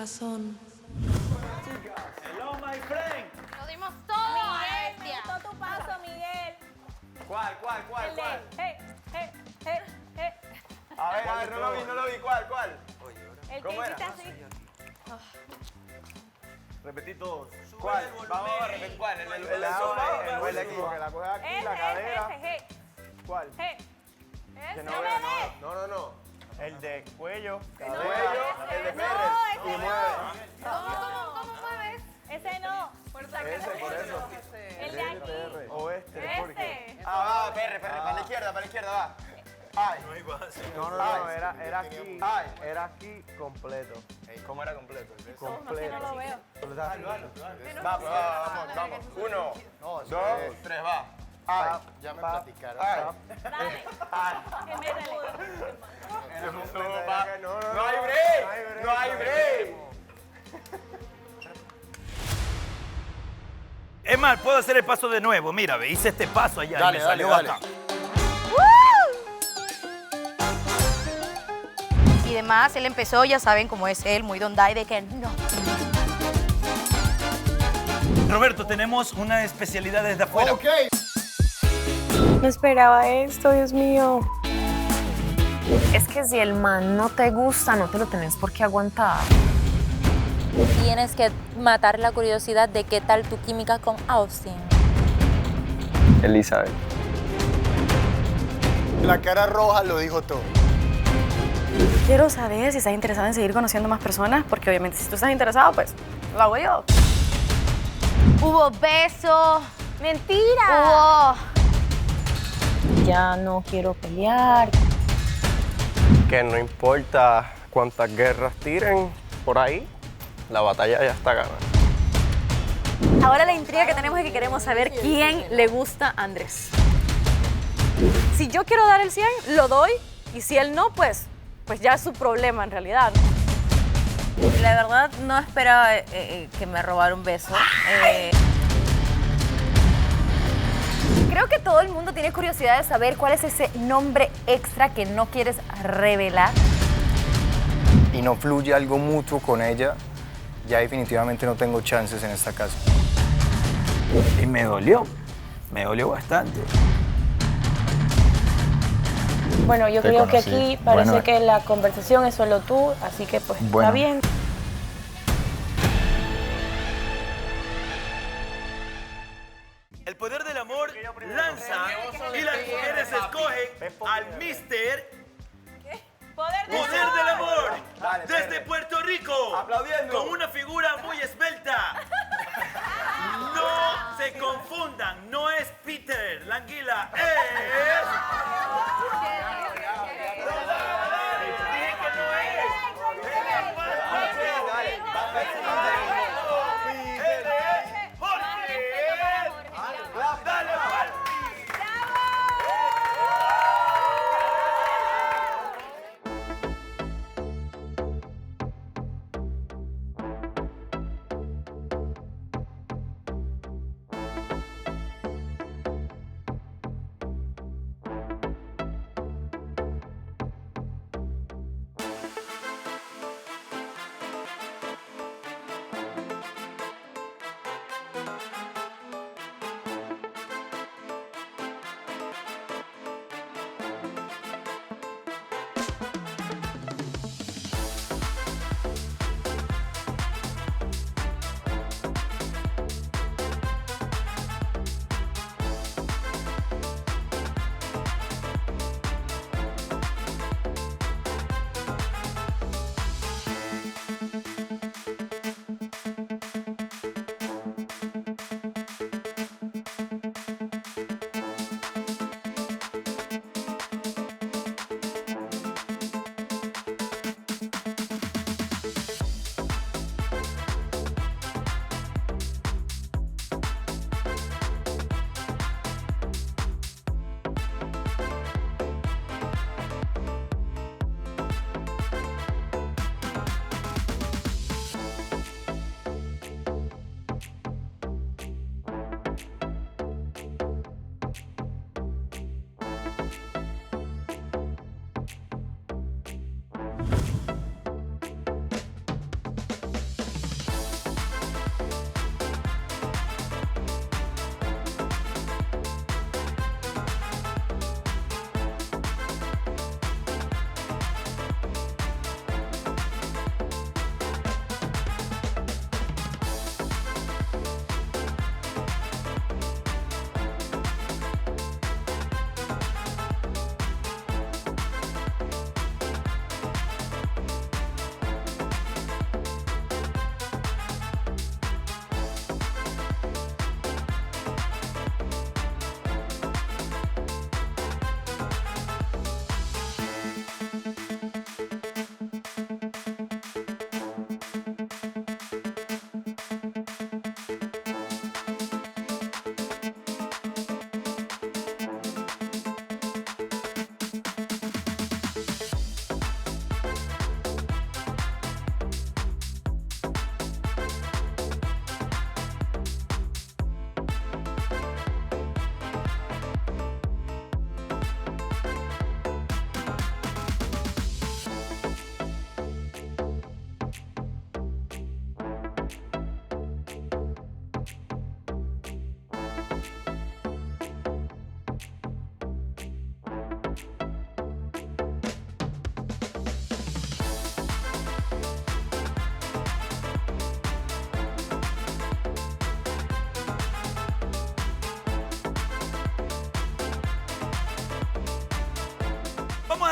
corazón. Hello, my friend. Lo dimos todo. Miguel, me bestia. gustó tu paso, Miguel. ¿Cuál? El de, hey, hey, hey, hey. A ver, no lo vi. ¿Cuál? El que ¿Cómo era? hiciste así. Repetí todos. ¿Cuál? Vamos a repetir. ¿Cuál? El El de aquí, porque la coge aquí, la cadera. Hey. ¿Cuál? Hey. Que No me des. No. El de cuello, cadera. El de No, Pérez. ese no. ¿Cómo mueves? Ese no. Ese, por eso. El de aquí. O este, ¿por qué? Ese. Va, Pérez, para la izquierda, va. Ay. No, era aquí. Ay. Era aquí completo. ¿Cómo era completo? No sé, Completo. no lo veo. Vamos. 1, 2, 3, va. Ay. Ya me platicaron. Ay. Dale. Métele. No hay break. Es más, puedo hacer el paso de nuevo. Mira, ve, hice este paso allá y me salió bacán. Y demás, él empezó, ya saben cómo es él, muy Dondai de que no. Roberto, tenemos una especialidad desde afuera. No esperaba esto, Dios mío. Es que si el man no te gusta, no te lo tenés por qué aguantar. Tienes que matar la curiosidad de qué tal tu química con Austin. Elizabeth. La cara roja lo dijo todo. Quiero saber si estás interesado en seguir conociendo más personas, porque obviamente si tú estás interesado, pues lo hago yo. Hubo beso. ¡Mentira! Hubo... Ya no quiero pelear. Que no importa cuántas guerras tiren por ahí, la batalla ya está ganada. Ahora la intriga que tenemos es que queremos saber quién le gusta a Andrés. Si yo quiero dar el 100, lo doy, y si él no, pues ya es su problema en realidad. La verdad, no esperaba que me robara un beso. Creo que todo el mundo tiene curiosidad de saber cuál es ese nombre extra que no quieres revelar. Y no fluye algo mutuo con ella, ya definitivamente no tengo chances en esta casa. Y me dolió bastante. Bueno, yo Te creo que conocí. aquí parece Bueno, que la conversación es solo tú, así que pues Bueno. está bien. El poder del amor lanza y las mujeres escogen al Mister Poder de Poder del Amor Dale, desde Pérez. Puerto Rico. Aplaudiendo. Con una figura muy esbelta. No se confundan, no es Peter Languila, es... Dije que no es.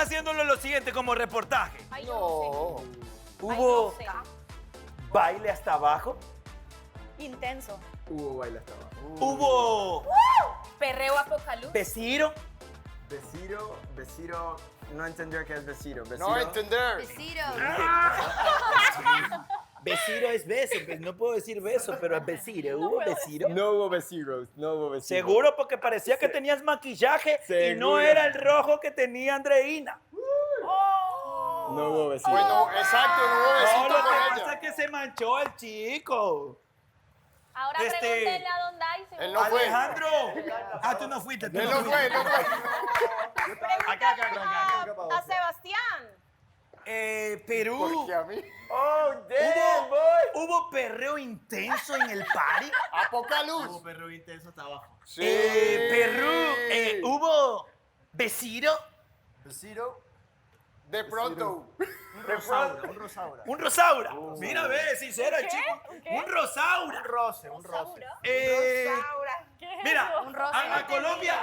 haciéndolo lo siguiente como reportaje. Ay, yo no sé. Hubo Ay, no baile hasta abajo. Intenso. Hubo baile hasta abajo. Hubo Perreo apocalipsis. besiro. Besiro, no entender qué es besiro. No entender. Besiro es beso, pues no puedo decir beso, pero es besiro. ¿Hubo besiro? No hubo besiros, no hubo besiros. Seguro porque parecía que tenías maquillaje y no Seguro. era el rojo que tenía Andreina. No hubo besiros. Bueno, exacto, no hubo No, besito lo que con pasa ella. es que se manchó el chico. Ahora Este- pregúntenle a Don Dyson. Él no fue. Alejandro. Ah, tú no fuiste. Tú Él no no fue, él no fue. A Sebastián. Perú. Porque a mí. Oh, damn, boy. ¿Hubo perreo intenso en el party? Poca luz. Perreo intenso hasta abajo. Sí. Perú. ¿Hubo besiro? Besito. De pronto. Un rosaura. Mira, ve, sincero el chico. Un rosaura. Un roce. Mira, a Colombia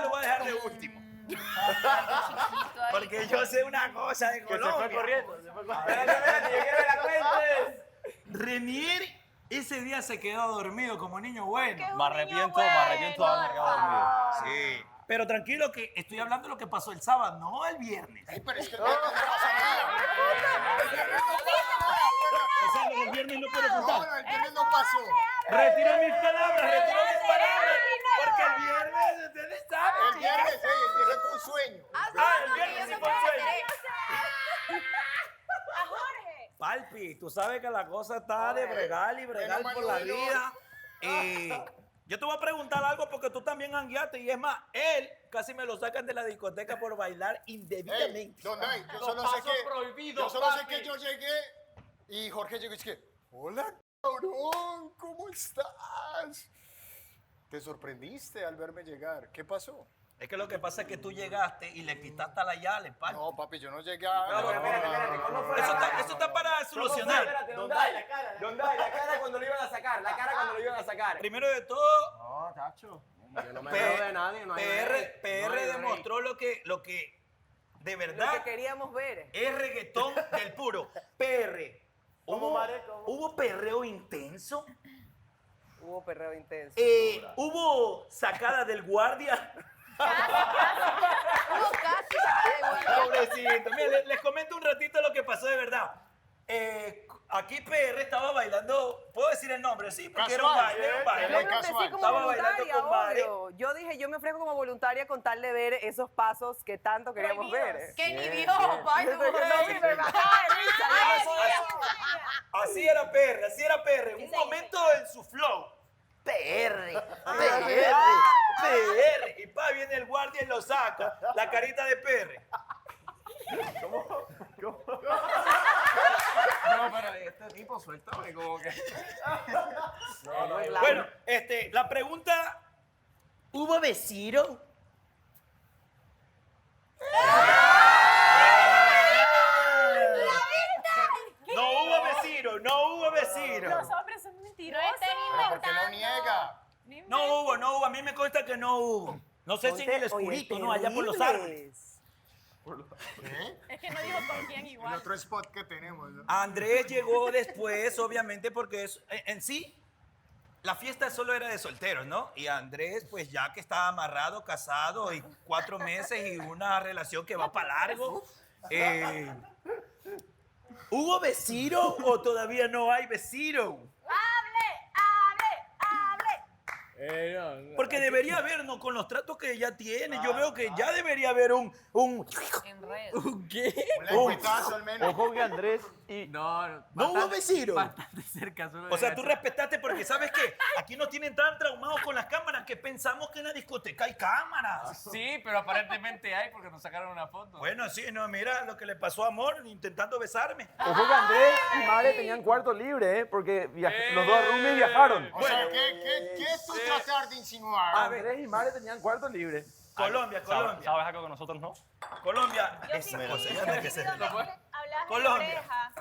lo voy a dejar de último. Porque yo sé una cosa de Colombia. Espérate, yo quiero que la cuentes. Renier ese día se quedó dormido como niño bueno. Me arrepiento de haberme quedado dormido. Sí. Pero tranquilo que estoy hablando de lo que pasó el sábado, no el viernes. Ay, pero es que el viernes no pasa nada. O sea, lo del viernes no puedo No, contar. el viernes no pasó. Retiro mis palabras. Porque el viernes, ustedes saben. El viernes fue un sueño. El viernes sí fue un sueño. A Jorge. Palpi, tú sabes que la cosa está de bregar y bregar Menos por mal la no vida. Yo te voy a preguntar algo porque tú también hangueaste y es más, él casi me lo sacan de la discoteca por bailar indebidamente. ¿Dónde hay? Yo solo sé que yo llegué y Jorge llegó y dije, hola, cabrón, ¿cómo estás? ¿Te sorprendiste al verme llegar? ¿Qué pasó? Es que lo que pasa es que tú llegaste y le quitaste a la Yale, Palpi. No, papi, yo no llegué a... Espérate, ¿cómo fue? Eso está para solucionar. Espérate, Don Dai, la cara cuando lo iban a sacar, la cara cuando lo iban a sacar. Primero de todo, No, tacho. Yo no me P- veo de nadie, no hay break, PR no hay break. demostró lo que de verdad Lo que queríamos ver. es reggaetón del puro. PR. ¿Hubo perreo intenso? Hubo perreo intenso. ¿Hubo sacada del guardia? Hubo casi sacada de guardia. Pobrecito. Mira, les comento un ratito lo que pasó de verdad. Aquí PR estaba bailando, ¿puedo decir el nombre? Sí, porque era un baile, era un Yo baile. me ofrecí como Estaba bailando voluntaria, con Mare. obvio. Yo dije, yo me ofrezco como voluntaria con tal de ver esos pasos que tanto queríamos ver. Que ni vio, pai, Yo dije, no, sí, me bajaba de risa, yo no sé. Así era PR. Un momento en su flow. PR. Y pa, viene el guardia y lo saca. La carita de PR. No, pero este tipo, suéltame, como que. Bueno, la pregunta, ¿hubo besiro? No hubo besiro. Los hombres son mentirosos. ¿Pero por qué lo niega? No hubo. A mí me consta que no hubo. No sé si en el escurito, no, allá por los árboles. Es que no dijo con quién El igual. otro spot que tenemos, ¿no? Andrés llegó después, obviamente, porque en sí, la fiesta solo era de solteros, ¿no? Y Andrés, pues ya que estaba amarrado, casado, y 4 meses y una relación que va para largo. ¿Hubo besiro o todavía no hay besiro? Porque debería haber, ¿no? Con los tratos que ya tiene, yo veo que ya debería haber un ¿qué? Un lengüetazo al menos. Ojo que Andrés y. ¿No hubo besiro? Bastante cerca. Solo O sea, tú respetaste porque, ¿sabes qué? Aquí nos tienen tan traumados con las cámaras que pensamos que en la discoteca hay cámaras. Sí, pero aparentemente hay porque nos sacaron una foto. Bueno, sí, no, mira lo que le pasó a Amor intentando besarme. Ojo que Andrés y Mare tenían cuarto libre, ¿eh? Porque los dos roomies viajaron. O sea, ¿qué tú tratar de insinuar? Andrés y Mare tenían cuarto libre. Colombia. ¿Sabes algo que nosotros no? Colombia. Yo Esa sí, cosa, ya no hay que ser. hablas de Colombia. oreja.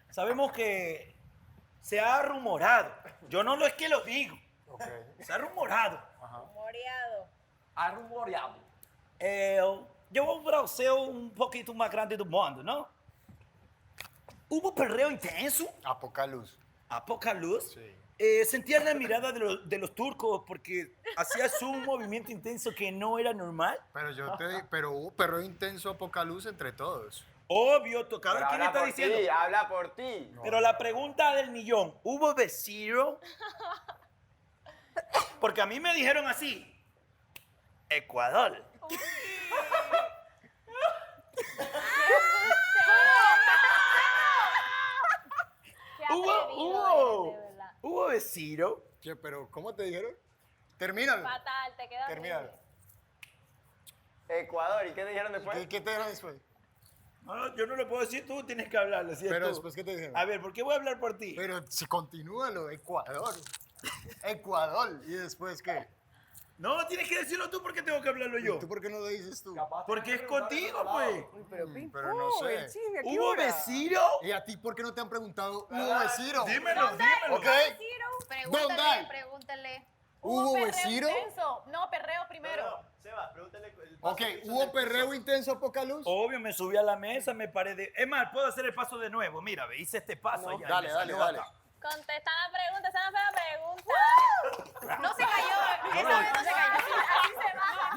Sabemos que se ha rumorado. Yo no lo es que lo digo. Se ha rumorado. Moreado. Ha rumoreado. llevó un browseo un poquito más grande del mundo, ¿no? Hubo perreo intenso. A poca luz. A poca luz. Sí. Sentía la mirada de los turcos porque hacías un movimiento intenso que no era normal. Pero hubo perreo intenso a poca luz entre todos. Obvio, cada quien está diciendo. Ti, habla por ti. Pero la pregunta del millón, ¿hubo besiro? Porque a mí me dijeron así, Ecuador. ¿Hubo besiro? ¿Qué, pero cómo te dijeron? Termínalo. Fatal, te quedas. Termínalo. Ecuador, ¿y qué te dijeron después? ¿Qué te dijeron después? No, yo no lo puedo decir, tú tienes que hablarlo. ¿sí? Pero Tú. después, ¿qué te dijeron? A ver, ¿por qué voy a hablar por ti? Pero si continúalo, Ecuador. Ecuador. ¿Y después qué? No, tienes que decirlo tú porque tengo que hablarlo yo. ¿Tú por qué no lo dices tú? Porque es contigo, pues. Pero no sé. ¿Hubo besiro? ¿Y a ti por qué no te han preguntado? ¿Hubo besiro? Dímelo, dímelo. ¿Ok? ¿Dónde? Pregúntale. ¿Hubo perreo besiro? intenso. No, perreo primero. Sebas, pregúntale. Ok, ¿hubo perreo intenso a poca luz? Obvio, me subí a la mesa, me paré de... Es más, puedo hacer el paso de nuevo. Mira, ve, hice este paso allá. y Dale, me dale, salió dale. acá. Contesta la pregunta, esa no fue la pregunta. No se cayó. Esa vez no se cayó. Así se baja.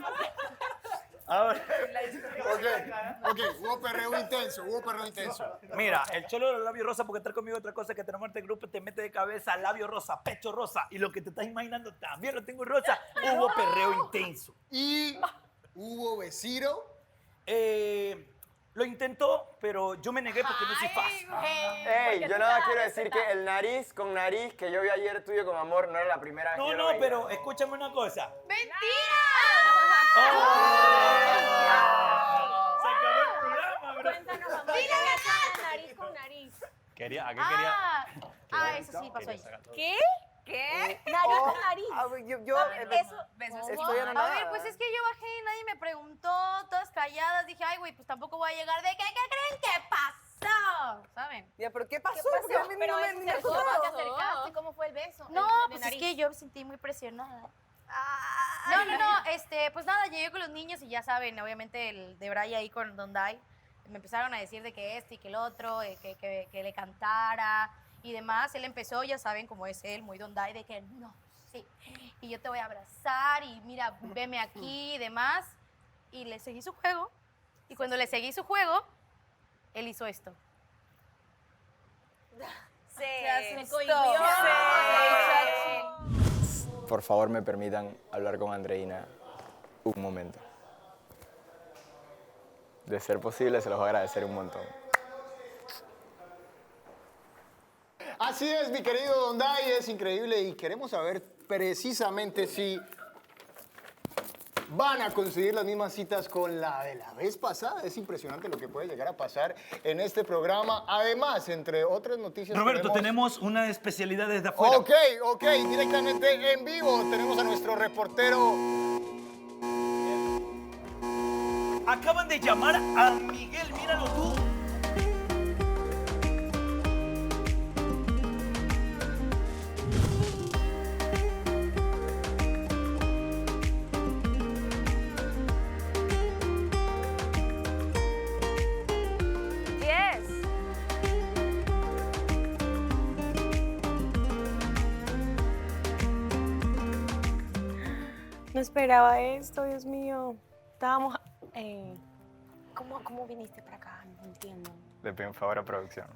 Ahora, Ok, hubo perreo intenso. mira, el cholo de los labios rosa, porque estar conmigo otra cosa que tenemos este grupo, te mete de cabeza, labio rosa, pecho rosa, y lo que te estás imaginando también lo tengo rosa. Hubo perreo intenso. ¿Y hubo besiro? Lo intentó, pero yo me negué porque no soy fácil. Ey, yo nada quiero decir que el nariz con nariz que yo vi ayer tuyo con amor no era la primera vez que No, yo lo no, veía. pero escúchame una cosa. ¡Mentira! Se acabó el programa, bro. Cuéntanos, amor. ¿Qué nariz con nariz? ¿A qué quería? Eso sí pasó ahí. ¿Qué? ¿Qué? Nariz con nariz. Estoy A anonadada. ver, pues es que yo bajé y nadie me preguntó, todas calladas. Dije, ay, güey, pues tampoco voy a llegar de ¿qué creen que pasó? ¿Saben? Ya, ¿pero qué pasó? ¿Qué pasó? Porque a mí Pero no me eso ni me se acuerdo. te acercaste, ¿cómo fue el beso? No, El de pues es nariz. que yo me sentí muy presionada. No, pues nada, llegué con los niños y ya saben, obviamente el de Bray ahí con Don Dai, me empezaron a decir de que este y que el otro, que le cantara y demás. Él empezó, ya saben cómo es él, muy Don Dai, de que no, sí, y yo te voy a abrazar y mira, veme aquí y demás. Y le seguí su juego, y cuando le seguí su juego, él hizo esto. Se asustó. cohibió. Por favor, me permitan hablar con Andreina un momento. De ser posible, se los voy a agradecer un montón. Así es, mi querido Don Dai, es increíble y queremos saber precisamente si van a conseguir las mismas citas con la de la vez pasada. Es impresionante lo que puede llegar a pasar en este programa. Además, entre otras noticias... Roberto, tenemos una especialidad desde afuera. Ok, directamente en vivo tenemos a nuestro reportero. Acaban de llamar a Miguel, míralo tú. Yes. No esperaba esto, Dios mío. Estábamos... ¿Cómo viniste para acá? No entiendo. Le pido un favor a producción.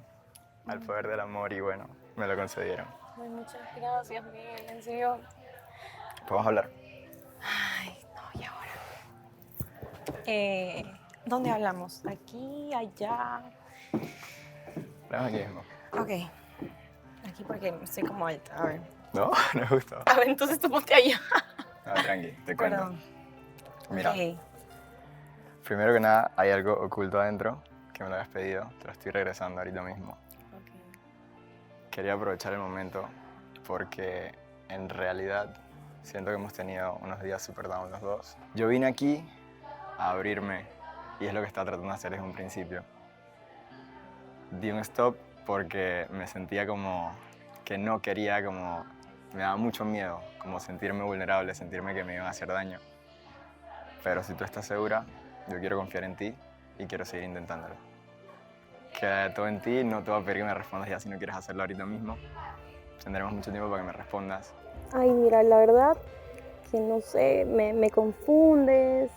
Al poder del amor y bueno, me lo concedieron. Ay, muchas gracias, Miguel. En serio. ¿Podemos hablar? Ay, no, ¿y ahora? ¿Dónde hablamos? ¿Aquí? ¿Allá? Hablamos aquí mismo. Ok. Aquí porque estoy como alta. A ver. No, no me gustó. A ver, entonces tú ponte allá. No, tranqui, te cuento. Perdón. Mira, Ok. primero que nada, hay algo oculto adentro que me lo habías pedido. Te lo estoy regresando ahorita mismo. Quería aprovechar el momento porque en realidad siento que hemos tenido unos días super down los dos. Yo vine aquí a abrirme y es lo que estaba tratando de hacer desde un principio. Di un stop porque me sentía como que no quería, como me daba mucho miedo, como sentirme vulnerable, sentirme que me iban a hacer daño. Pero si tú estás segura, yo quiero confiar en ti y quiero seguir intentándolo. Queda todo en ti, no te voy a pedir que me respondas ya si no quieres hacerlo ahorita mismo. Tendremos mucho tiempo para que me respondas. Ay, mira, la verdad que no sé, me confundes,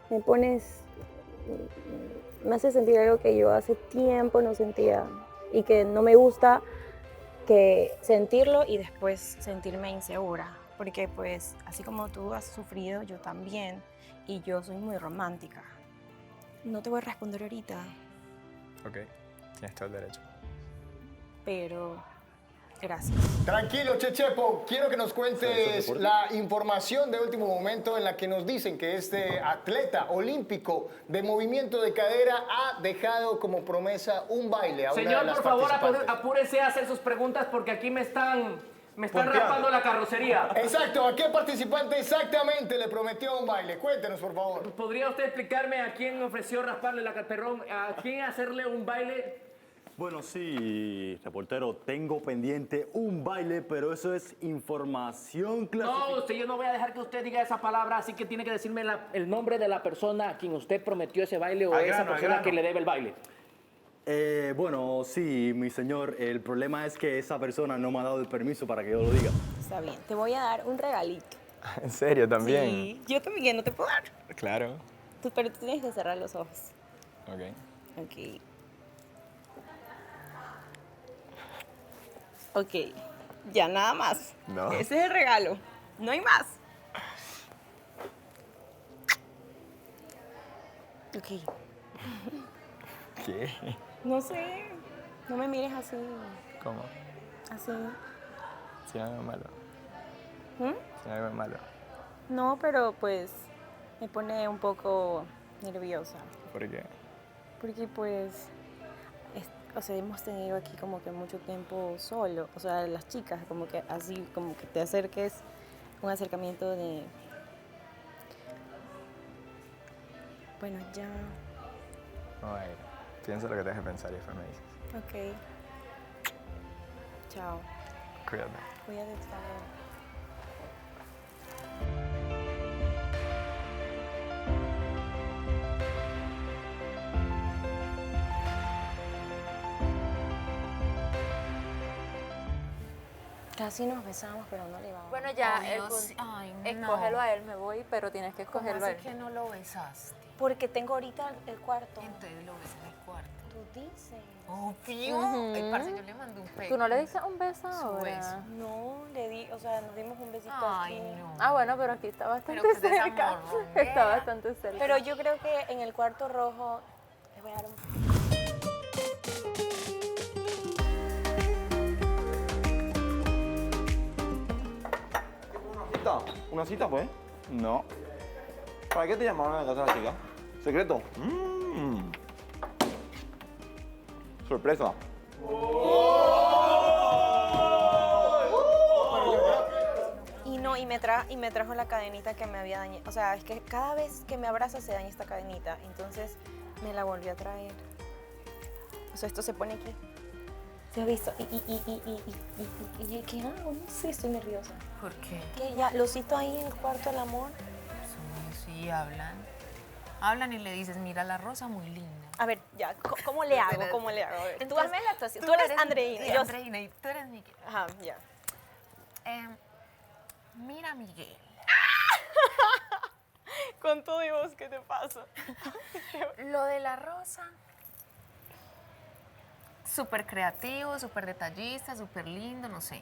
me pones, me hace sentir algo que yo hace tiempo no sentía y que no me gusta que sentirlo y después sentirme insegura, porque pues así como tú has sufrido, yo también, y yo soy muy romántica. No te voy a responder ahorita, Ok, tienes todo el derecho. pero gracias. Tranquilo, Chechepo. Quiero que nos cuentes la información de último momento en la que nos dicen que este atleta olímpico de movimiento de cadera ha dejado como promesa un baile a una de Señor, las por favor, participantes. apúrese a hacer sus preguntas porque aquí me están raspando la carrocería. Exacto, ¿a qué participante exactamente le prometió un baile? Cuéntenos, por favor. ¿Podría usted explicarme a quién ofreció rasparle la perdón, a quién hacerle un baile? Bueno, sí, reportero, tengo pendiente un baile, pero eso es información clasificada. No, yo no voy a dejar que usted diga esa palabra, así que tiene que decirme el nombre de la persona a quien usted prometió ese baile o esa persona que le debe el baile. Bueno, sí, mi señor, el problema es que esa persona no me ha dado el permiso para que yo lo diga. Está bien, te voy a dar un regalito. ¿En serio también? Sí, yo también no te puedo dar. Claro. Pero tú tienes que cerrar los ojos. Ok. Ok. Ok, ya nada más. No. Ese es el regalo. No hay más. Ok. ¿Qué? No sé. No me mires así. ¿Cómo? Así. Si no hay algo malo. ¿Mm? Si no hay algo malo. No, pero pues me pone un poco nerviosa. ¿Por qué? Porque pues, o sea, hemos tenido aquí como que mucho tiempo solo. O sea, las chicas, como que así, como que te acerques, un acercamiento de... Bueno, ya... Ay, piensa lo que te deje pensar y después me dices. Ok. Chao. Cuídate. Cuídate, chao. Casi nos besamos, pero no le vamos. Bueno, ya, Ay, el Dios, punto- ay, no. escógelo a él, me voy, pero tienes que ¿Cómo escogerlo a así él. que no lo besaste? Porque tengo ahorita el cuarto. Entonces lo besé en el cuarto. Tú dices. Obvio. Ujú. Ay, parce, yo le mandé un pecho. ¿Tú no le diste un beso Su ahora? beso. No, le di, o sea, nos dimos un besito Ay, aquí. no. Ah, bueno, pero aquí está bastante Pero qué cerca. desamor, Está bastante cerca. Pero yo creo que en el cuarto rojo les voy a dar un... ¿Una cita, pues? No. ¿Para qué te llamaron a la casa de la chica? ¿Secreto? Sorpresa. Y no, y me trajo la cadenita que me había dañado. O sea, es que cada vez que me abraza se daña esta cadenita. Entonces me la volvió a traer. O sea, esto se pone aquí. ¿Se ha visto? ¿Y qué hago? No sé, estoy nerviosa. ¿Por qué? ¿Qué? Ya, lo cito ahí en el cuarto del amor. Sí, hablan. Hablan y le dices, mira la rosa muy linda. A ver, ya, ¿cómo le hago? ¿Cómo le hago? A ver, tú Entonces, hazme la actuación. Tú eres Andreina. Sí, yo- Andreina, y tú eres Miguel. Ajá, ya. Mira, Miguel. Con todo y vos, ¿qué te pasa? Lo de la rosa, súper creativo, súper detallista, súper lindo, no sé.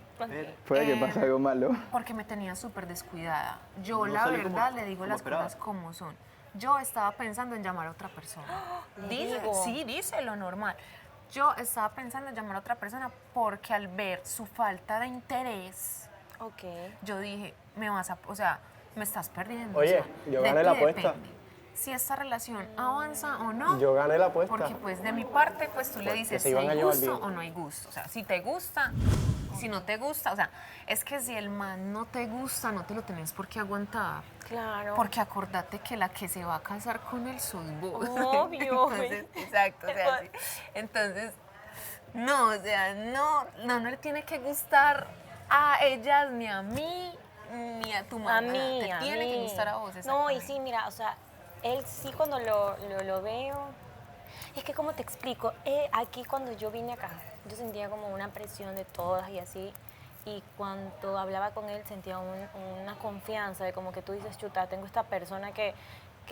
Puede que pase algo malo. Porque me tenía súper descuidada. Yo, No la salió verdad, como- le digo como las esperaba. cosas como son. Yo estaba pensando en llamar a otra persona. Sí, dice lo normal. Yo estaba pensando en llamar a otra persona porque al ver su falta de interés, yo dije, me estás perdiendo. Oye, o sea, yo ¿de gané la qué apuesta. depende? Si esta relación avanza o no. Yo gané la apuesta. Porque pues de mi parte, pues tú le Que dices se si iban a hay llevar gusto bien. o no hay gusto. O sea, si te gusta, si no te gusta. O sea, es que si el man no te gusta, no te lo tenés por qué aguantar. Claro. Porque acordate que la que se va a casar con él sos vos. Obvio. Entonces, exacto, o sea, sí. Entonces, no, o sea, no le tiene que gustar a ellas, ni a mí, ni a tu mamá. A mí, te a tiene mí. que gustar a vos. No, y exactamente. sí, mira, o sea, él sí cuando lo veo, es que como te explico, aquí cuando yo vine acá, yo sentía como una presión de todas y así, y cuando hablaba con él sentía una confianza de como que tú dices, chuta, tengo esta persona que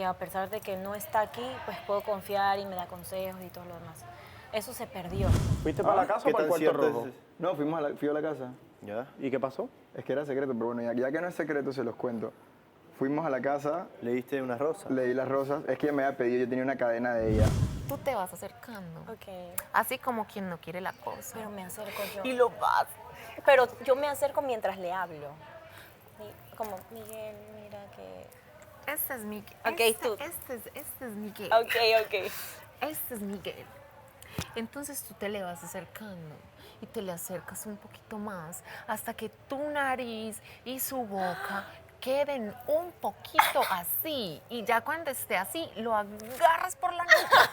a pesar de que no está aquí, pues puedo confiar y me da consejos y todo lo demás. Eso se perdió. ¿Fuiste para la casa o para el cuarto rojo? No, fui a la casa. ¿Ya? ¿Y qué pasó? Es que era secreto, pero bueno, ya que no es secreto, se los cuento. Fuimos a la casa. ¿Leíste unas rosas? Leí las rosas. Es que ella me había pedido, yo tenía una cadena de ella. Tú te vas acercando. Ok. Así como quien no quiere la cosa. Pero me acerco yo. Y lo vas. Pero yo me acerco mientras le hablo. Como, Miguel, mira que... Este es Miguel. Ok, tú. Este es Miguel. Ok. Este es Miguel. Entonces tú te le vas acercando y te le acercas un poquito más hasta que tu nariz y su boca queden un poquito así. Y ya cuando esté así, lo agarras por la nuca.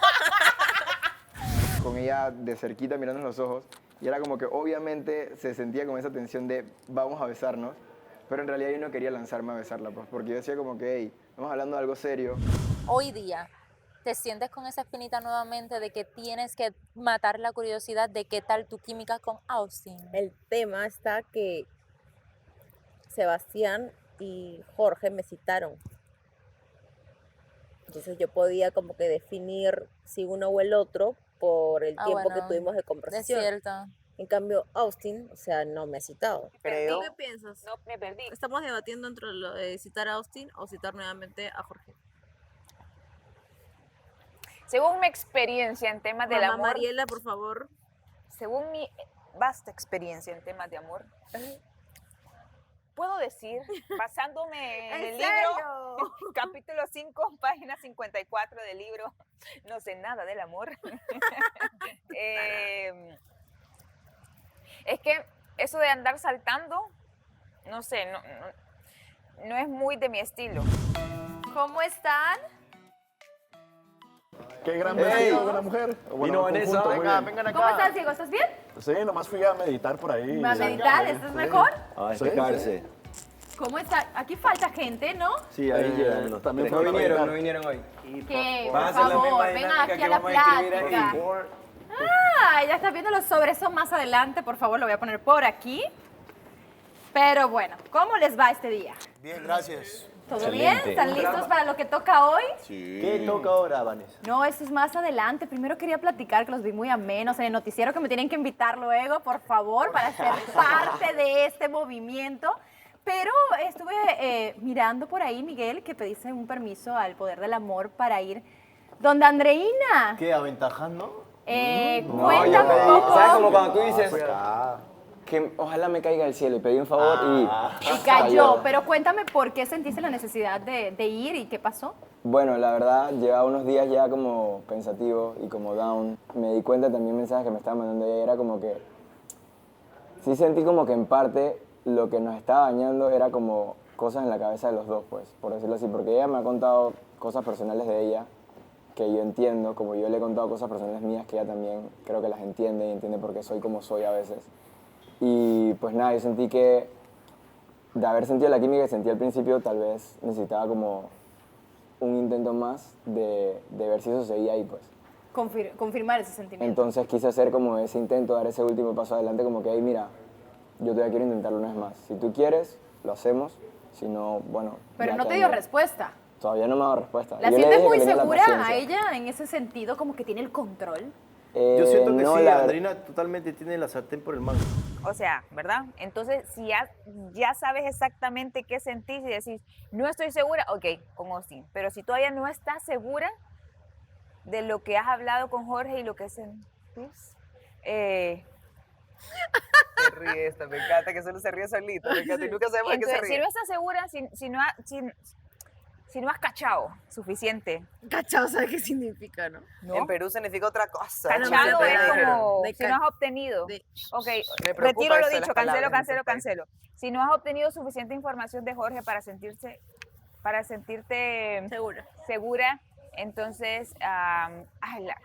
Con ella de cerquita mirándonos los ojos. Y era como que obviamente se sentía como esa tensión de vamos a besarnos. Pero en realidad yo no quería lanzarme a besarla, pues, porque yo decía como que, hey, estamos hablando de algo serio. Hoy día, ¿te sientes con esa espinita nuevamente de que tienes que matar la curiosidad de qué tal tu química con Austin? El tema está que Sebastián y Jorge me citaron. Entonces yo podía como que definir si uno o el otro por el tiempo que tuvimos de conversación. Es cierto. En cambio, Austin, o sea, no me ha citado. Creo. ¿Tú qué piensas? No, me perdí. Estamos debatiendo entre lo de citar a Austin o citar nuevamente a Jorge. Según mi experiencia en temas del Mamá amor... Mariela, por favor. Según mi vasta experiencia en temas de amor, puedo decir, basándome en el libro, capítulo 5, página 54 del libro, No sé nada del amor, es que eso de andar saltando, no sé, no es muy de mi estilo. ¿Cómo están? Qué gran vestido de la mujer. Vino Vanessa, vengan acá. ¿Cómo estás, Diego? ¿Estás bien? Sí, nomás fui a meditar por ahí. ¿A meditar? ¿Estás mejor? A despejarse. ¿Cómo está? Aquí falta gente, ¿no? Sí, ahí llegan los también tres. no vinieron hoy. Que, por Vamos a hacer la favor, misma vengan dinámica aquí que a la vamos a escribir plática. aquí. Ya estás viendo los sobres, son más adelante, por favor, lo voy a poner por aquí. Pero bueno, ¿cómo les va este día? Bien, gracias. ¿Todo bien? ¿Están listos para lo que toca hoy? Sí. ¿Qué toca ahora, Vanessa? No, eso es más adelante. Primero quería platicar, que los vi muy amenos en el noticiero, que me tienen que invitar luego, por favor, para ser parte de este movimiento. Pero estuve mirando por ahí, Miguel, que pediste un permiso al Poder del Amor para ir donde Andreina. ¿Qué? ¿Aventajando? Cuéntame un poco. ¿Sabes como cuando tú dices Acá. que ojalá me caiga del cielo y pedí un favor Y cayó. Pero cuéntame por qué sentiste la necesidad de ir y qué pasó. Bueno, la verdad, llevaba unos días ya como pensativo y como down. Me di cuenta también mensajes que me estaba mandando ella, era como que... Sí sentí como que en parte lo que nos estaba dañando era como cosas en la cabeza de los dos, pues, por decirlo así. Porque ella me ha contado cosas personales de ella que yo entiendo, como yo le he contado cosas personales mías que ella también creo que las entiende y entiende por qué soy como soy a veces. Y pues nada, yo sentí que de haber sentido la química que sentí al principio, tal vez necesitaba como un intento más de ver si eso seguía ahí, pues. Confirmar ese sentimiento. Entonces quise hacer como ese intento, dar ese último paso adelante, como que, hey, mira, yo todavía quiero intentarlo una vez más. Si tú quieres, lo hacemos. Si no, bueno... Pero ya no te que dio ando. respuesta. Todavía no me ha dado respuesta. ¿La Yo le sientes dije muy que tenía la segura paciencia. a ella en ese sentido, como que tiene el control? Yo siento que no, sí, la- Andreina totalmente tiene la sartén por el mango. O sea, ¿verdad? Entonces, si ya sabes exactamente qué sentís y decís, no estoy segura, ok, con Austin. Pero si todavía no estás segura de lo que has hablado con Jorge y lo que sentís, Se ríe esta, me encanta que solo se ríe solito. Me encanta y nunca sabemos de qué se entonces, si ríe. no estás segura, si no has cachado suficiente. Cachao, ¿sabes qué significa, no? En Perú significa otra cosa. Cachado Me es dijeron. como, si no has obtenido. Ok, Me preocupa retiro lo eso de dicho, las palabras en ese cancelo. Si no has obtenido suficiente información de Jorge para sentirte segura, entonces, hazla.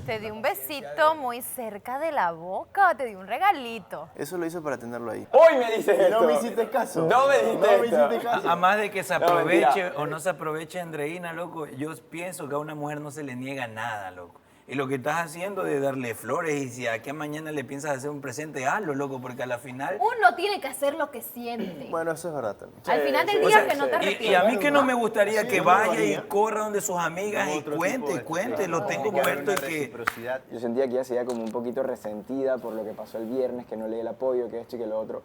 Te di un besito muy cerca de la boca, te di un regalito. Eso lo hizo para tenerlo ahí. Hoy me dices esto. No me hiciste caso. No me dijiste esto. A más de que se No, aproveche mentira. o no se aproveche Andreina, loco, yo pienso que a una mujer no se le niega nada, loco. Y lo que estás haciendo de darle flores y si a qué mañana le piensas hacer un presente, hazlo, loco, porque a la final... Uno tiene que hacer lo que siente. Bueno, eso es verdad también. Al final del O día sea, que no te y arrepientas. a mí que no me gustaría Sí, que yo lo vaya y haría. corra donde sus amigas y cuente, lo tengo muerto y que... Yo sentía que ella se iba como un poquito resentida por lo que pasó el viernes, que no le di el apoyo, que esto y que lo otro.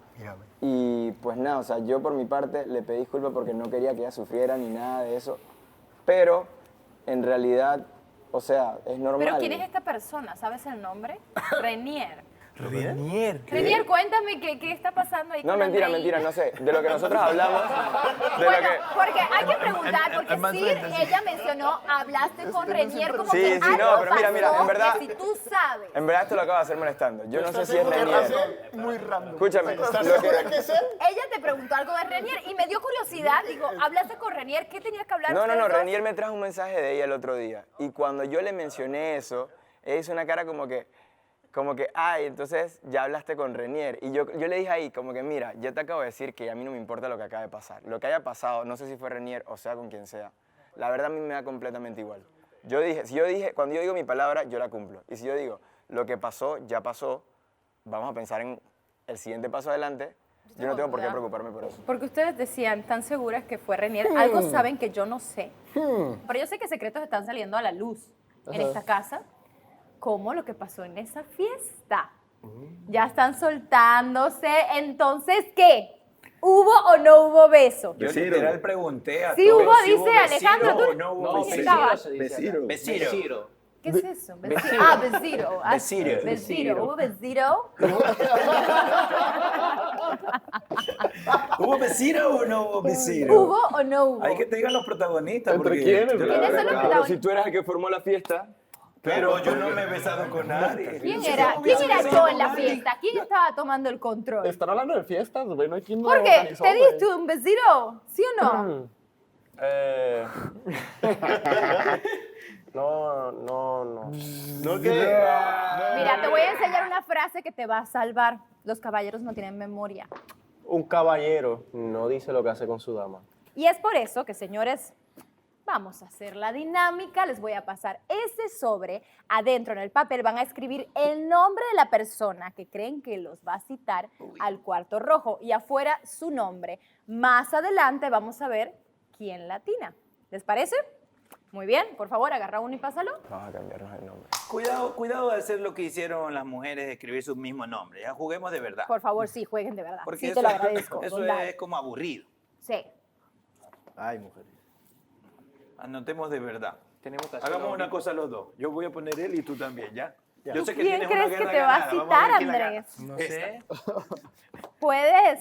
Y pues nada, o sea, yo por mi parte le pedí disculpas porque no quería que ella sufriera ni nada de eso. Pero en realidad, o sea, es normal. Pero ¿quién es esta persona? ¿Sabes el nombre? Renier. Renier. Renier, cuéntame qué está pasando ahí No, con mentira, Andreina. no sé. De lo que nosotros hablamos, de Bueno, lo que... porque hay que preguntar, porque más sí, frente, sí. ella mencionó, hablaste con Renier como Sí, que sí, no, algo pero mira, pasó en verdad- que si tú sabes. En verdad esto lo acabo de hacer molestando. Yo no sé si es Porque Renier. razón muy random. Escúchame, ¿Estás lo segura que es él? Ella te preguntó algo de Renier y me dio curiosidad. Digo, ¿hablaste con Renier? ¿Qué tenías que hablar No, ustedes dos? Renier me trajo un mensaje de ella el otro día. Y cuando yo le mencioné eso, ella hizo una cara como que, ay, entonces ya hablaste con Renier. Y yo le dije ahí, como que, mira, ya te acabo de decir que a mí no me importa lo que acaba de pasar. Lo que haya pasado, no sé si fue Renier o sea con quien sea, la verdad a mí me da completamente igual. Cuando yo digo mi palabra, yo la cumplo. Y si yo digo, lo que pasó, ya pasó, vamos a pensar en el siguiente paso adelante, yo no tengo por qué preocuparme por eso. Porque ustedes decían, tan seguras que fue Renier, algo saben que yo no sé. Pero yo sé que secretos están saliendo a la luz en Ajá. esta casa, como lo que pasó en esa fiesta. Ya están soltándose, entonces, ¿qué? ¿Hubo o no hubo beso? Yo literal pregunté a Sí todos hubo, si dice besiro Alejandro, tú- o no hubo No, besiro. estaba. Besiro. Besiro. ¿Qué es eso? Ah, besiro. Ah, Besiro. besiro. ¿Hubo besiro? ¿Hubo besiro o no hubo besiro? ¿Hubo o no hubo? Hay que te digan los protagonistas. ¿Entre porque quiénes? yo la ¿Quiénes son verdad los que- protagonistas? Si tú eras el que formó la fiesta. Pero yo no me he besado con nadie. ¿Quién era yo en la fiesta? ¿Quién estaba tomando el control? Están hablando de fiestas, bueno, ¿quién lo Jorge, organizó, ¿te güey? diste un besito? ¿Sí o no? No. ¿No qué? Mira, te voy a enseñar una frase que te va a salvar. Los caballeros no tienen memoria. Un caballero no dice lo que hace con su dama. Y es por eso que, señores, vamos a hacer la dinámica. Les voy a pasar ese sobre. Adentro en el papel van a escribir el nombre de la persona que creen que los va a citar al cuarto rojo. Y afuera su nombre. Más adelante vamos a ver quién latina. ¿Les parece? Muy bien. Por favor, agarra uno y pásalo. Vamos a cambiarnos el nombre. Cuidado de hacer lo que hicieron las mujeres, de escribir su mismo nombre. Ya juguemos de verdad. Por favor, sí, jueguen de verdad. Porque Sí, eso, te lo agradezco. eso Don es como aburrido. Sí. Ay, mujeres. Anotemos de verdad. Tenemos que Hagamos una cosa los dos. Yo voy a poner él y tú también, ¿ya? Ya. Yo sé que ¿Quién tienes una crees que guerra te va a ganada. Vamos citar, ver quién la gana. Andrés? No sé. Puedes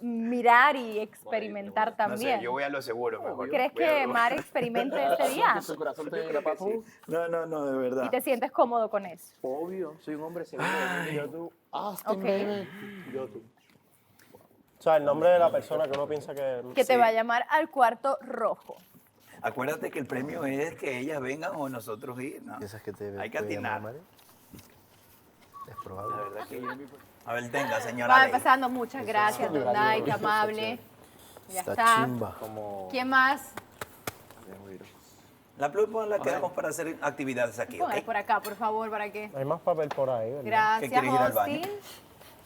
mirar y experimentar No también. sé, yo voy a lo seguro mejor. ¿Crees Voy a que lo- Mar experimente este día? ¿Su corazón te la pasó? No, de verdad. ¿Y te sientes cómodo con eso? Obvio, soy un hombre seguro. Yo tú. Ok. Yo tú. O sea, el nombre de la persona que uno piensa que... Que te va a llamar al cuarto rojo. Acuérdate que el premio es que ellas vengan o nosotros ir, ¿no? ¿Piensas que te Hay que puede llamar atinar. Mari? Es probable. La verdad que yo... A ver, tenga, señora. Va Ley. pasando. Muchas gracias, Don Dai, qué amable. Ya está. ¿Quién más? La pluma la quedamos para hacer actividades aquí, ¿ok? Póngale por acá, por favor, ¿para qué? Hay más papel por ahí, ¿verdad? Gracias, quieres ir al baño? Austin.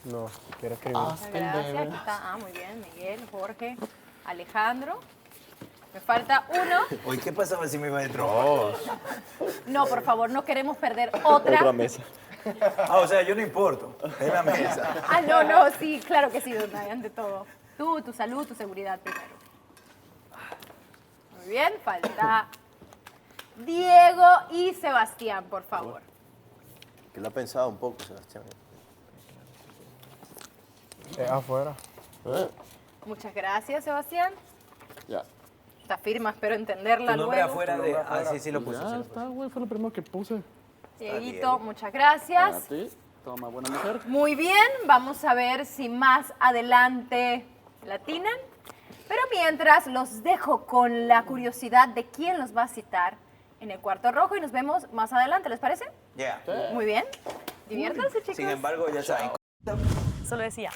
No, quiero escribir. Muchas gracias. Aquí está. Ah, muy bien. Miguel, Jorge, Alejandro. Me falta uno. Hoy, ¿qué pasaba si me iba de tropa? No, por favor, no queremos perder otra. mesa. Ah, o sea, yo no importo. Es la mesa. Ah, no, sí, claro que sí, Don Dai, ante todo. Tú, tu salud, tu seguridad primero. Muy bien, falta Diego y Sebastián, por favor. Que lo ha pensado un poco, Sebastián. Afuera. Muchas gracias, Sebastián. Ya. Esta firma, espero entenderla Tu nombre luego. afuera de... Ah, sí, sí lo puse. Ya sí lo está, güey, fue lo primero que puse. Dieguito, muchas gracias. A ti, toma, buena mujer. Muy bien, vamos a ver si más adelante latinan. Pero mientras los dejo con la curiosidad de quién los va a citar en el cuarto rojo y nos vemos más adelante, ¿les parece? Ya. Muy bien. Diviértanse, chicos. Sin embargo, ya saben. Solo decía,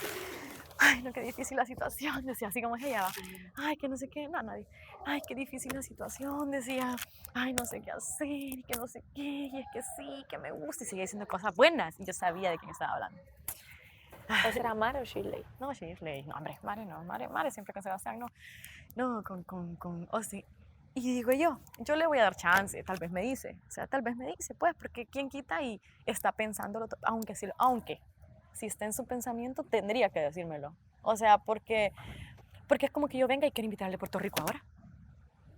ay, no, qué difícil la situación, decía, así como es ella, ay, que no sé qué, no, nadie, ay, qué difícil la situación, decía, ay, no sé qué hacer, y que no sé qué, y es que sí, que me gusta, y seguía diciendo cosas buenas, y yo sabía de quién estaba hablando. ¿Esa era Mare o Shirley? No, Shirley, no, hombre, Mare siempre con Sebastián, no, con Ozzy. Y digo yo le voy a dar chance, tal vez me dice, pues, porque quién quita y está pensándolo, aunque si está en su pensamiento, tendría que decírmelo. O sea, porque es como que yo venga y quiero invitarle a Puerto Rico ahora.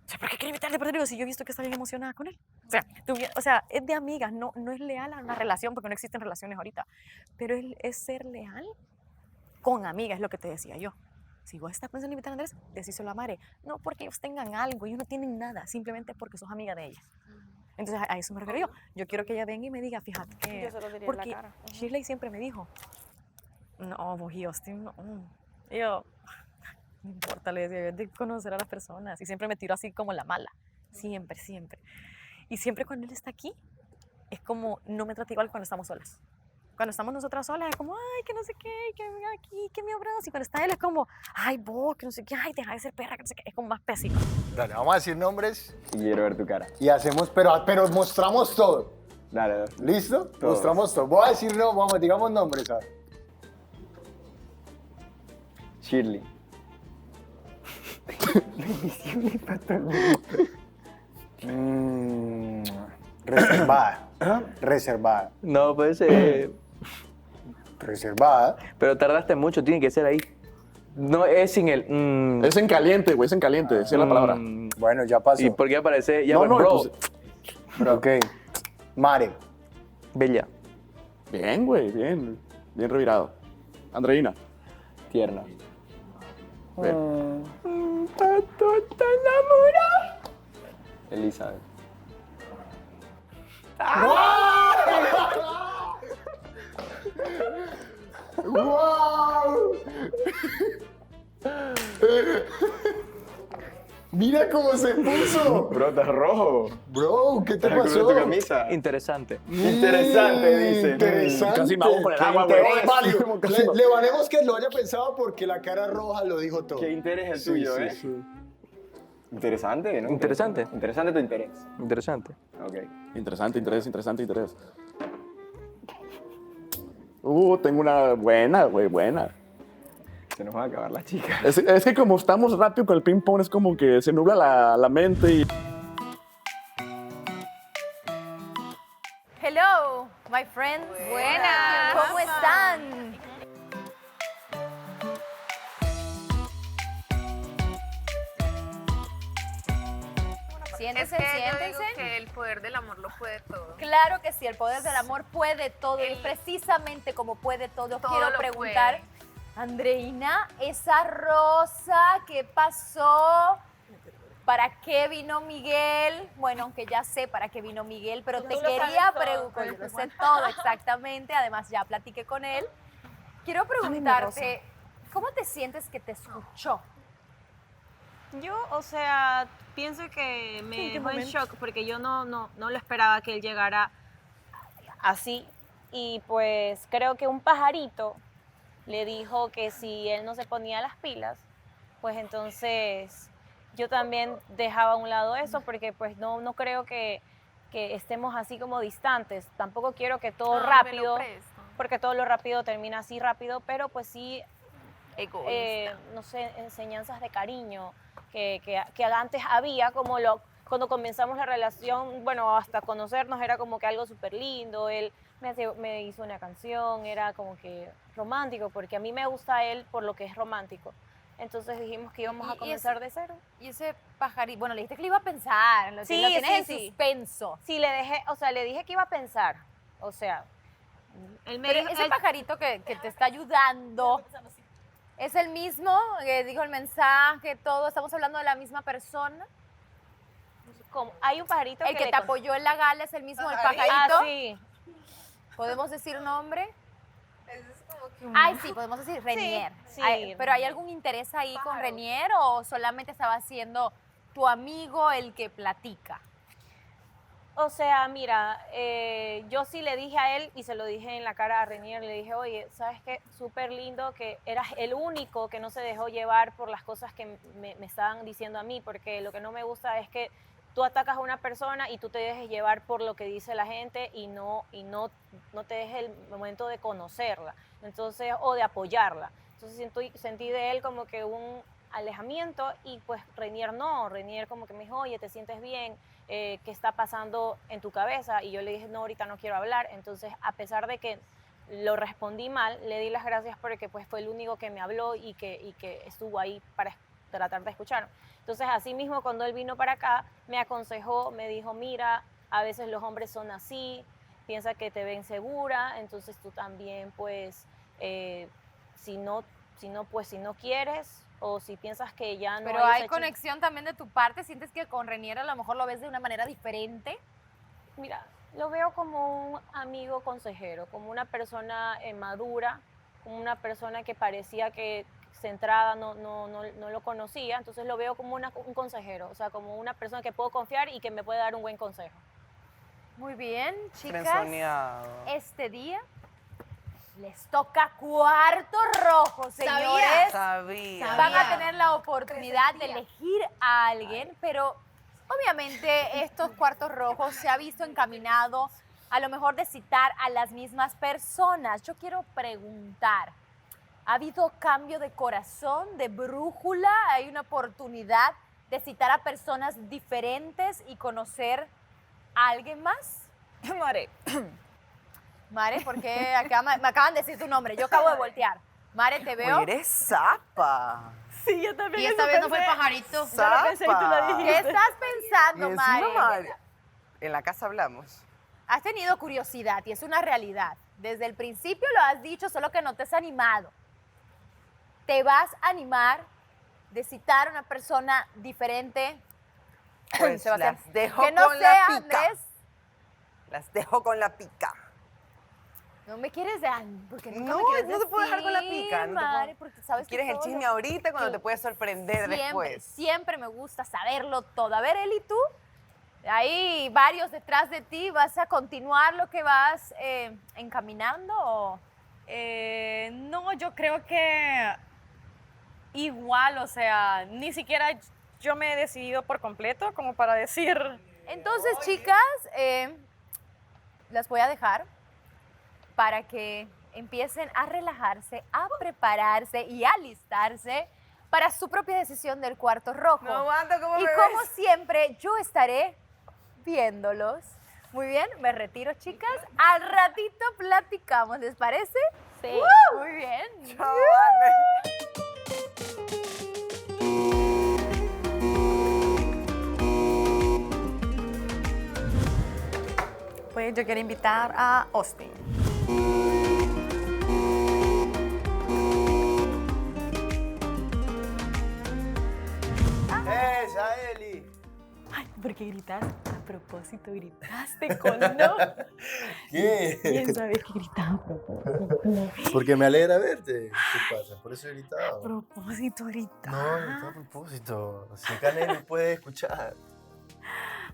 O sea, ¿por qué quiero invitarle a Puerto Rico si yo he visto que está bien emocionada con él? O sea, es de amigas, no es leal a una relación, porque no existen relaciones ahorita. Pero es ser leal con amigas, es lo que te decía yo. Si vos estás pensando en invitar a Andrés, decíselo a Mare. No porque ellos tengan algo, ellos no tienen nada, simplemente porque sos amiga de ella. Entonces, a eso me refiero yo. Yo quiero que ella venga y me diga, fíjate que... Yo se lo diría en porque la cara. Shirley siempre me dijo, no, vos y Austin, no. Y yo, no importa, le decía, es de conocer a las personas. Y siempre me tiro así como la mala. Siempre. Y siempre cuando él está aquí, es como, no me trata igual cuando estamos solas. Cuando estamos nosotras solas es como, ay, que no sé qué, que venga aquí, que me abrazo. Y cuando está él es como, ay, vos, que no sé qué, ay, deja de ser perra, que no sé qué. Es como más pésimo. Dale, vamos a decir nombres. Y quiero ver tu cara. Y hacemos, pero mostramos todo. Dale. ¿Listo? Todo. Mostramos todo. Voy a decir, no, vamos, digamos nombres, a ver. Shirley. Reservada. Reservada. No, puede ser. Reservada. Pero tardaste mucho, tiene que ser ahí. No, es sin el. Es en caliente, güey, es en caliente, esa es la palabra. Bueno, ya pasó. ¿Y por qué aparece? Ya, No, no, bro. pues, Ok. Mare. Bella. Bien, güey, bien. Bien revirado. Andreina. Tierna. Te enamora. Elizabeth. ¡Wow! Mira cómo se puso. Bro, estás rojo. Bro, ¿qué te Estás pasó? con tu camisa. Interesante. Interesante, dice. Interesante. Casi me hago con el Qué agua, güey. interés. Válido, casi me- Le valemos que lo haya pensado porque la cara roja lo dijo todo. Qué interés el Sí, tuyo, sí, ¿eh? sí. Interesante, ¿no? Interesante. Interesante tu interés. Interesante. Ok. Interesante. Tengo una buena, güey, buena. Se nos va a acabar la chica. Es que como estamos rápido con el ping pong, es como que se nubla la mente y... Hello, my friends. Buenas. ¿Cómo están? Siéntense, siéntense. que el poder del amor lo puede todo. Claro que sí, el poder del amor puede todo y precisamente como puede todo, Todo quiero lo preguntar, Andreina, esa rosa, ¿qué pasó? ¿Para qué vino Miguel? Bueno, aunque ya sé para qué vino Miguel, pero Tú te lo quería sabes todo, preguntar, pues. sé todo exactamente, además ya platiqué con él. Quiero preguntarte, ¿cómo te sientes que te escuchó? Yo, o sea, pienso que me ¿En qué dejó en momento? shock porque yo no lo esperaba que él llegara así. Y pues creo que un pajarito le dijo que si él no se ponía las pilas, pues entonces yo también dejaba a un lado eso porque pues no creo que estemos así como distantes. Tampoco quiero que todo rápido, porque todo lo rápido termina así rápido, pero pues sí, no sé, enseñanzas de cariño que antes había, como cuando comenzamos la relación, bueno, hasta conocernos era como que algo súper lindo, él me hizo una canción, era como que romántico, porque a mí me gusta él por lo que es romántico. Entonces dijimos que íbamos a comenzar de cero. Y ese pajarito, bueno, le dijiste que le iba a pensar, lo tienes en suspenso. Sí, le dije que iba a pensar, o sea, él me Pero dijo, ese pajarito que te está ayudando, ¿es el mismo que dijo el mensaje, todo? ¿Estamos hablando de la misma persona? ¿Cómo? Hay un pajarito El que te apoyó en la gala es el mismo del pajarito. Ah, sí. ¿Podemos decir nombre? Ay, sí, podemos decir Renier. sí, ¿Pero hay algún interés ahí con Renier o solamente estaba siendo tu amigo el que platica? O sea, mira, yo sí le dije a él y se lo dije en la cara a Renier, le dije, oye, ¿sabes qué? Súper lindo que eras el único que no se dejó llevar por las cosas que me estaban diciendo a mí, porque lo que no me gusta es que tú atacas a una persona y tú te dejes llevar por lo que dice la gente y no te dejes el momento de conocerla, entonces, o de apoyarla. Entonces sentí de él como que un alejamiento y pues Renier no, Renier como que me dijo, oye, ¿te sientes bien? ¿Qué está pasando en tu cabeza? Y yo le dije, no, ahorita no quiero hablar. Entonces, a pesar de que lo respondí mal, le di las gracias porque pues fue el único que me habló y que estuvo ahí para tratar de escuchar. Entonces, así mismo, cuando él vino para acá, me aconsejó, me dijo, mira, a veces los hombres son así, piensa que te ven segura, entonces tú también, pues, si no quieres, o si piensas que ya no Pero hay hay esa conexión también de tu parte. ¿Sientes que con Renier a lo mejor lo ves de una manera diferente? Mira, lo veo como un amigo consejero, como una persona madura, como una persona que parecía que centrada no lo conocía, entonces lo veo como un consejero, o sea, como una persona que puedo confiar y que me puede dar un buen consejo. Muy bien, chicas. Frenzoneado. Este día les toca cuarto rojo, señores. Sabía. Van a tener la oportunidad de elegir a alguien, pero obviamente estos cuartos rojos se ha visto encaminado a lo mejor de citar a las mismas personas. Yo quiero preguntar, ¿ha habido cambio de corazón, de brújula? ¿Hay una oportunidad de citar a personas diferentes y conocer a alguien más? Mare. Mare, porque me acaban de decir tu nombre. Yo acabo de voltear. Mare, te veo. Oye, eres zapa. Sí, yo también. Y esta vez no fue el pajarito. Yo lo pensé y tú lo dijiste. ¿Qué estás pensando, Y encima, Mare? en la casa hablamos. Has tenido curiosidad y es una realidad. Desde el principio lo has dicho, solo que no te has animado. ¿Te vas a animar de citar a una persona diferente? Pues Sebastián, las dejo que no con sea la pica. Andrés. Las dejo con la pica. No me quieres dar, porque nunca No, me quieres no te puedo dejar con la decir, pica. No te Mare, puedo- porque sabes que Quieres el todo chisme lo- ahorita cuando Sí. te puedes sorprender después. Siempre me gusta saberlo todo. A ver, Eli, tú, hay varios detrás de ti, ¿vas a continuar lo que vas encaminando? O? No, yo creo que igual, o sea, ni siquiera yo me he decidido por completo como para decir... Entonces, chicas, las voy a dejar para que empiecen a relajarse, a prepararse y a alistarse para su propia decisión del cuarto rojo. No aguanto, ¿cómo y me como ves? siempre, yo estaré viéndolos. Muy bien, me retiro, chicas. Al ratito platicamos, ¿les parece? Sí. Muy bien. Chao, Pues yo quiero invitar a Austin. ¡Esa, Eli! Ay, ¿por qué gritas? A propósito, gritaste con no. ¿Qué? ¿Quién sabe que gritaba a propósito? Porque me alegra verte. ¿Qué pasa? Por eso he A gritado. propósito, grita. No, grité a propósito. Si acá Nelly puede escuchar.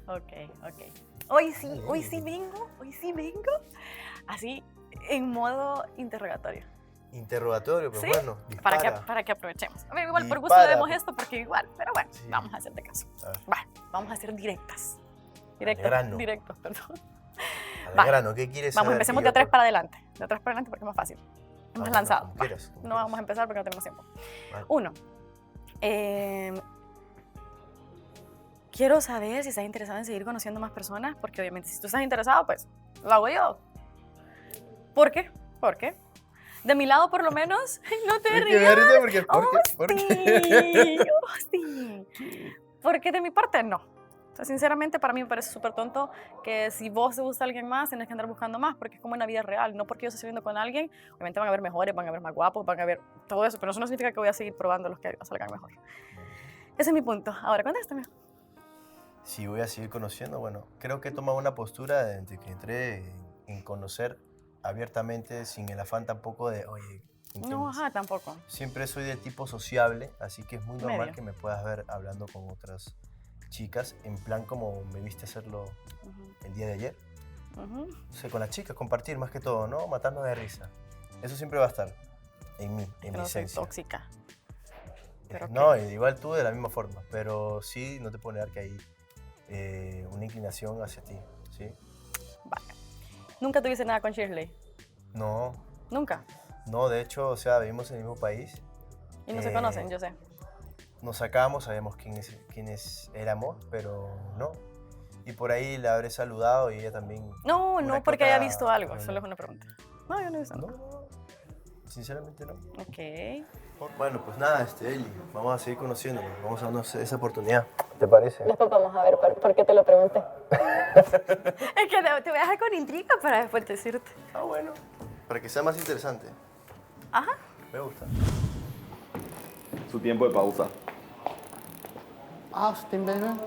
Ok. Hoy sí vengo. Así, en modo interrogatorio. Interrogatorio, pero ¿Sí? bueno, Para dispara. que aprovechemos. A ver, igual por gusto Dispara, le demos pues. esto porque igual, pero bueno, vamos a hacerte caso. A ver. Va, vamos a ser directas. grano. Directos, perdón. Al Va. grano, ¿qué quieres Vamos, saber? empecemos Que de yo atrás por- para adelante. De atrás para adelante porque es más fácil. Es más Ah, lanzado. como Va. quieras, como No vamos a empezar porque no tenemos tiempo. Vale. 1. Quiero saber si estás interesado en seguir conociendo más personas, porque obviamente si tú estás interesado, pues lo hago yo. ¿Por qué? ¿Por qué? De mi lado, por lo menos, no te Es que me rías. río porque. Austin. Porque de mi parte, no. O sea, sinceramente, para mí me parece súper tonto que si vos te gusta alguien más, tienes que andar buscando más, porque es como en la vida real. No porque yo esté saliendo con alguien, obviamente van a haber mejores, van a haber más guapos, van a haber todo eso, pero eso no significa que voy a seguir probando los que salgan mejor. Ese es mi punto. Ahora, contéstame. Si voy a seguir conociendo, bueno, creo que he tomado una postura desde que entré en conocer abiertamente, sin el afán tampoco de, oye, No, ¿entiendes? ajá, tampoco. Siempre soy del tipo sociable, así que es muy normal Medio. que me puedas ver hablando con otras chicas en plan como me viste hacerlo el día de ayer. No sé, con las chicas, compartir más que todo, ¿no? Matarnos de risa. Eso siempre va a estar en mí, en mi No soy esencia. tóxica. Pero No, igual tú de la misma forma, pero sí, no te puedo negar que hay una inclinación hacia ti, ¿sí? ¿Nunca tuviste nada con Shirley? No, ¿Nunca? no, de hecho, o sea, vivimos en el mismo país. Y no se conocen, yo sé. Nos sacamos, sabemos quiénes éramos, pero no. Y por ahí la habré saludado y ella también. No, una no que porque haya otra visto algo, reunión. solo es una pregunta. No, yo no he visto nada. Sinceramente no. Ok. Bueno, pues nada, Eli, vamos a seguir conociéndonos, vamos a darnos esa oportunidad. ¿Te parece? Después vamos a ver por qué te lo pregunté. Es que te voy a dejar con intriga para después decirte. Ah, bueno. Para que sea más interesante. Ajá. Me gusta. Su tiempo de pausa. Austin, baby.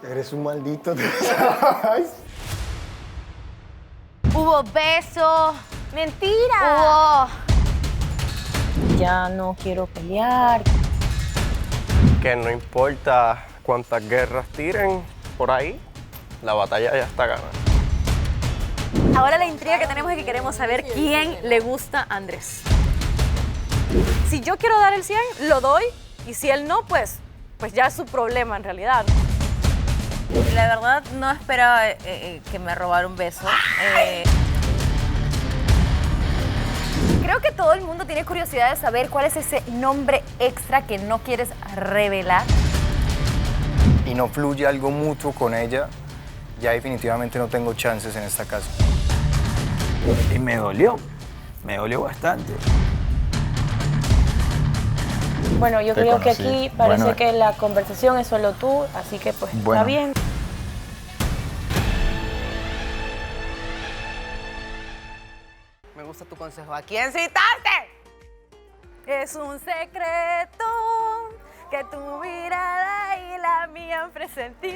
Eres un maldito. Hubo beso. ¡Mentira! Hubo... Ya no quiero pelear. Que no importa cuántas guerras tiren por ahí, la batalla ya está ganada. Ahora la intriga que tenemos es que queremos saber quién le gusta a Andrés. Si yo quiero dar el 100, lo doy. Y si él no, pues ya es su problema en realidad. La verdad, no esperaba que me robara un beso. Creo que todo el mundo tiene curiosidad de saber cuál es ese nombre extra que no quieres revelar. Y no fluye algo mutuo con ella, ya definitivamente no tengo chances en esta casa. Y me dolió bastante. Bueno, yo Te creo que conocí. aquí parece Bueno, que la conversación es solo tú, así que pues Bueno. está bien. Me gusta tu consejo. ¿A quién citarte? Es un secreto que tu mirada y la mía presentí.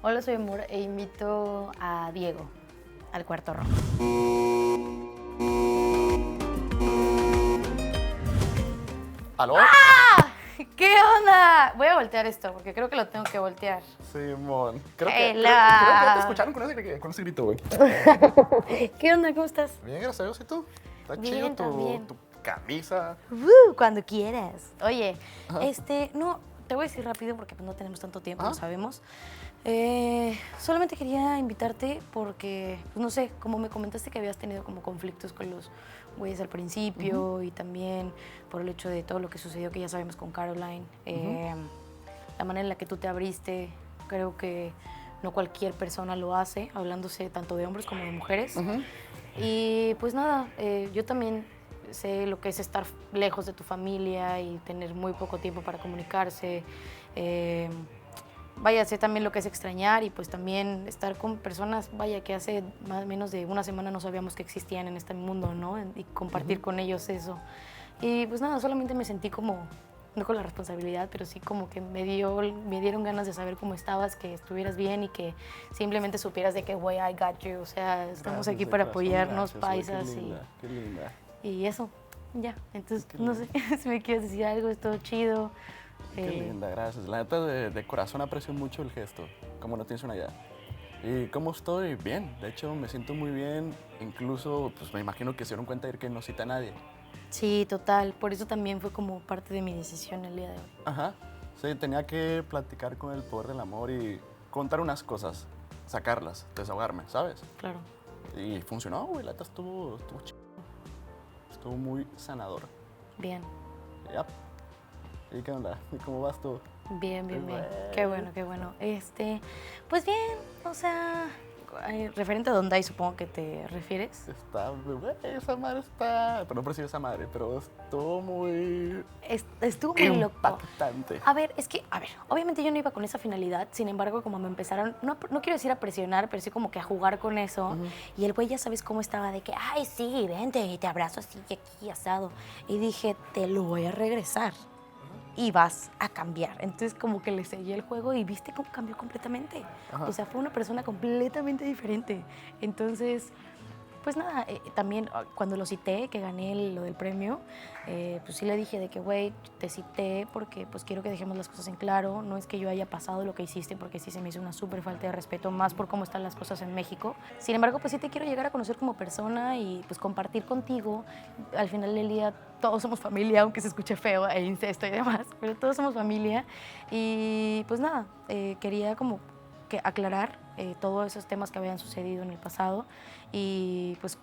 Hola, soy Amor e invito a Diego al cuarto rojo. ¿Aló? ¡Ah! ¿Qué onda? Voy a voltear esto porque creo que lo tengo que voltear. Simón. Creo que Ela. ya te escucharon con ese grito, güey. ¿Qué onda? ¿Cómo estás? Bien, gracias a Dios. ¿Y tú? Está Bien, chido también. tu camisa. Cuando quieras. Oye, Ajá. no, te voy a decir rápido porque pues, no tenemos tanto tiempo, Ajá. lo sabemos. Solamente quería invitarte porque, pues, no sé, como me comentaste que habías tenido como conflictos con los güeyes al principio y también por el hecho de todo lo que sucedió que ya sabemos con Caroline, la manera en la que tú te abriste, creo que no cualquier persona lo hace, hablándose tanto de hombres como de mujeres. Y pues nada, yo también sé lo que es estar lejos de tu familia y tener muy poco tiempo para comunicarse. Vaya, sé también lo que es extrañar y pues también estar con personas, vaya, que hace más o menos de una semana no sabíamos que existían en este mundo, ¿no? Y compartir con ellos eso. Y pues nada, solamente me sentí como, no con la responsabilidad, pero sí como que me dieron ganas de saber cómo estabas, que estuvieras bien y que simplemente supieras de que, güey, I got you. O sea, estamos aquí para apoyarnos, paisas Qué linda. y eso, ya. Entonces, no sé si me quieres decir algo, es todo chido. Qué linda, gracias. La neta, de corazón aprecio mucho el gesto, como no tienes una idea. ¿Y cómo estoy? Bien, de hecho me siento muy bien. Incluso, pues me imagino que se dieron cuenta de que no cita a nadie. Sí, total. Por eso también fue como parte de mi decisión el día de hoy. Ajá. Sí, tenía que platicar con el poder del amor y contar unas cosas, sacarlas, desahogarme, ¿sabes? Claro. Y funcionó, güey, la neta estuvo chido. Estuvo muy sanador. Bien, Yep. ¿Y qué onda? ¿Y cómo vas tú? bien, bien, Qué bien. bueno. Qué bueno, qué bueno. Pues bien, o sea, referente a Dondai supongo que te refieres. Está, güey, esa madre está... Perdón por decir esa madre, pero estuvo muy... Estuvo muy loco. impactante. A ver, obviamente yo no iba con esa finalidad, sin embargo, como me empezaron, no quiero decir a presionar, pero sí como que a jugar con eso, y el güey ya sabes cómo estaba, de que, ay, sí, vente, y te abrazo así, y aquí, asado, y dije, te lo voy a regresar. y vas a cambiar. Entonces como que le seguí el juego y viste cómo cambió completamente. Ajá. O sea, fue una persona completamente diferente. Entonces, pues nada, también cuando lo cité, que gané lo del premio, pues sí le dije de que, güey, te cité porque pues quiero que dejemos las cosas en claro. No es que yo haya pasado lo que hiciste, porque sí se me hizo una súper falta de respeto, más por cómo están las cosas en México. Sin embargo, pues sí te quiero llegar a conocer como persona y pues compartir contigo. Al final del día todos somos familia, aunque se escuche feo e incesto y demás, pero todos somos familia. Y pues nada, quería como que aclarar todos esos temas que habían sucedido en el pasado y pues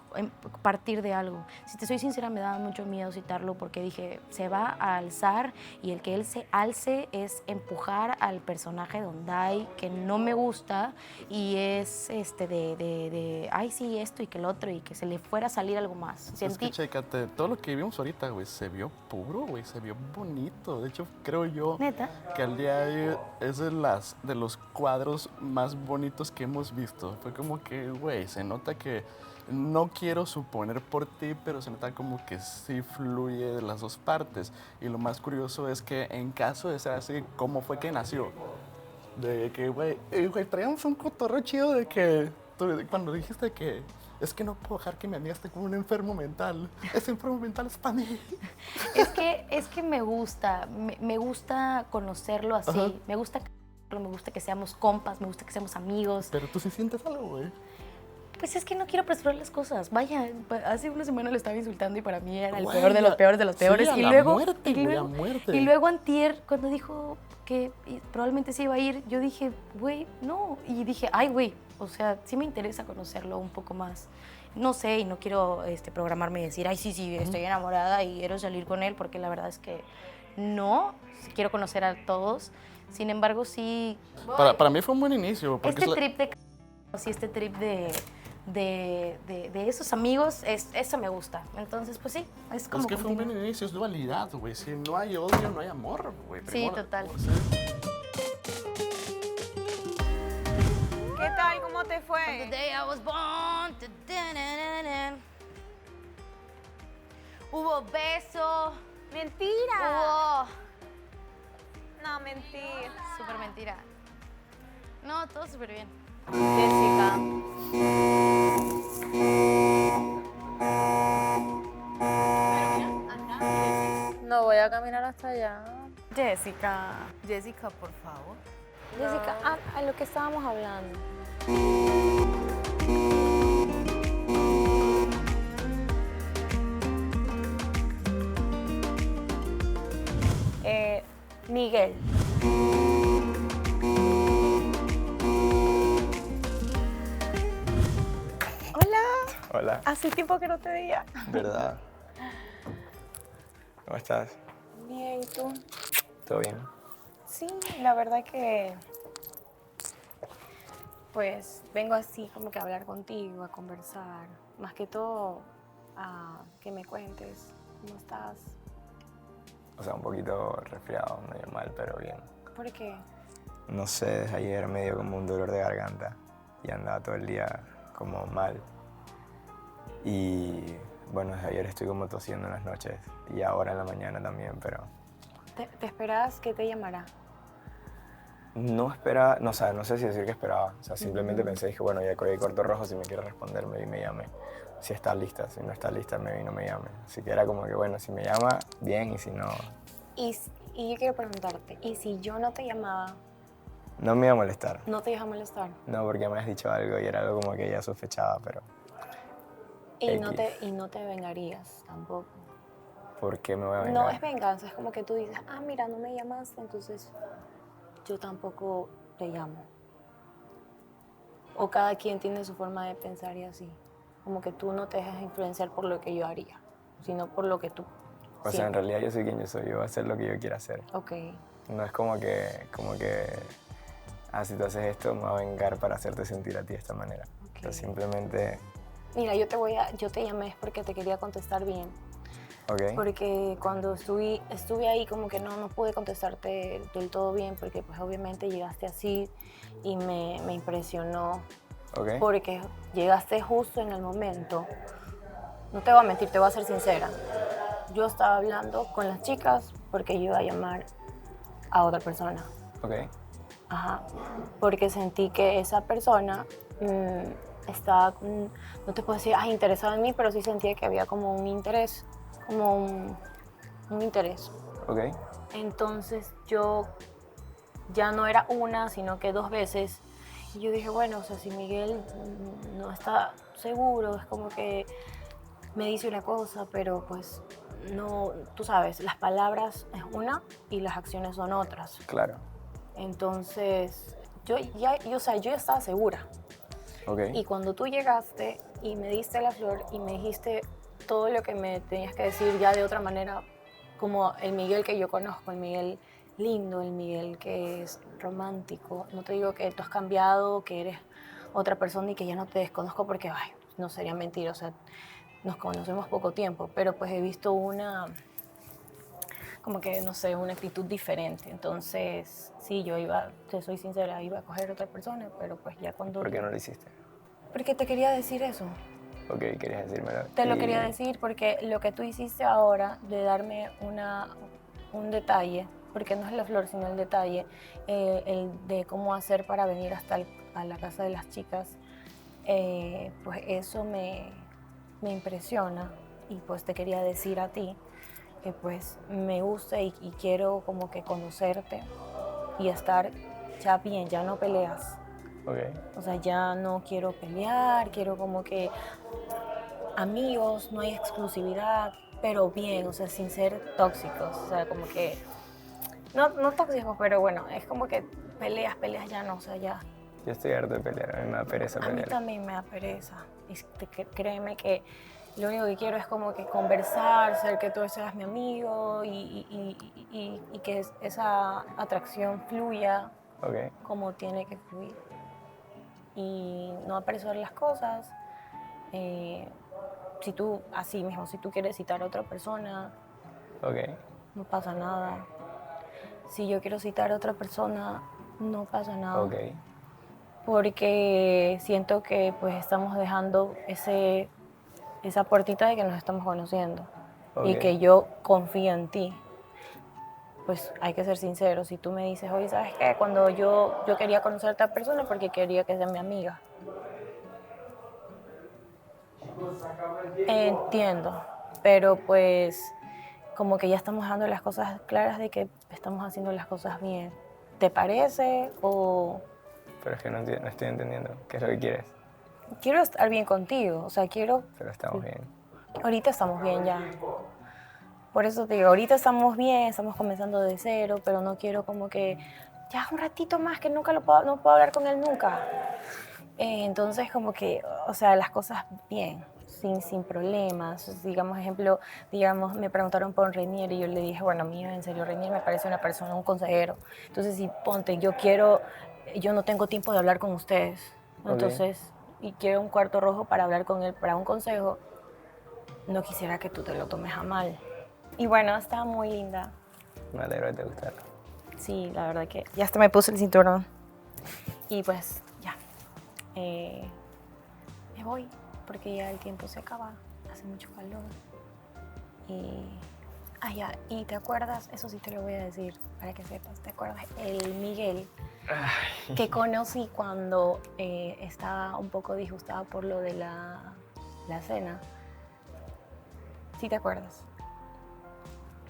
partir de algo. Si te soy sincera, me daba mucho miedo citarlo porque dije, se va a alzar y el que él se alce es empujar al personaje de Ondai, que no me gusta, y es ay sí, esto y que el otro, y que se le fuera a salir algo más. Es que chécate, todo lo que vimos ahorita, güey, se vio puro, güey, se vio bonito. De hecho, creo yo ¿Neta? que al día de hoy es de los cuadros más bonitos que hemos visto. Fue como que, güey, se nota que no quiero suponer por ti, pero se nota como que sí fluye de las dos partes. Y lo más curioso es que en caso de ser así, ¿cómo fue que nació? De que, güey, traíamos un cotorreo chido de que cuando dijiste que es que no puedo dejar que mi amiga esté como un enfermo mental. Ese enfermo mental es para mí. Es que me gusta conocerlo así. Ajá. Me gusta que seamos compas, me gusta que seamos amigos. Pero tú sí sientes algo, güey. Pues es que no quiero apresurar las cosas. Vaya, hace una semana lo estaba insultando y para mí era el Güey, peor de los peores de los peores. sí, a y la luego, muerte, y güey, luego, a muerte. y luego antier, cuando dijo que probablemente se iba a ir, yo dije, güey, no. Y dije, ay, güey, o sea, sí me interesa conocerlo un poco más. No sé, y no quiero programarme y decir, ay, sí, estoy enamorada y quiero salir con él, porque la verdad es que no, quiero conocer a todos. Sin embargo, sí... Para mí fue un buen inicio. Porque este trip de esos amigos, eso me gusta. Entonces, pues sí, es como... Es que fue un buen inicio, es dualidad, güey. Si no hay odio, no hay amor, güey. Sí, total. ¿Qué tal? ¿Cómo te fue? The day I was born. Hubo beso. ¡Mentira! No, mentira. Súper mentira. No, todo súper bien. Jessica. No voy a caminar hasta allá. Jessica, por favor. Jessica, a lo que estábamos hablando. Miguel. Hola. Hola. Hace tiempo que no te veía. ¿Verdad? ¿Cómo estás? Bien, ¿y tú? ¿Todo bien? Sí, la verdad que pues vengo así como que a hablar contigo, a conversar, más que todo a que me cuentes cómo estás. O sea, un poquito resfriado, medio mal, pero bien. ¿Por qué? No sé, desde ayer me dio como un dolor de garganta y andaba todo el día como mal. Y bueno, desde ayer estoy como tosiendo en las noches y ahora en la mañana también, pero... ¿Te esperabas que te llamara? No esperaba, no sé si decir que esperaba. O sea, simplemente pensé, dije, bueno, ya colgué corto rojo, si me quiere responder, me llame. Si está lista, si no está lista, no me llame. Así que era como que, bueno, si me llama, bien, y si no... Y yo quiero preguntarte, ¿y si yo no te llamaba, No me iba a molestar. no te iba a molestar? No, porque me has dicho algo y era algo como que ella sospechaba, pero... Y X. no te vengarías tampoco. ¿Por qué me voy a vengar? No es venganza, es como que tú dices, mira, no me llamaste, entonces yo tampoco te llamo. O cada quien tiene su forma de pensar y así. Como que tú no te dejas influenciar por lo que yo haría, sino por lo que tú O sea, en realidad yo soy quien yo soy, yo voy a hacer lo que yo quiera hacer. Ok. No es como que, si tú haces esto, me voy a vengar para hacerte sentir a ti de esta manera. O sea, simplemente, Mira, yo te llamé es porque te quería contestar bien. ok, Porque cuando estuve ahí como que no pude contestarte del todo bien porque pues obviamente llegaste así y me impresionó. ok. Porque llegaste justo en el momento. No te voy a mentir, te voy a ser sincera. Yo estaba hablando con las chicas porque yo iba a llamar a otra persona. Ok. Ajá. Porque sentí que esa persona estaba, no te puedo decir, interesada en mí, pero sí sentía que había como un interés, como un interés. Ok. Entonces yo ya no era una, sino que 2 veces. Y yo dije, bueno, o sea, si Miguel no está seguro, es como que me dice una cosa, pero pues no, tú sabes, las palabras es una y las acciones son otras. Claro. Entonces, yo ya estaba segura. Ok. Y cuando tú llegaste y me diste la flor y me dijiste todo lo que me tenías que decir ya de otra manera, como el Miguel que yo conozco, el Miguel lindo, el Miguel que es romántico. No te digo que tú has cambiado, que eres otra persona y que ya no te desconozco porque, no sería mentira, o sea, nos conocemos poco tiempo, pero pues he visto como que, no sé, una actitud diferente. Entonces, sí, yo te soy sincera, iba a coger otra persona, pero pues ya cuando... ¿Por qué no lo hiciste? Porque te quería decir eso. Ok, querías decírmelo. Te lo quería decir porque lo que tú hiciste ahora de darme un detalle, porque no es la flor, sino el detalle, el de cómo hacer para venir hasta a la casa de las chicas, pues eso me impresiona y pues te quería decir a ti que pues me gusta y quiero como que conocerte y estar ya bien, ya no peleas. Ok. O sea, ya no quiero pelear, quiero como que amigos, no hay exclusividad, pero bien, o sea, sin ser tóxicos, o sea, como que, no tóxicos, pero bueno, es como que peleas ya no, o sea, ya. Yo estoy harto de pelear, a mí me da pereza A mí pelear. también me da pereza, y créeme que lo único que quiero es como que conversar, ser que tú seas mi amigo y que esa atracción fluya como tiene que fluir. Y no apresurar las cosas. Si tú, así mismo, si tú quieres citar a otra persona, no pasa nada. Si yo quiero citar a otra persona, no pasa nada. Porque siento que pues estamos dejando esa puertita de que nos estamos conociendo y que yo confío en ti. Pues hay que ser sinceros. Si tú me dices, oye, ¿sabes qué? Cuando yo quería conocer a esta persona porque quería que sea mi amiga. Entiendo, pero pues como que ya estamos dando las cosas claras de que estamos haciendo las cosas bien. ¿Te parece o...? Pero es que no estoy entendiendo. ¿Qué es lo que quieres? Quiero estar bien contigo, o sea, quiero... Pero estamos bien. Ahorita estamos bien ya. Por eso te digo, ahorita estamos bien, estamos comenzando de cero, pero no quiero como que ya un ratito más que no puedo hablar con él nunca. Entonces como que, o sea, las cosas bien, sin problemas. Digamos, me preguntaron por Renier y yo le dije, bueno, a mí en serio Renier me parece una persona, un consejero. Entonces si ponte, yo no tengo tiempo de hablar con ustedes. Entonces, y quiero un cuarto rojo para hablar con él, para un consejo, no quisiera que tú te lo tomes a mal. Y bueno, está muy linda. Me alegro de te gustara. Sí, la verdad que ya hasta me puse el cinturón. Y pues ya, me voy porque ya el tiempo se acaba, hace mucho calor. Y te acuerdas, eso sí te lo voy a decir para que sepas, ¿te acuerdas? El Miguel que conocí cuando estaba un poco disgustada por lo de la cena. ¿Sí te acuerdas?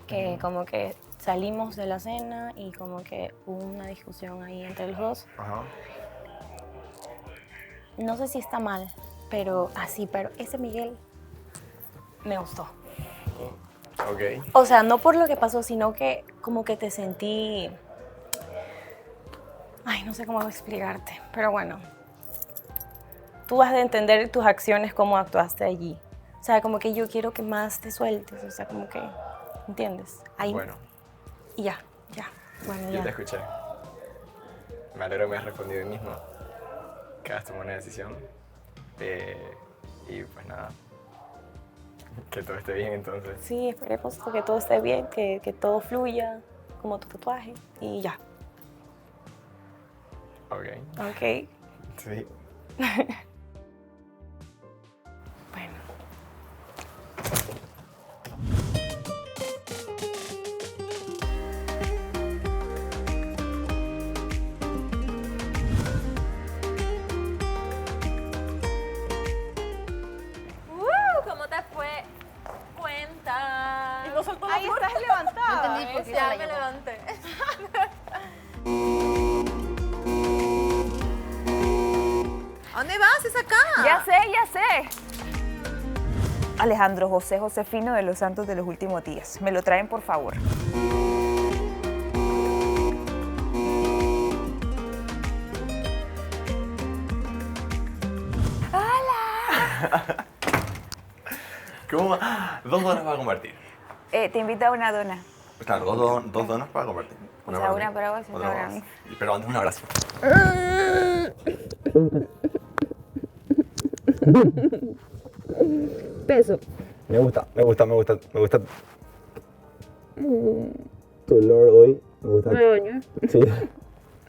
Que como que salimos de la cena y como que hubo una discusión ahí entre los dos. No sé si está mal, pero ese Miguel me gustó. O sea, no por lo que pasó, sino que como que te sentí... no sé cómo explicarte, pero bueno. Tú has de entender tus acciones, cómo actuaste allí. O sea, como que yo quiero que más te sueltes, o sea, como que... ¿Entiendes? Ahí. Bueno. Y ya. Bueno, ya. Yo te escuché. Me alegro que me hayas respondido hoy mismo. Que hayas tomado una decisión. Y pues nada. Que todo esté bien entonces. Sí, esperemos que todo esté bien, que todo fluya como tu tatuaje y ya. Ok. Sí. no soltó la Ahí flor. estás levantada. No entendí por qué Ya se la me llevó. levanté. ¿A dónde vas? Es acá. Ya sé. Alejandro José Josefino de los Santos de los Últimos Días. Me lo traen, por favor. ¿Cómo? 2 donas para compartir. Te invito a una dona. Claro, dos donas para compartir. O sea, para una mí, para vos y otra una para vos. mí. Pero antes un abrazo. Peso. Me gusta. Tu olor hoy me gusta. Me baño. Sí.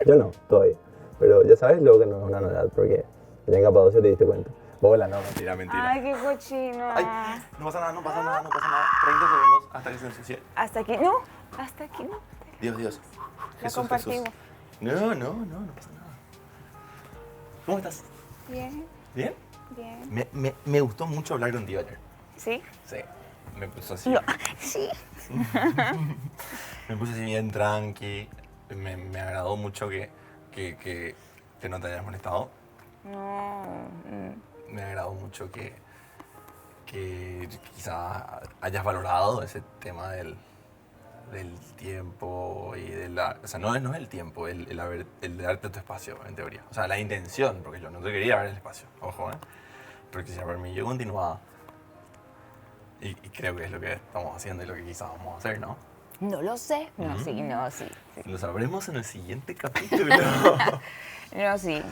Yo no, todavía. Pero ya sabes luego que no es una novedad porque ya en Capadocia te diste cuenta. Bola, no, mentira. Ay, qué cochino. No pasa nada. 30 segundos hasta que se ensucie. Hasta aquí no. Hasta aquí no. Dios. La compartimos. No pasa nada. ¿Cómo estás? Bien. ¿Bien? Bien. Me gustó mucho hablar contigo ayer. ¿Sí? Sí. Me puso así. No. Sí. Me puse así bien tranqui. Me agradó mucho que no te hayas molestado. No. Me agradó mucho que quizás hayas valorado ese tema del tiempo y de la... O sea, no es el tiempo, el darte tu espacio, en teoría. O sea, la intención, porque yo no te quería ver el espacio, ojo, ¿eh? Pero quizás para mí yo continuaba. Y creo que es lo que estamos haciendo y lo que quizás vamos a hacer, ¿no? No lo sé. No, sí. Lo sabremos en el siguiente capítulo. No, sí.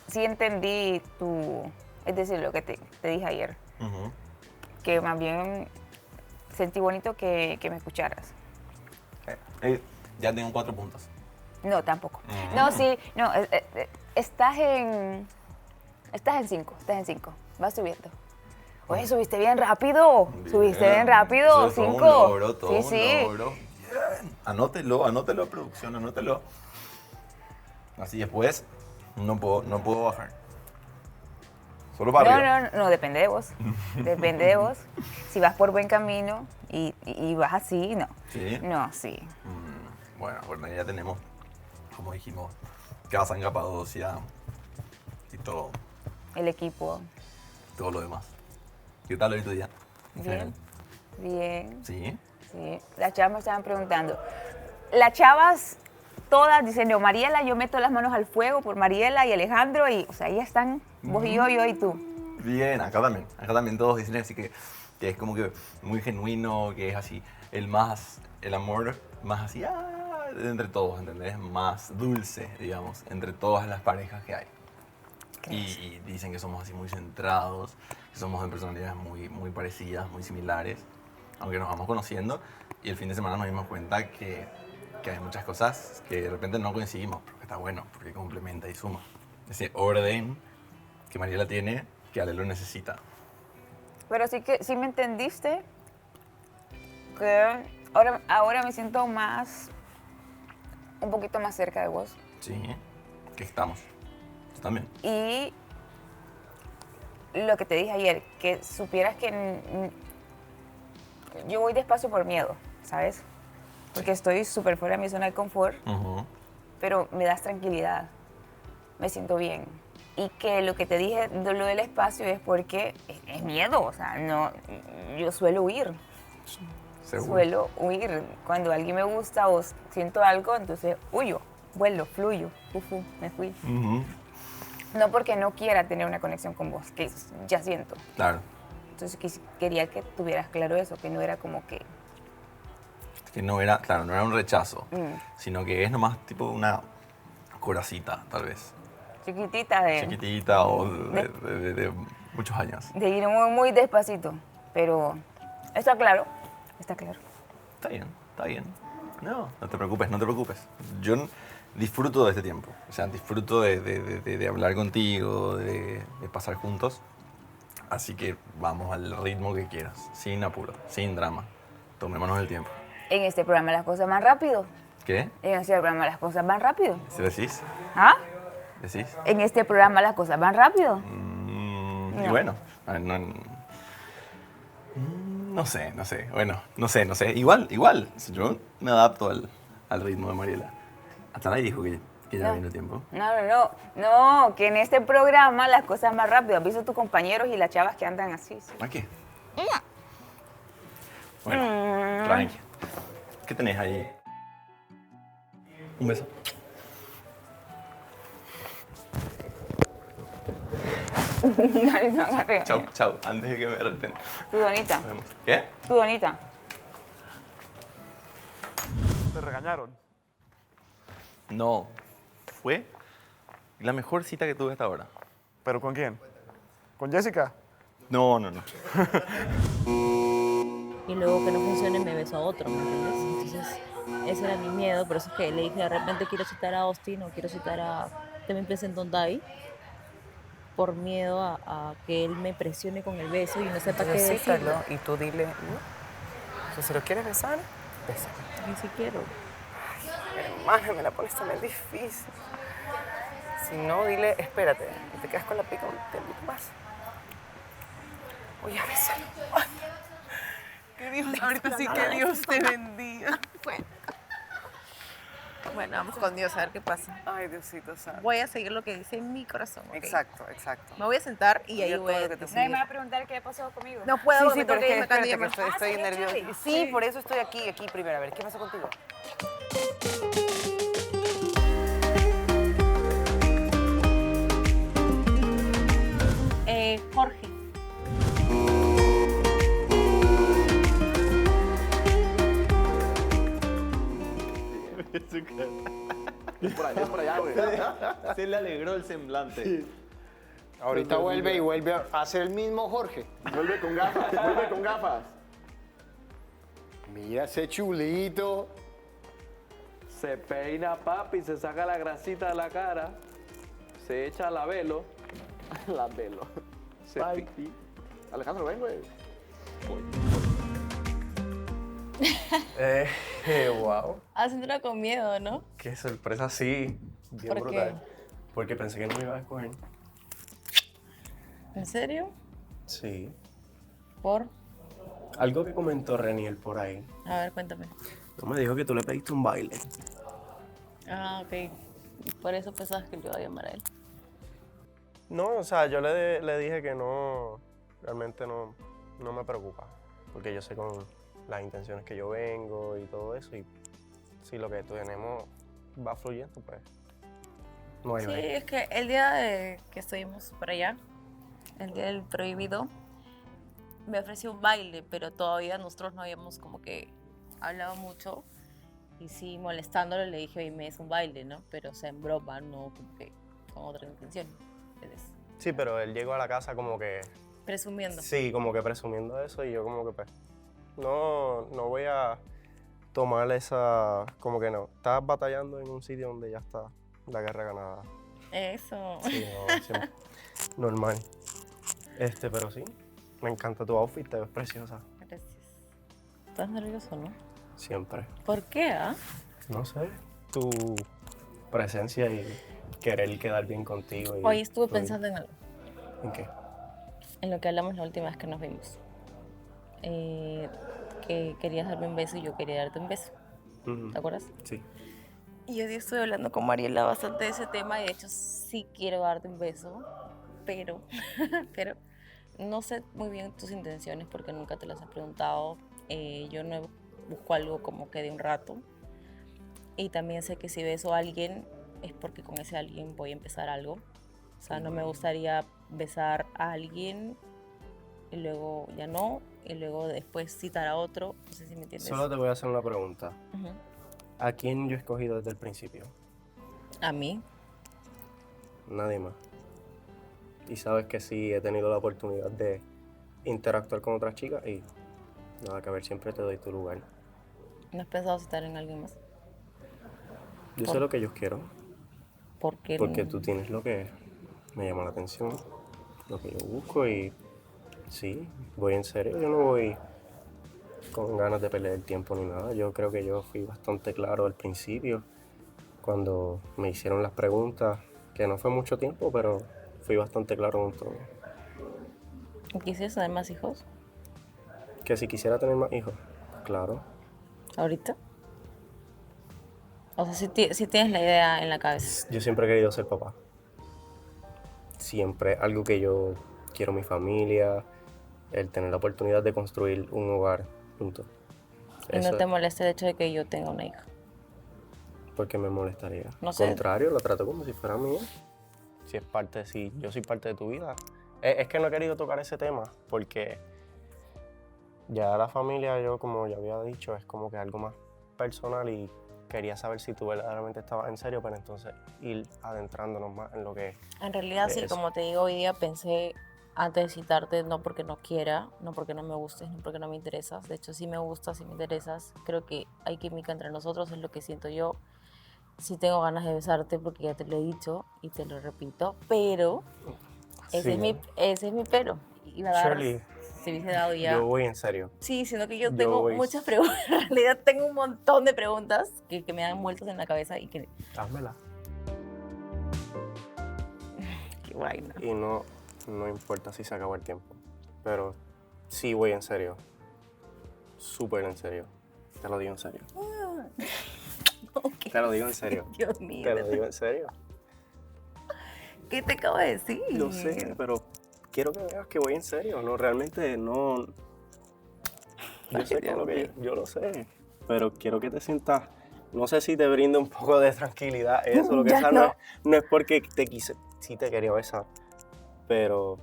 Sí entendí es decir, lo que te dije ayer. Ujú. Que más bien sentí bonito que me escucharas. Ya tengo 4 puntos. No, tampoco. No, sí, no, estás en 5, vas subiendo. Oye, subiste bien rápido, subiste bien rápido, Eso es 5. todo un logro, todo Sí, un sí. logro. Bien. Anótelo, producción, anótelo. Así después no puedo bajar. Solo para arriba. No, depende de vos. Depende de vos. Si vas por buen camino y vas así, no. ¿Sí? No, sí. Bueno, ya tenemos, como dijimos, casa en Capadocia y todo El equipo. lo demás. ¿Qué tal hoy tu día? Bien. Bien. ¿Sí? Sí. Las chavas me estaban preguntando. Las chavas todas dicen, no, Mariela, yo meto las manos al fuego por Mariela y Alejandro y, o sea, ahí están vos y yo y tú. Bien, acá también todos dicen así que es como que muy genuino, que es así el amor más así, entre todos, ¿entendés? Más dulce, digamos, entre todas las parejas que hay. Y dicen que somos así muy centrados, que somos de personalidades muy parecidas, muy similares, aunque nos vamos conociendo y el fin de semana nos dimos cuenta que hay muchas cosas que de repente no coincidimos, pero que está bueno, porque complementa y suma. Ese orden que Mariela tiene, que Ale lo necesita. Pero sí me entendiste, que ahora me siento un poquito más cerca de vos. Sí, que estamos. Tú también. Y lo que te dije ayer, que supieras que yo voy despacio por miedo, ¿sabes? Porque estoy súper fuera de mi zona de confort, pero me das tranquilidad, me siento bien. Y que lo que te dije de lo del espacio es porque es miedo, o sea, no, yo suelo huir. Seguro. Suelo huir. Cuando alguien me gusta o siento algo, entonces huyo, vuelo, fluyo, me fui. No porque no quiera tener una conexión con vos, que ya siento. Claro. Entonces quería que tuvieras claro eso, que no era como que... Que no era, claro, no era un rechazo, sino que es nomás tipo una coracita, tal vez. Chiquitita Chiquitita o de muchos años. de ir muy, muy despacito, pero está claro, está claro. Está bien. No te preocupes. Yo disfruto de este tiempo, o sea, disfruto de hablar contigo, de pasar juntos. Así que vamos al ritmo que quieras, sin apuro, sin drama. Tomémonos el tiempo. En este programa las cosas van rápido. ¿Qué? En este programa las cosas van rápido. ¿Sí decís? ¿Ah? ¿Decís? En este programa las cosas van rápido. Y No. bueno, No sé. Bueno, no sé. Igual. Yo me adapto al ritmo de Mariela. Atalay dijo que ya No. viene tiempo. No, que en este programa las cosas más rápido. ¿Has visto tus compañeros y las chavas que andan así? Sí. ¿A qué? Bueno, tranqui. ¿Qué tenés ahí? Un beso. Dale, no, agarre. Chau. Antes de que me reten. Tu donita. Nos vemos. ¿Qué? Tu donita. ¿Te regañaron? No. Fue la mejor cita que tuve hasta ahora. ¿Pero con quién? ¿Con Jessica? No. Y luego que no funcione me beso a otro, ¿me entiendes? Entonces, ese era mi miedo, por eso es que le dije, de repente quiero citar a Austin o quiero citar a También Pensé en Dondai, por miedo a que él me presione con el beso y no sepa qué Entonces, decirle. cítalo y tú dile, ¿no? Si lo quieres besar, bésalo. Ni si quiero. Hermana, me la pones también difícil. Si no, dile, espérate, y te quedas con la pica un tiempito más. Oye, bésalo. Ay, que Dios, ahorita sí que Dios te bendiga. Bueno, vamos con Dios a ver qué pasa. Ay, Diosito santo. Voy a seguir lo que dice mi corazón. ¿ok? Exacto. Me voy a sentar y ahí Sigue voy todo a lo que te decidir. Nadie me va a preguntar qué pasó conmigo. No puedo, Sí, me pero tengo que es irme que acá, espérate, que dígame. estoy ¿sí, nerviosa. Chuli? Sí, por eso estoy aquí primero. A ver, ¿qué pasó contigo? Jorge. Es por allá, güey. Se le alegró el semblante. Ahorita vuelve y vuelve a hacer el mismo Jorge. Vuelve con gafas. Mira ese chulito. Se peina, papi, se saca la grasita de la cara, se echa la velo. La velo. Alejandro, ven, güey. Wow. Haciéndola con miedo, ¿no? Qué sorpresa, sí. Bien ¿Por qué? brutal. Porque pensé que no me iba a escoger. ¿En serio? Sí. ¿Por? Algo que comentó Reniel por ahí. A ver, cuéntame. No me dijo que tú le pediste un baile. Ah, ok. Por eso pensabas que le iba a llamar a él. No, o sea, yo le dije que no, realmente no me preocupa. Porque yo sé con las intenciones que yo vengo y todo eso. Y si lo que tenemos va fluyendo, pues no hay Sí, break. es que el día que estuvimos por allá, el día del prohibido, me ofreció un baile, pero todavía nosotros no habíamos como que hablado mucho. Y sí, molestándolo le dije, oye, me es un baile, ¿no? Pero o sea, en broma, no como que con otra intención. ¿Entiendes? Sí, pero él llegó a la casa como que... Presumiendo. Sí, como que presumiendo eso y yo como que pues... No voy a tomar esa... Como que no. Estás batallando en un sitio donde ya está la guerra ganada. Eso. Sí, no, siempre. Normal. Pero sí, me encanta tu outfit, te ves preciosa. Gracias. ¿Estás nervioso, no? Siempre. ¿Por qué, ah? No sé, tu presencia y querer quedar bien contigo. Y Hoy estuve todo. pensando en algo. ¿En qué? En lo que hablamos la última vez que nos vimos. Que querías darme un beso y yo quería darte un beso. Ujú. ¿Te acuerdas? Sí. Y yo estuve hablando con Mariela bastante de ese tema y de hecho sí quiero darte un beso, pero no sé muy bien tus intenciones porque nunca te las he preguntado. Yo no busco algo como que de un rato y también sé que si beso a alguien es porque con ese alguien voy a empezar algo. O sea, no me gustaría besar a alguien y luego ya no, y luego después citar a otro. No sé si me entiendes. Solo te voy a hacer una pregunta. Ujú. ¿A quién yo he escogido desde el principio? A mí. Nadie más. Y sabes que sí he tenido la oportunidad de interactuar con otras chicas y nada que ver, siempre te doy tu lugar. ¿No has pensado citar en alguien más? Yo ¿Por? sé lo que yo quiero. ¿Por qué Porque no? tú tienes lo que me llama la atención, lo que yo busco y sí, voy en serio. Yo no voy con ganas de perder el tiempo ni nada. Yo creo que yo fui bastante claro al principio cuando me hicieron las preguntas, que no fue mucho tiempo, pero fui bastante claro con todo. ¿Quisieras tener más hijos? Que si quisiera tener más hijos, claro. ¿Ahorita? O sea, si tienes la idea en la cabeza. Yo siempre he querido ser papá. Siempre. Algo que yo quiero mi familia, el tener la oportunidad de construir un hogar juntos. ¿Y no te molesta el hecho de que yo tenga una hija? Porque me molestaría. No Al sé. contrario, la trato como si fuera mía. Si es parte, si yo soy parte de tu vida. Es que no he querido tocar ese tema porque ya la familia, yo como ya había dicho, es como que algo más personal y quería saber si tú verdaderamente estabas en serio para entonces ir adentrándonos más en lo que En realidad es sí, eso. como te digo, hoy día pensé antes de citarte, no porque no quiera, no porque no me gustes, no porque no me interesas. De hecho, sí me gustas, sí me interesas. Creo que hay química entre nosotros, es lo que siento yo. Sí tengo ganas de besarte porque ya te lo he dicho y te lo repito, pero ese, Sí. ese es mi pero. Iba a dar, Shirley, se hubiese dado ya. yo voy en serio. Sí, sino que yo Yo tengo voy- muchas preguntas. En realidad tengo un montón de preguntas que me dan vueltas en la cabeza y que... Házmela. Qué vaina. Y no importa si se acabó el tiempo, pero sí voy en serio. Súper en serio. Te lo digo en serio. Te lo digo en serio. Dios mío. Te lo digo en serio. ¿Qué te acabo de decir? Yo sé, pero quiero que veas que voy en serio. No, realmente no. Yo sé con lo que yo lo sé, pero quiero que te sientas. No sé si te brinda un poco de tranquilidad eso, lo que Ya sea. no. No es porque te quise, sí te quería besar, pero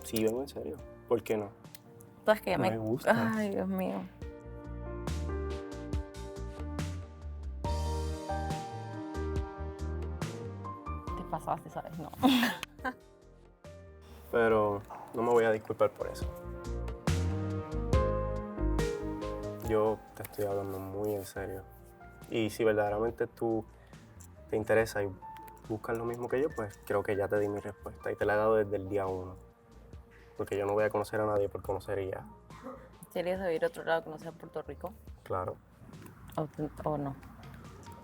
sí vengo en serio. ¿Por qué no? Pues que Me gusta. Ay, Dios mío. Te pasaste, ¿sabes? No. Pero no me voy a disculpar por eso. Yo te estoy hablando muy en serio. Y si verdaderamente tú te interesa y buscas lo mismo que yo, pues creo que ya te di mi respuesta y te la he dado desde el día 1. Porque yo no voy a conocer a nadie por conocer y ya. ¿Querías vivir a otro lado que no sea Puerto Rico? Claro, ¿O no?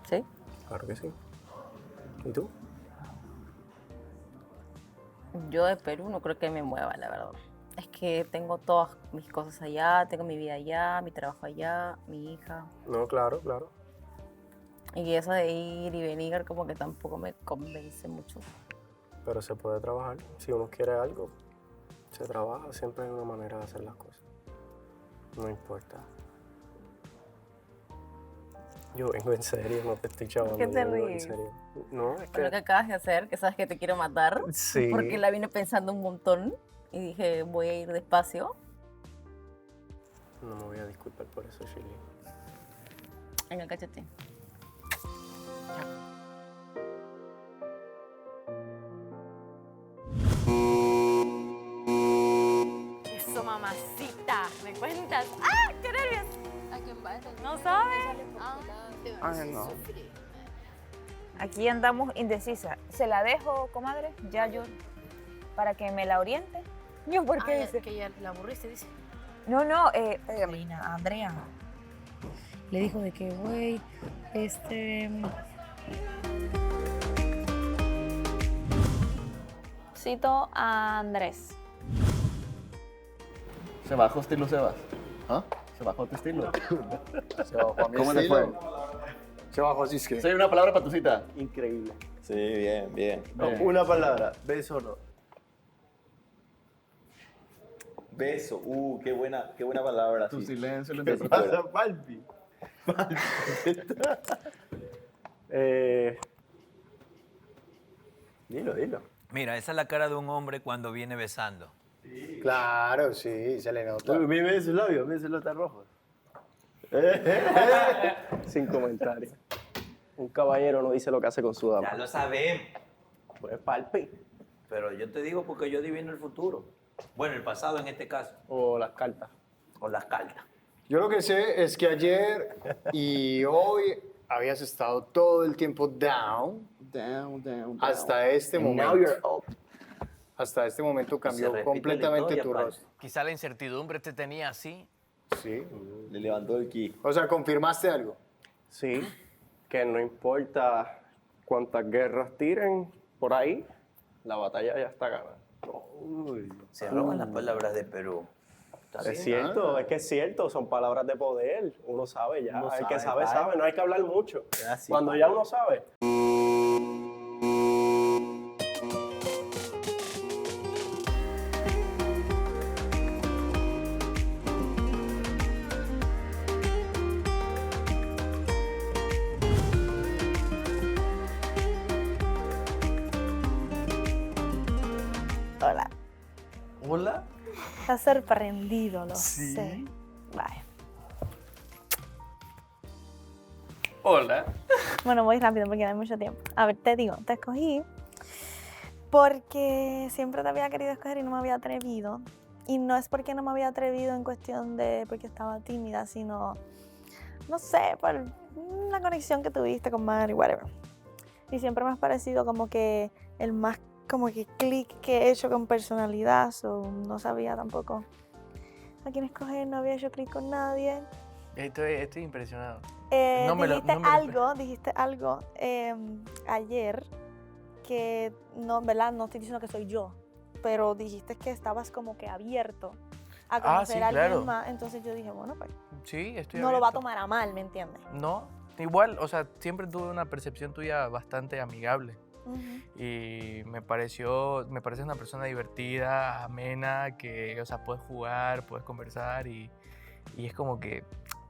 ¿Sí? claro que sí. ¿Y tú? Yo de Perú no creo que me mueva, la verdad. Es que tengo todas mis cosas allá, tengo mi vida allá, mi trabajo allá, mi hija. No, claro, claro. Y eso de ir y venir como que tampoco me convence mucho. Pero se puede trabajar. Si uno quiere algo, se trabaja. Siempre hay una manera de hacer las cosas. No importa. Yo vengo en serio, no te estoy chavando. ¿Qué te yo vengo en ríes? serio. No, es Por lo que que... acabas de hacer, que sabes que te quiero matar. Sí. Porque la vine pensando un montón y dije, voy a ir despacio. No me voy a disculpar por eso, Shirley. En el cachete. Eso, mamacita. ¿Me cuentas? ¡Ah, qué nervios! ¿No sabes? Ay, no. Aquí andamos indecisa. ¿Se la dejo, comadre? Ya yo, para que me la oriente. Yo, ¿por qué dice? Que ya la aburriste, dice. No, no, Andrea. Le dijo de que, güey, Cito a Andrés. ¿Se bajó estilo Sebas? ¿Ah? ¿Se bajó tu estilo? Se bajó a mi ¿Cómo te estilo. fue? Se bajó así, es que... Soy una palabra para tu cita. Increíble. Sí, bien, bien. No, Una palabra, beso no. Beso, qué buena palabra. Tu sí. silencio lo ¿Qué interpreté. pasa, Palpi? Dilo. Mira, esa es la cara de un hombre cuando viene besando. Claro, sí, se le nota. Mira sus labios, mira sus labios tan rojos. Sin comentarios. Un caballero no dice lo que hace con su dama. Ya lo sabemos. Pues palpi. Pero yo te digo porque yo adivino el futuro. Bueno, el pasado en este caso. O las cartas. O las cartas. Yo lo que sé es que ayer y hoy habías estado todo el tiempo down. Hasta este And now momento. you're up. Hasta este momento cambió repite completamente la historia, tu Pal. rostro. Quizá la incertidumbre te tenía así. Sí. Le levantó el ki. O sea, ¿confirmaste algo? Sí, que no importa cuántas guerras tiren por ahí, la batalla ya está ganada. Se roban las palabras de Perú. Es cierto, es que es cierto, son palabras de poder. Uno sabe ya. Uno El que sabe, sabe, padre. sabe, no hay que hablar mucho. Ya, sí, Cuando padre. ya uno sabe. Hola. Hola. Estás sorprendido, lo Sí. sé. Vale. Hola. Bueno, voy rápido porque no hay mucho tiempo. A ver, te digo, te escogí porque siempre te había querido escoger y no me había atrevido. Y no es porque no me había atrevido en cuestión de porque estaba tímida, sino, no sé, por la conexión que tuviste con Mari, whatever. Y siempre me has parecido como que el más como que clic que he hecho con personalidad, so no sabía tampoco a quién escoger, no había hecho clic con nadie. Estoy impresionado. Dijiste algo ayer que no, ¿verdad? No estoy diciendo que soy yo, pero dijiste que estabas como que abierto a conocer sí, a alguien claro. más, entonces yo dije, bueno, pues Sí, estoy no lo va a abierto. tomar a mal, ¿me entiendes? No, igual, o sea, siempre tuve una percepción tuya bastante amigable. Y me parece una persona divertida, amena, que, o sea, puedes jugar, puedes conversar y es como que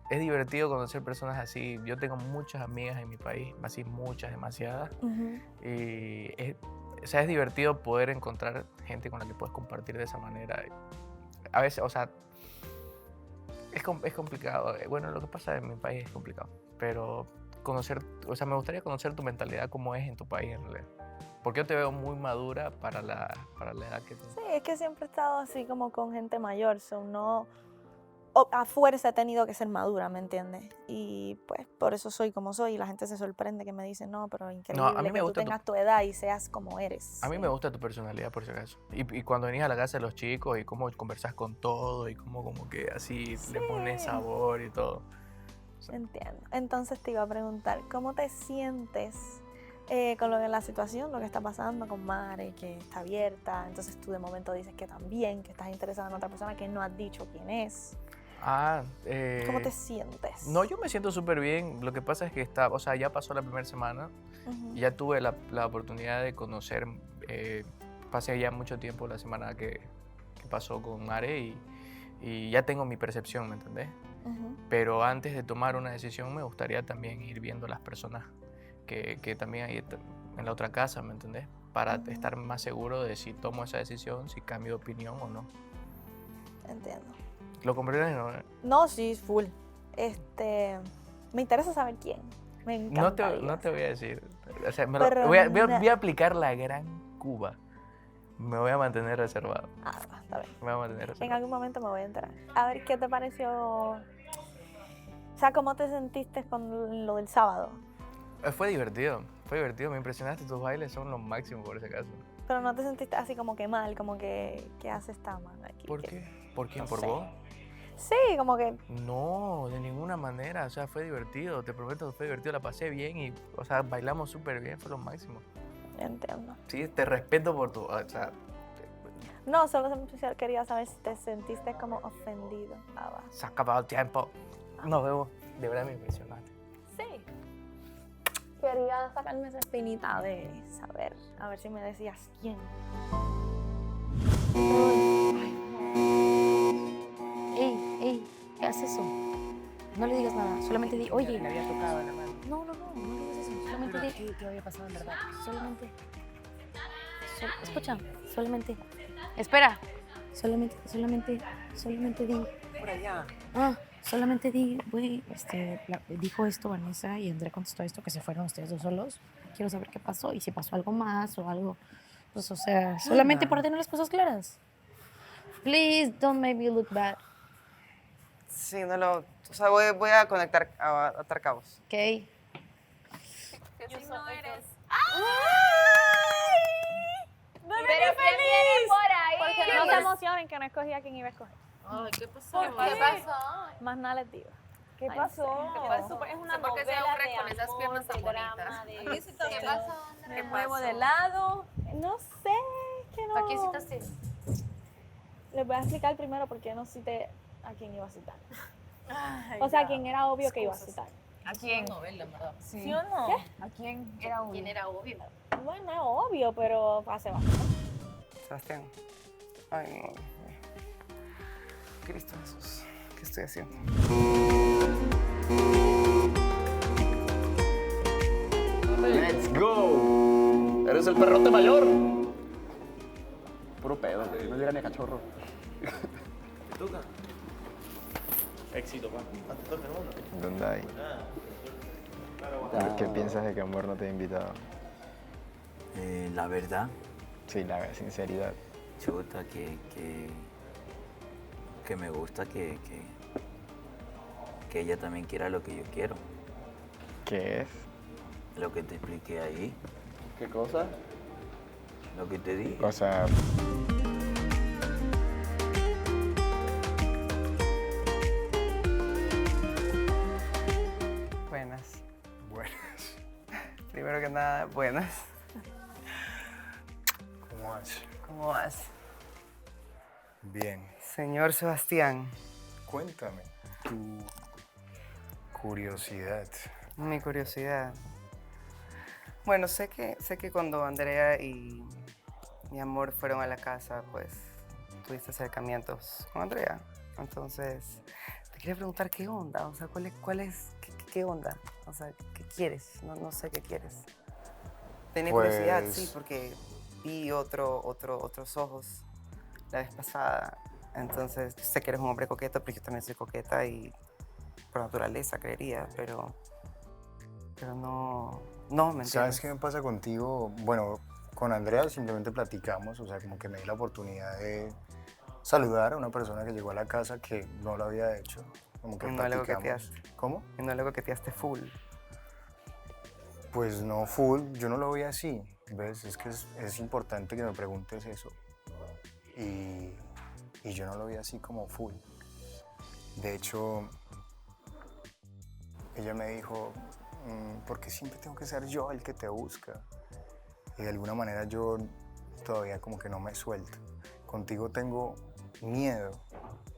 es divertido conocer personas así. Yo tengo muchas amigas en mi país, así muchas, demasiadas. Y o sea, es divertido poder encontrar gente con la que puedes compartir de esa manera. A veces, o sea, es complicado. Bueno, lo que pasa en mi país es complicado, pero o sea, me gustaría conocer tu mentalidad, cómo es en tu país en realidad. Porque yo te veo muy madura para la edad que tienes. Sí, es que siempre he estado así como con gente mayor, so no, a fuerza he tenido que ser madura, ¿me entiendes? Y pues por eso soy como soy y la gente se sorprende que me dice, no, pero increíble a mí me que tú gusta tengas tu edad y seas como eres. A mí me gusta tu personalidad, por si acaso. Y cuando venís a la casa de los chicos y cómo conversas con todo y cómo como que así le pones sabor y todo. Entiendo. Entonces te iba a preguntar, ¿cómo te sientes con la situación, lo que está pasando con Mare, que está abierta? Entonces tú de momento dices que también, que estás interesada en otra persona que no has dicho quién es. ¿Cómo te sientes? No, yo me siento súper bien. Lo que pasa es que o sea, ya pasó la primera semana. Y ya tuve la oportunidad de conocer, pasé ya mucho tiempo la semana que pasó con Mare y ya tengo mi percepción, ¿me entendés? Pero antes de tomar una decisión me gustaría también ir viendo las personas que también hay en la otra casa, ¿me entendés? Para estar más seguro de si tomo esa decisión, si cambio de opinión o no. Entiendo. ¿Lo comprendes? ¿No? No, sí, full. Me interesa saber quién. Me encanta. No te voy a decir. O sea, Pero voy a aplicar la gran Cuba. Me voy a mantener reservado. Está bien. Me voy a mantener reservado. En algún momento me voy a enterar. A ver, ¿qué te pareció? O sea, ¿cómo te sentiste con lo del sábado? Fue divertido, me impresionaste, tus bailes son lo máximo por ese caso. Pero no te sentiste así como que mal, como que ¿qué hace esta man aquí? ¿Por qué? ¿Por quién? No ¿Por sé. vos? Sí, como que No, de ninguna manera, o sea, fue divertido, te prometo que fue divertido, la pasé bien y, o sea, bailamos súper bien, fue lo máximo. entiendo. Sí, te respeto por tu, o sea, No, solo quería saber si te sentiste como ofendido. Va. se ha acabado el tiempo. Nos vemos, de verdad me impresionaste. Sí. Quería sacarme esa espinita de saber, a ver si me decías quién. Ey, ¿qué haces eso? No le digas nada, solamente di, oye. Me había tocado la mano. No digas eso, solamente di. ¿Qué había pasado en verdad? Solamente. Escucha, solamente. Espera. Solamente di. Por allá. Solamente di, güey, dijo esto Vanessa y André contestó esto, que se fueron ustedes dos solos. Quiero saber qué pasó y si pasó algo más o algo. Pues, o sea, solamente por tener las cosas claras. Please, don't make me look bad. Sí, o sea, voy a conectar, a atar cabos. Ok. No eres. ¡Pero ¡Eres quién viene feliz! por ahí! Porque No no se se emocionen que no escogí a quién iba a escoger. Ay, ¿qué pasó? ¿Por qué? ¿Qué pasó? Más nada les digo. ¿Qué Ay, pasó? no sé. ¿Qué pasó? Es una ¿Por qué se novela aburre de con esas amor, piernas tan de bonitas? drama, de ¿Qué pasó? ¿Qué ¿Qué Me pasó? muevo de lado. No sé, que no. ¿Para qué hiciste así? les voy a explicar primero por qué no cité a quién iba a citar. O sea, a quién era obvio que iba a citar. ¿A quién? Novela, en verdad. ¿Sí o no? ¿Qué? ¿A quién era obvio? ¿Quién era obvio? Bueno, es obvio, pero hace bastante. Sebastián. Ay, no. Cristo Jesús. ¿Qué estoy haciendo? ¡Let's go! ¡Eres el perrote mayor! Puro pedo, güey. No llega ni a cachorro. ¿Te toca? Éxito, pa. ¿Te toca uno? ¿Dónde hay? ¿Qué piensas de que Amor no te ha invitado? La verdad. Sí, la sinceridad. Chuta, que me gusta que ella también quiera lo que yo quiero. ¿Qué es? Lo que te expliqué ahí. ¿Qué cosa? Lo que te dije. O sea... Buenas. Buenas. Primero que nada, buenas. ¿Cómo vas? ¿Cómo vas? Bien. Señor Sebastián. Cuéntame tu curiosidad. Mi curiosidad. Bueno, sé que cuando Andrea y mi amor fueron a la casa, pues tuviste acercamientos con Andrea. Entonces, te quería preguntar qué onda, o sea, qué onda? O sea, ¿qué quieres? No sé qué quieres. Tenía curiosidad, sí, porque vi otros ojos la vez pasada. Entonces, sé que eres un hombre coqueto, pero yo también soy coqueta y por naturaleza creería, pero no, ¿me entiendes? ¿Sabes qué me pasa contigo? Bueno, con Andrea simplemente platicamos, o sea, como que me di la oportunidad de saludar a una persona que llegó a la casa que no lo había hecho. Como que Y no le platicamos. coqueteaste. ¿Cómo? Y no le coqueteaste full. Pues no full, yo no lo veía así, ¿ves? Es que es importante que me preguntes eso. Y yo no lo veía así como full. De hecho, ella me dijo, ¿por qué siempre tengo que ser yo el que te busca? Y de alguna manera yo todavía como que no me suelto. Contigo tengo miedo,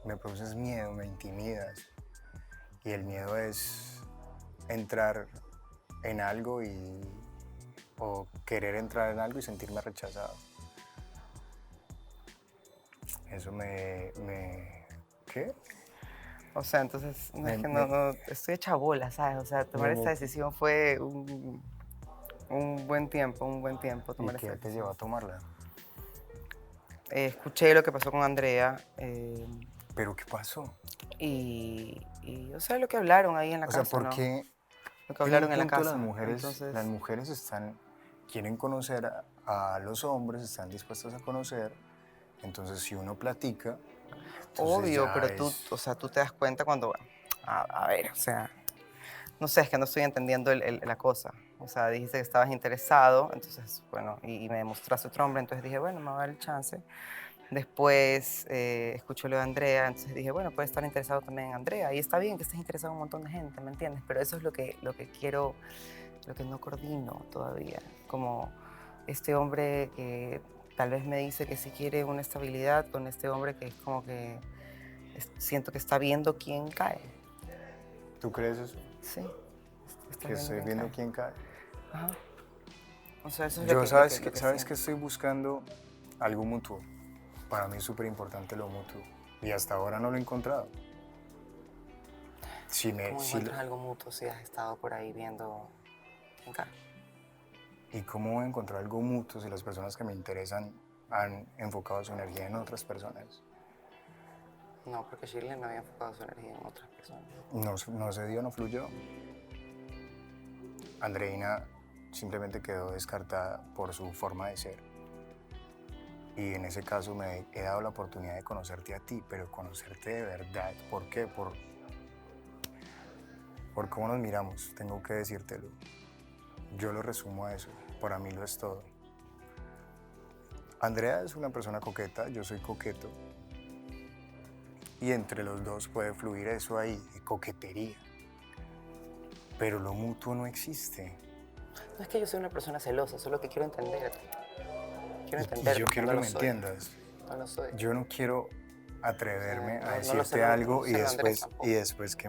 me produces miedo, me intimidas. Y el miedo es entrar en algo o querer entrar en algo y sentirme rechazado. Eso ¿qué? O sea, entonces, no, estoy hecha bola, ¿sabes? O sea, tomar esta decisión fue un buen tiempo tomar ¿Y qué te llevó a tomarla? Escuché lo que pasó con Andrea. ¿Pero qué pasó? Y o sea, lo que hablaron ahí en la casa, O sea, ¿por ¿no? qué? Lo que hablaron en la casa. Las mujeres quieren conocer a los hombres, están dispuestas a conocer. Entonces, si uno platica... Obvio, pero tú te das cuenta cuando... A ver, o sea... No sé, es que no estoy entendiendo la cosa. O sea, dijiste que estabas interesado, entonces, bueno, y me demostraste otro hombre, entonces dije, bueno, me va a dar el chance. Después escuché lo de Andrea, entonces dije, bueno, puede estar interesado también en Andrea. Y está bien que estés interesado en un montón de gente, ¿me entiendes? Pero eso es lo que quiero, lo que no coordino todavía. Como este hombre que tal vez me dice que si quiere una estabilidad con este hombre que es como que siento que está viendo quién cae. ¿Tú crees eso? Sí. Que estoy viendo quién cae. Ajá. O sea, eso es Yo, lo que ¿sabes siento. que estoy buscando? Algo mutuo. Para mí es súper importante lo mutuo. Y hasta ahora no lo he encontrado. ¿Cómo encuentras algo mutuo si has estado por ahí viendo quién cae? ¿Y cómo voy a encontrar algo mutuo si las personas que me interesan han enfocado su energía en otras personas? No, porque Shirley no había enfocado su energía en otras personas. No se dio, no fluyó. Andreina simplemente quedó descartada por su forma de ser. Y en ese caso me he dado la oportunidad de conocerte a ti, pero conocerte de verdad. ¿Por qué? Por cómo nos miramos, tengo que decírtelo. Yo lo resumo a eso, para mí lo es todo. Andrea es una persona coqueta, yo soy coqueto. Y entre los dos puede fluir eso ahí, de coquetería. Pero lo mutuo no existe. No es que yo soy una persona celosa, solo que quiero entender. Quiero Y entender. yo quiero no que lo me soy. entiendas. No lo soy. Yo no quiero atreverme No, a no lo decirte sé, algo no sé, Andrés, y después que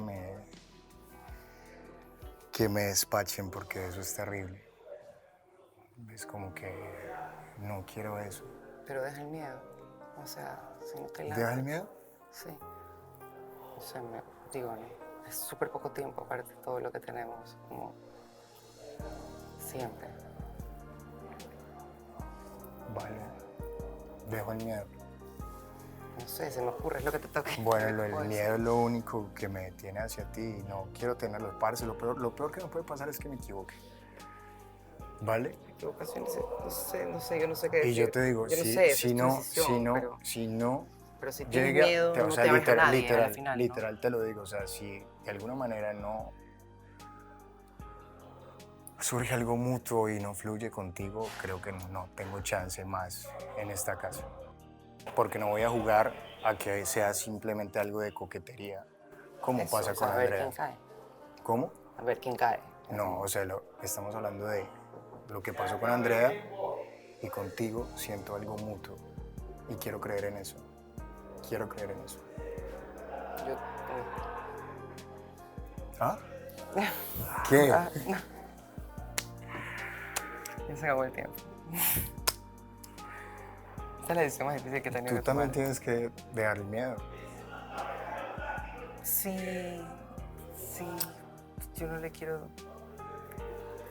me despachen porque eso es terrible. Es como que no quiero eso. Pero deja el miedo. O sea, si no te ¿Deja lanzas. el miedo? Sí. O sea, digo, no, es súper poco tiempo aparte de todo lo que tenemos. Como siempre. Vale. Dejo el miedo. No sé, se me ocurre, es lo que te toca. Bueno, el miedo es lo único que me detiene hacia ti y no quiero tenerlo. Parce, lo peor que me puede pasar es que me equivoque. ¿Vale? Equivocaciones, no sé, yo no sé qué decir. Y yo te digo, Yo no si, sé, si es tu no, decisión, si no pero si tienes llega, miedo, o no sea, te amas a nadie al final, ¿no? literal te lo digo, o sea, si de alguna manera no surge algo mutuo y no fluye contigo, creo que no tengo chance más en esta casa. Porque no voy a jugar a que sea simplemente algo de coquetería, como Eso, pasa o sea, con a ver Andrea. quién cae. ¿Cómo? A ver quién cae. No, o sea, estamos hablando de lo que pasó con Andrea y contigo siento algo mutuo y quiero creer en eso. Quiero creer en eso. Yo... ¿Ah? ¿Qué? Ah, no. Ya se acabó el tiempo. Esta es la decisión más difícil que he tenido Tú que también tomar. tienes que dejar el miedo. Sí. Yo no le quiero...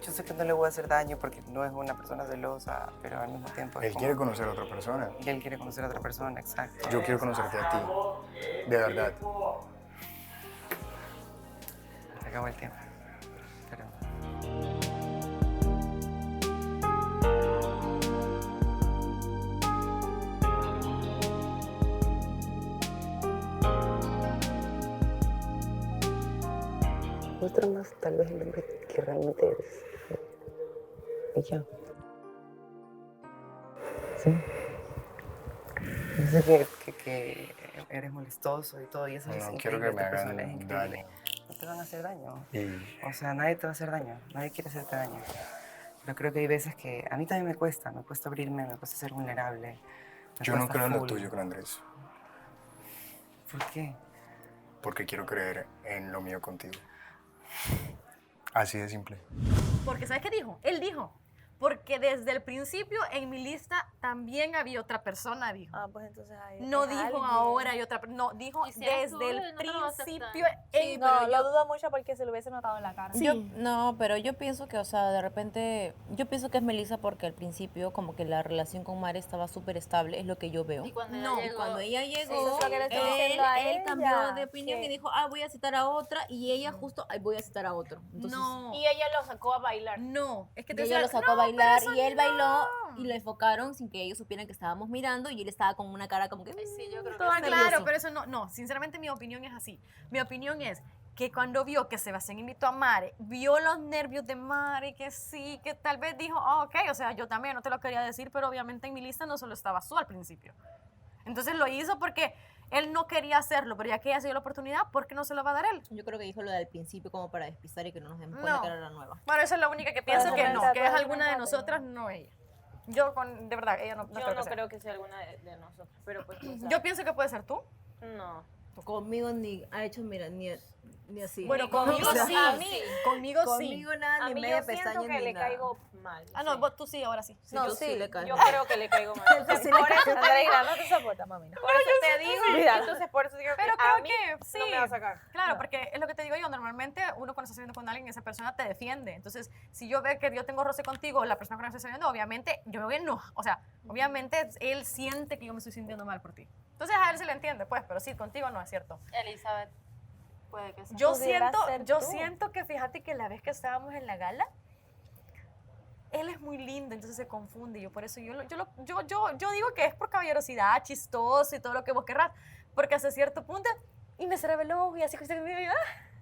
Yo sé que no le voy a hacer daño porque no es una persona celosa, pero al mismo tiempo... Él quiere conocer a otra persona. Y él quiere conocer a otra persona, exacto. Yo quiero conocerte a ti. De verdad. Se acabó el tiempo. Pero... Muestra más tal vez el hombre que realmente eres. Y ya. Sí. Yo sé que eres molestoso y todo, y eso es No increíble. quiero que me esta persona es hagan increíble. daño. No te van a hacer daño. Y O sea, nadie te va a hacer daño. Nadie quiere hacerte daño. Pero creo que hay veces que a mí también me cuesta abrirme, me cuesta ser vulnerable. me yo no cuesta creo en lo full. tuyo con Andrés. ¿Por qué? Porque quiero creer en lo mío contigo. Así de simple. Porque ¿sabes qué dijo? Él dijo, porque desde el principio en mi lista también había otra persona, dijo. Ah, pues entonces ahí. No es dijo alguien. ahora hay otra, no, dijo Y si eres tú, desde el no te lo vas a aceptar. principio. Sí, no, lo dudo mucho porque se lo hubiese notado en la cara. No, pero yo pienso que, o sea, de repente, yo pienso que es Melissa porque al principio como que la relación con Mari estaba súper estable, es lo que yo veo. Y cuando ella No, llegó- cuando ella Eso llegó, es lo que le estoy diciendo a él cambió ella, de opinión que- y dijo, voy a citar a otra, y ella justo, voy a citar a otro. Entonces, No, Y ella lo sacó a bailar. no, es que y te ella decía, lo sacó a "No, pero bailar eso y él no". bailó y lo enfocaron sin que ellos supieran que estábamos mirando y él estaba con una cara como que... Sí, yo creo que todo Ah, nervioso. claro, pero eso no, sinceramente mi opinión es así. Mi opinión es que cuando vio que Sebastián invitó a Mare, vio los nervios de Mare, que sí, que tal vez dijo, ok, o sea, yo también no te lo quería decir, pero obviamente en mi lista no solo estaba tú al principio. Entonces lo hizo porque él no quería hacerlo, pero ya que ella se dio la oportunidad, ¿por qué no se lo va a dar él? Yo creo que dijo lo del principio como para despistar y que no nos demos cuenta No. que era la nueva. Bueno, esa es la única que pienso eso que me no, encanta, que es eso me alguna de encanta. nosotras, no ella. Yo, de verdad, ella no Yo creo no que sea. creo que sea alguna de nosotros, pero pues quién sabe. Yo pienso que puede ser tú. No. Conmigo ni ha hecho, mira, ni así. Bueno, conmigo O sea, sí. Conmigo sí. Conmigo nada, A ni mí media yo siento pestaña que ni le nada. caigo mal. Ah, no, vos tú sí, ahora sí. No, yo sí le caigo Yo mal. creo que le caigo mal. Sí le Por eso te Andreina, digo, no te soporta, mami. por eso te digo, Mira. entonces por eso digo Pero que a creo mí que sí. no me va a sacar. Claro, porque es lo que te digo yo, normalmente uno cuando está saliendo con alguien, esa persona te defiende. Entonces, si yo veo que yo tengo roce contigo, la persona con la que estoy saliendo, obviamente, yo veo que no. O sea, obviamente él siente que yo me estoy sintiendo mal por ti. Entonces a él se le entiende, pues, pero sí, contigo no es cierto. Elizabeth, puede que sea. Yo Pudiera siento, ser yo tú. siento que fíjate que la vez que estábamos en la gala, él es muy lindo, entonces se confunde. Yo por eso yo digo que es por caballerosidad, chistoso y todo lo que vos querrás, porque hasta cierto punto y me cerraba el ojo y así que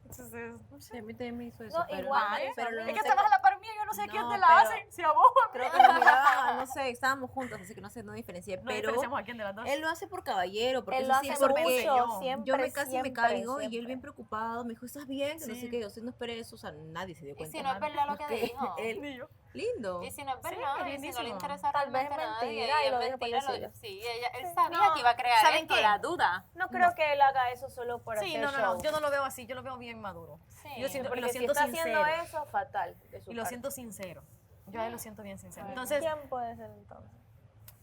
entonces, no sé. Sí, a mí también me hizo eso. No, pero, igual, pero Es no que sé estabas a la par mía, yo no sé a quién No, te la pero hacen, si a vos o a mí. creo que lo miraba, no sé, estábamos juntos, así que no sé, no diferencié. No Pero diferenciamos a quién de las dos. él lo hace por caballero, porque Él eso lo sí hace es porque mucho, siempre, yo casi me siempre, caigo y siempre. él bien preocupado, me dijo, ¿estás bien? Que no Sí. sé qué, yo sí no esperé eso, o sea, nadie se dio Y cuenta. si no es nada, verdad lo que porque dijo. él- Ni yo. Lindo. Y si no es verdad, Sí, y si no le lindísimo. interesa Tal vez realmente a nadie, mentira y es lo dijo por mentira, decirlo. sí, él sabía No, que iba a crear ¿saben esto, qué? la duda. No creo que él haga eso solo por Sí, hacer no, no, show. no, yo no lo veo así, yo lo veo bien maduro. Sí, Yo siento, y porque lo si siento está sincero. haciendo eso, fatal de su Y lo parte. siento sincero. Yo a él lo siento bien sincero. Bueno, Entonces, ¿quién puede ser entonces?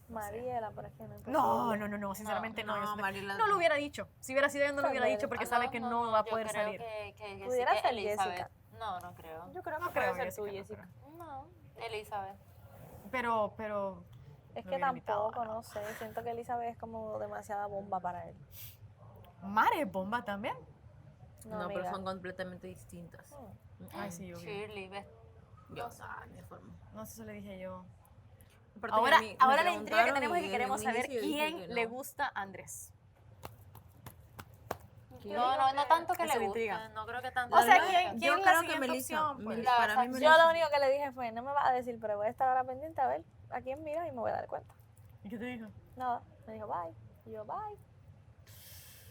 Mariela, por ejemplo. no, sinceramente no. yo siento- Mariela- no lo hubiera dicho. Si hubiera sido él, no lo hubiera Tal dicho vez. porque sabe que no va a poder yo creo salir. que Pudiera Jessica, ser Elizabeth. Jessica. No, no creo. Yo creo que No puede creo, ser tú, Jessica, Jessica. No, Elizabeth. Pero Es lo que hubiera invitado, tampoco, no sé. Siento que Elizabeth es como demasiada bomba para él. Mare es bomba también. No, pero amiga. son completamente distintas. Ay, sí, yo vi. Shirley, ves. Yo, mi forma. No sé si le dije yo. Aparte Ahora, que a mí me ahora la intriga que preguntaron tenemos es y que queremos desde un saber inicio dije quién que le no. gusta a Andrés. No tanto que Esa le intriga. guste, no creo que tanto. O sea, le ¿quién- guste. quién Yo es la creo que siguiente Melissa, opción, pues? para mí Yo Melissa. lo único que le dije fue, no me vas a decir, pero voy a estar ahora pendiente a ver a quién mira y me voy a dar cuenta. ¿Y qué te dijo? Nada, me dijo bye. Y yo, bye.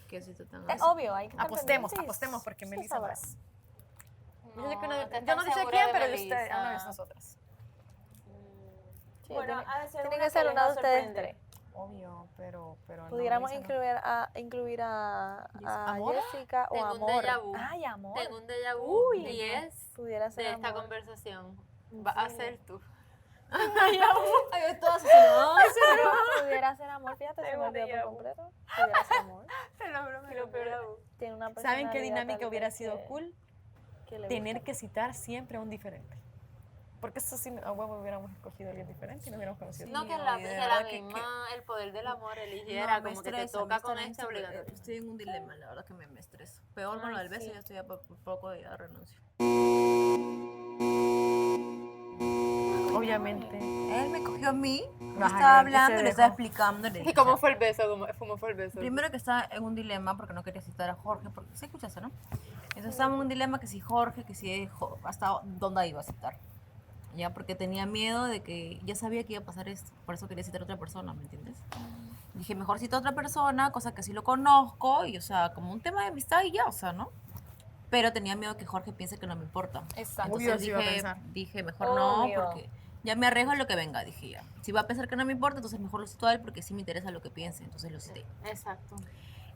Que si tú tan Es obvio, hay que estar Apostemos, pendientes. apostemos porque Sí, Melissa sabrá. más. No, Yo sé que no- te yo no estás dice segura quién, de pero Melissa. usted, una de nosotras. Sí, Bueno, tiene, ha de ser tiene una que ser que una de les va a ustedes sorprender. tres. Obvio, pero no, Pudiéramos Melissa no. incluir a ¿Amor? Jessica o Tengo un Amor. déjà vu. Ay, Amor. Tengo un déjà vu Uy, y es pudiera ser de esta Amor. conversación. Va a ser tú. Ay, todas Pudiera ser Amor, fíjate, se me olvidó por completo. Pudiera ser Amor. Tiene una ¿Saben qué personalidad dinámica tal hubiera vez sido que- cool? que le Tener gusta. que citar siempre a un diferente. Porque eso sí, a huevo hubiéramos escogido a alguien diferente y nos hubiéramos conocido. No, que de la verdad misma, el poder del amor eligiera, me como que te estresa, toca me con estresa, este obligatorio. Estoy en un dilema, la verdad que me estreso. Peor con lo del beso, ya estoy a poco de renuncio. Obviamente. Él me cogió a mí, yo Ajá, estaba y hablando, se le estaba dejó. explicando. le dije, ¿Y cómo fue el beso? ¿Cómo fue el beso? Primero que estaba en un dilema porque no quería citar a Jorge, porque se escuchaste, ¿no? Entonces estábamos en un dilema que si Jorge, que si hasta dónde iba a citar. Ya, porque tenía miedo de que ya sabía que iba a pasar esto, por eso quería citar a otra persona, ¿me entiendes? Dije, mejor cito a otra persona, cosa que sí lo conozco, y o sea, como un tema de amistad y ya, o sea, ¿no? Pero tenía miedo que Jorge piense que no me importa. Exacto. Entonces Obvio, sí iba a pensar. dije, mejor no, Obvio. porque ya me arriesgo a lo que venga, dije ya. Si va a pensar que no me importa, entonces mejor lo cito a él porque sí me interesa lo que piense, entonces lo cité. Exacto.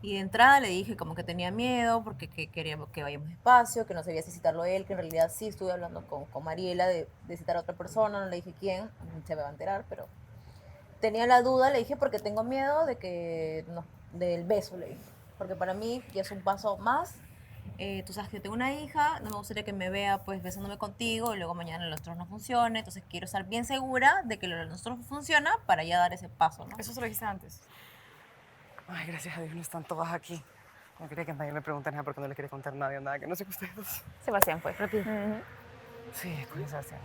Y de entrada le dije como que tenía miedo porque que quería que vayamos despacio, que no sabía si citarlo a él, que en realidad sí estuve hablando con Mariela de citar a otra persona, no le dije quién, se me va a enterar, pero tenía la duda, le dije porque tengo miedo de que, no, del beso, le dije. Porque para mí ya es un paso más. Tú sabes que tengo una hija, no me gustaría que me vea pues besándome contigo y luego mañana lo nuestro no funcione, entonces quiero estar bien segura de que lo de nosotros funciona para ya dar ese paso, ¿no? Eso se lo dijiste antes. Ay, gracias a Dios no están todas aquí. No quería que nadie me preguntara nada porque no le quería contar a nadie nada, que no sé qué ustedes dos. Sebastián fue. Sí, con Sebastián.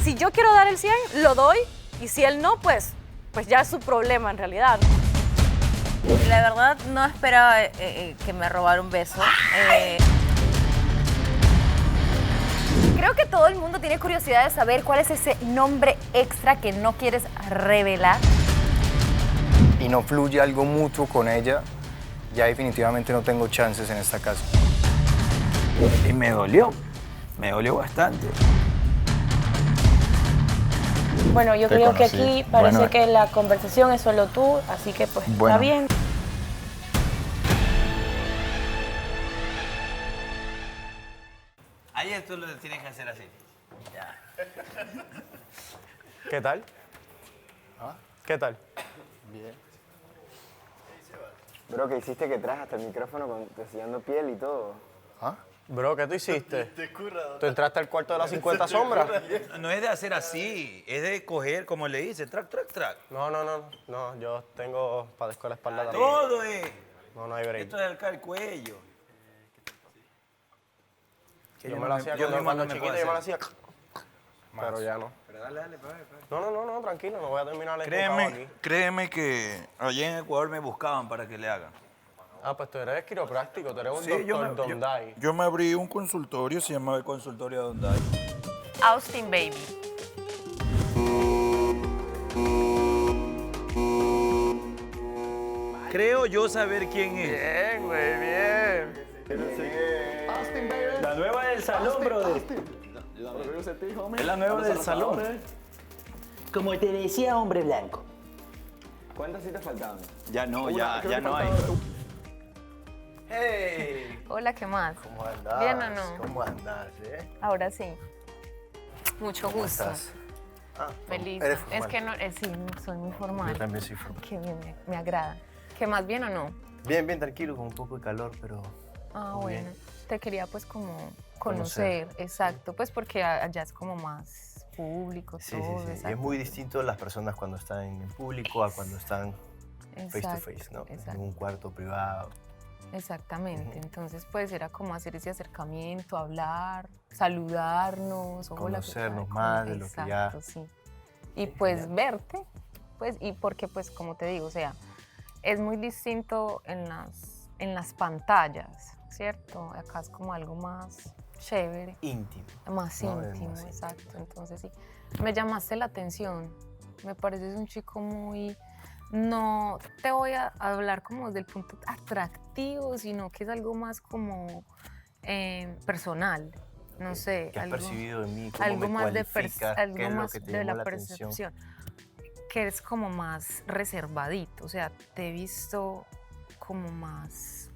Si yo quiero dar el 100, lo doy. Y si él no, pues ya es su problema en realidad. La verdad no esperaba que me robara un beso. Creo que todo el mundo tiene curiosidad de saber cuál es ese nombre extra que no quieres revelar. Y no fluye algo mutuo con ella, ya definitivamente no tengo chances en esta casa. Y me dolió bastante. Bueno, yo Te creo que conocí. aquí parece Bueno, que la conversación es solo tú, así que pues Bueno. está bien. Ahí esto lo tienes que hacer así. Ya. ¿Qué tal? ¿Qué tal? Bien. Bro, ¿qué hiciste que traes hasta el micrófono enseñando piel y todo? Bro, ¿qué tú hiciste? ¿Tú entraste al cuarto de las 50 sombras? No es de hacer así, es de coger, como le dice, track, track, track. No, yo tengo padezco la espalda también. Todo es. No hay break. Esto es alcar el cuello. Que Yo yo me no lo me- hacía yo cuando mismo no me chiquito, puedo yo me lo hacer. hacía. Pero ya no. Pero dale, pa' ver. No, tranquilo, no voy a terminar el enfocado aquí. Créeme que allá en Ecuador me buscaban para que le hagan. Ah, pues tú eres quiropráctico, tú eres un Sí, doctor Dondai. yo me abrí un consultorio, se llama el consultorio Dondai. Austin Baby. Creo yo saber quién es. Bien, güey, bien. La nueva del salón, brother. Es la nueva del salón. Como te decía, hombre blanco. ¿Cuántas citas faltaban? Ya no, Una, creo ya que no hay. faltaba- ¡Hey! Hola, ¿qué más? ¿Cómo andas? ¿Bien o no? ¿Cómo andas, Ahora sí. Mucho ¿Cómo gusto. estás? Ah, Feliz. eres Es formal. que no, sí, soy muy formal. Yo también soy formal. Qué bien, me agrada. ¿Qué más, bien o no? Bien, bien, tranquilo, con un poco de calor, pero Ah, muy bueno. bien. Te quería pues como Conocer. conocer, exacto, pues porque allá es como más público, Sí, todo, sí, sí. Y exacto. es muy distinto las personas cuando están en público a cuando están face to Exacto, face, ¿no? En exacto. un cuarto privado. Exactamente, entonces pues era como hacer ese acercamiento, hablar, saludarnos, hola, ¿qué tal? Conocernos más de lo que ya... Exacto, sí. Y pues verte, pues, y porque pues como te digo, o sea, es muy distinto en las pantallas, ¿cierto? Acá es como algo más chévere. Íntimo. Más ¿no? Es íntimo, más exacto. Entonces sí, me llamaste la atención. Me pareces un chico muy... No te voy a hablar como desde el punto atractivo, sino que es algo más como personal. No sé. ¿Qué has algo, percibido de mí? ¿Cómo algo me más de cualificas? algo ¿Qué es lo más que te de llamó la la atención? percepción. Que es como más reservadito. O sea, te he visto como más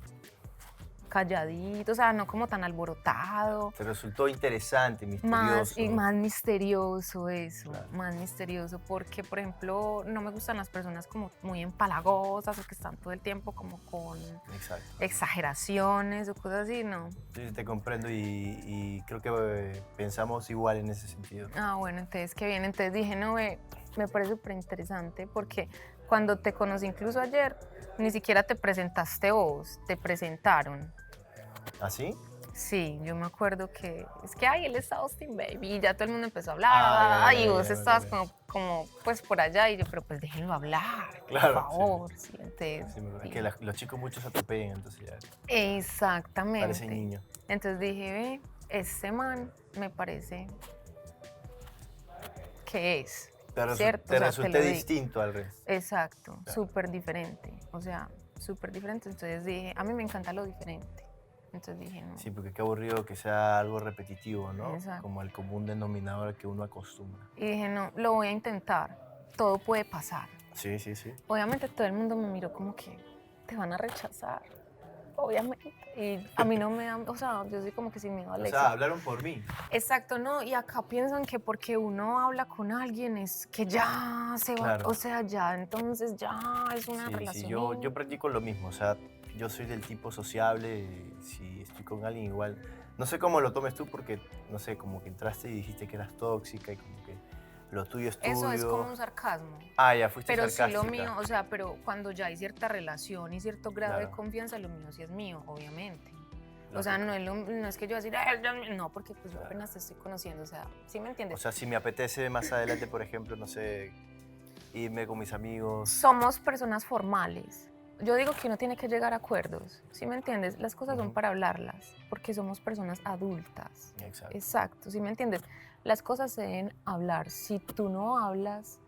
calladito, o sea, no como tan alborotado. Te resultó interesante, Más, misterioso. y más misterioso eso, más misterioso, porque por ejemplo no me gustan las personas como muy empalagosas o que están todo el tiempo como con Exacto. exageraciones o cosas así, no. Sí, te comprendo y creo que pensamos igual en ese sentido. Ah, bueno, entonces qué bien, entonces dije, no, me parece súper interesante porque cuando te conocí incluso ayer, ni siquiera te presentaste vos, te presentaron. ¿Ah, sí? Sí, yo me acuerdo que es que, ay, él está Austin Baby, y ya todo el mundo empezó a hablar, Ah, y ya, vos ya, estabas ya. como, pues por allá, y yo, pero pues déjenlo hablar, Claro, por favor, sí, entonces, Sí, es sí. que los chicos muchos se atropellan, entonces ya Exactamente. parecen niños. Entonces dije, ve, este man me parece que es, ¿cierto? Te O sea, resulté lo digo. distinto al resto. Exacto, súper diferente, o sea, súper diferente, entonces dije, a mí me encanta lo diferente, entonces dije, no. Sí, porque qué aburrido que sea algo repetitivo, ¿no? Exacto. Como el común denominador que uno acostumbra. Y dije, no, lo voy a intentar, todo puede pasar. Sí, sí, sí. Obviamente todo el mundo me miró como que te van a rechazar, obviamente. Y a mí no me da, o sea, yo soy como que sin miedo al O éxito. sea, hablaron por mí. Exacto, no, y acá piensan que porque uno habla con alguien es que ya se va, Claro. o sea, ya, entonces ya es una Sí, relación. sí, yo practico lo mismo, o sea, yo soy del tipo sociable, y si estoy con alguien igual, no sé cómo lo tomes tú porque, no sé, como que entraste y dijiste que eras tóxica y como que lo tuyo es tuyo. Eso es como un sarcasmo. Ah, ya fuiste Pero sí sarcástica. lo mío, o sea, pero cuando ya hay cierta relación y cierto grado de Claro. confianza, lo mío sí es mío, obviamente. O Lógico. sea, no es que yo decir, "Ay, no, porque pues yo apenas te estoy conociendo, o sea, ¿sí me entiendes? O sea, si me apetece más adelante, por ejemplo, no sé, irme con mis amigos. Somos personas formales. Yo digo que uno tiene que llegar a acuerdos, ¿sí me entiendes? Las cosas son para hablarlas, porque somos personas adultas. Exacto. Exacto, ¿sí me entiendes? Las cosas se deben hablar. Si tú no hablas,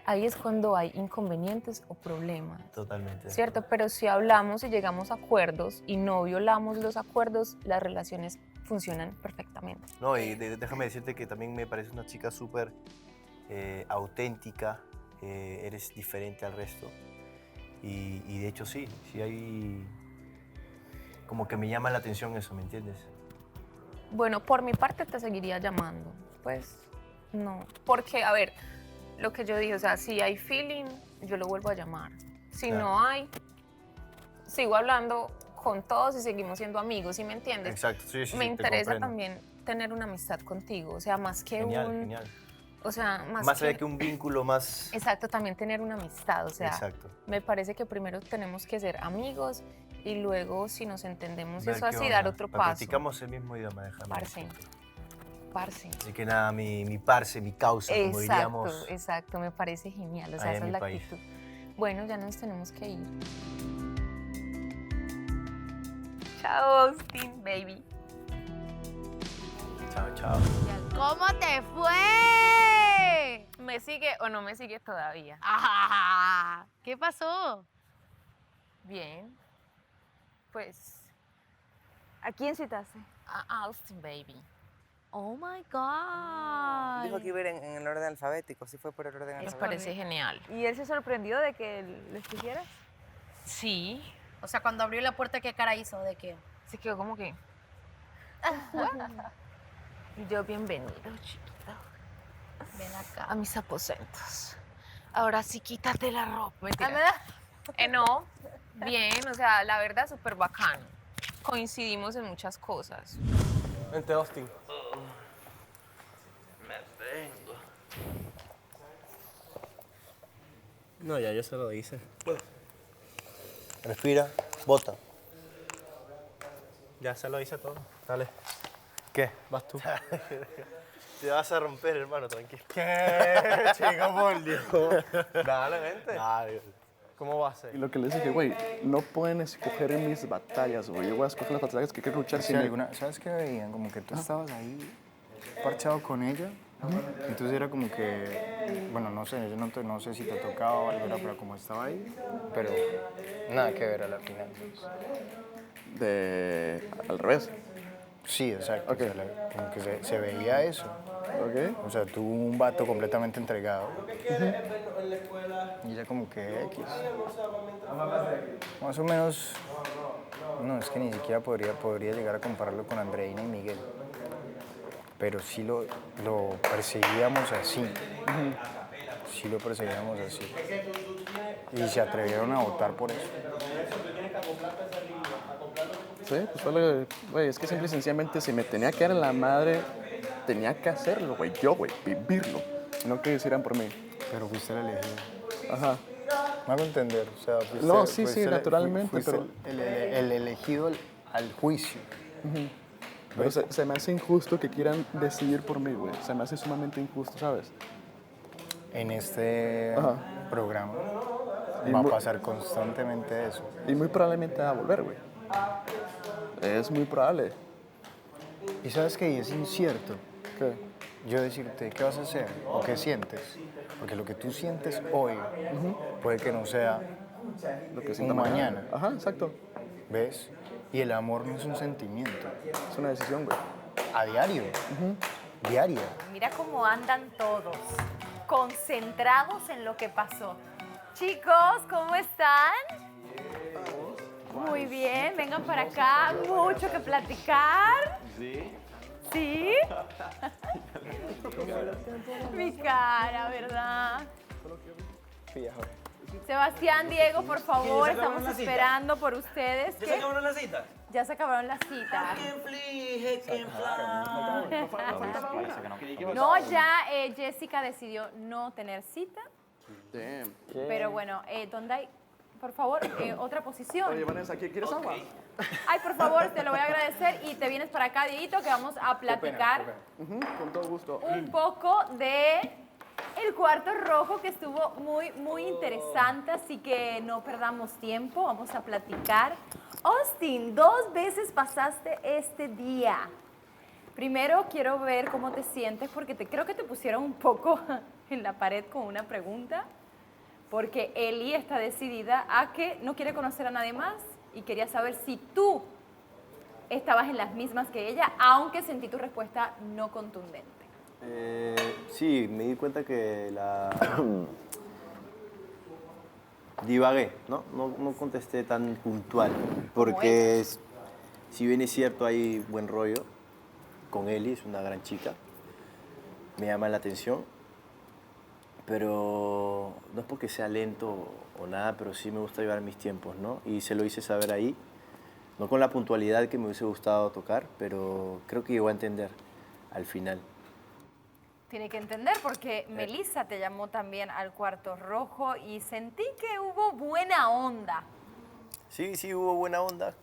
ahí es cuando hay inconvenientes o problemas. Totalmente. ¿Cierto? Pero si hablamos y llegamos a acuerdos y no violamos los acuerdos, las relaciones funcionan perfectamente. No, y déjame decirte que también me parece una chica súper auténtica, eres diferente al resto. Y de hecho sí hay... Como que me llama la atención eso, ¿me entiendes? Bueno, por mi parte te seguiría llamando. Pues no. Porque, a ver, lo que yo dije, o sea, si hay feeling, yo lo vuelvo a llamar. Si Claro. no hay, sigo hablando con todos y seguimos siendo amigos, ¿sí me entiendes? Exacto, sí, sí, Me sí, te interesa comprendo. también tener una amistad contigo, o sea, más que Genial, un... genial. O sea, Más allá que un vínculo más... Exacto, también tener una amistad, o sea, Exacto. me parece que primero tenemos que ser amigos y luego si nos entendemos Ver eso qué así, onda. dar otro paso. Practicamos el mismo idioma, déjame Parce, decirte. parce. Así que nada, mi parce, mi causa, como diríamos. Exacto, exacto, me parece genial, o sea, allá esa en es mi la país. actitud. Bueno, ya nos tenemos que ir. Chao, Austin, baby. Chao, chao. ¿Cómo te fue? ¿Me sigue o no me sigue todavía? Ah, ¿qué pasó? Bien. Pues ¿A quién citaste? a Austin, baby. Oh my God. Dijo que iba a ir en el orden alfabético, sí fue por el orden Les alfabético. parece genial. ¿Y él se sorprendió de que lo escogieras? Sí. O sea, cuando abrió la puerta, ¿qué cara hizo? ¿De qué? Se quedó como que... Y yo, bienvenido, chiquito. Ven acá. A mis aposentos. Ahora sí, quítate la ropa. Mentira. ¿verdad? No, bien, o sea, la verdad, súper bacano. Coincidimos en muchas cosas. Vente, Austin. Me vengo. No, ya yo se lo hice. Respira, bota. Ya se lo hice todo. Dale. ¿Qué? Vas tú. Te vas a romper, hermano, tranquilo. ¿Qué? Chico, por Dios. Dale, vente. Dale. ¿Cómo va a ser? Y lo que les dije, güey, no pueden escoger en mis batallas, güey. Yo voy a escoger las batallas que quiero luchar sin ¿Sabes qué veían? Como que tú estabas ahí parchado con ella. Entonces era como que, bueno, no sé, yo no sé si te tocaba o algo, pero como estaba ahí, pero nada que ver a la final. Al revés. Sí, exacto. O sea, como que se veía eso. O sea, tú un vato completamente entregado. Y ella como que X. Más o menos, no, es que ni siquiera podría llegar a compararlo con Andreina y Miguel. Pero sí lo perseguíamos así. Sí lo perseguíamos así. Y se atrevieron a votar por eso. Sí, pues solo, güey, es que simple y sencillamente si me tenía que dar en la madre, tenía que hacerlo, güey, vivirlo, no que hicieran por mí. Pero fuiste el elegido. Ajá. Me hago entender, o sea, No, sí, naturalmente, fuiste pero... el elegido al juicio. Pero se me hace injusto que quieran decidir por mí, güey, se me hace sumamente injusto, ¿sabes? En este programa va a pasar constantemente eso. Y muy probablemente va a volver, güey. Es muy probable. ¿Y sabes qué? Es incierto. ¿Qué? Yo decirte, ¿qué vas a hacer? ¿O qué sientes? Porque lo que tú sientes hoy puede que no sea lo que un mañana. Ajá, exacto. ¿Ves? Y el amor no es un sentimiento. Es una decisión, güey. A diario. Diaria. Mira cómo andan todos, concentrados en lo que pasó. Chicos, ¿cómo están? Muy bien, vengan para acá, mucho que platicar. Sí. ¿Sí? Mi cara, ¿verdad? Sebastián, Diego, por favor, estamos esperando por ustedes. ¿Ya se acabaron las citas? Ya se acabaron las citas. No, ya Jessica decidió no tener cita. Pero bueno, Tondai, por favor, otra posición. Oye, Vanessa, ¿quieres agua? Ay, por favor, te lo voy a agradecer y te vienes para acá, Dieguito, que vamos a platicar Con todo gusto. un poco de el cuarto rojo, que estuvo muy interesante, así que no perdamos tiempo, vamos a platicar. Austin, 2 veces pasaste este día. Primero quiero ver cómo te sientes, porque creo que te pusieron un poco en la pared con una pregunta, porque Eli está decidida a que no quiere conocer a nadie más y quería saber si tú estabas en las mismas que ella, aunque sentí tu respuesta no contundente. Sí, me di cuenta que divagué, ¿no? No contesté tan puntual, porque si bien es cierto hay buen rollo con Eli, es una gran chica, me llama la atención, pero no es porque sea lento o nada, pero sí me gusta llevar mis tiempos, ¿no? Y se lo hice saber ahí, no con la puntualidad que me hubiese gustado tocar, pero creo que llegó a entender al final. Tiene que entender porque Melissa te llamó también al cuarto rojo y sentí que hubo buena onda. Sí, hubo buena onda.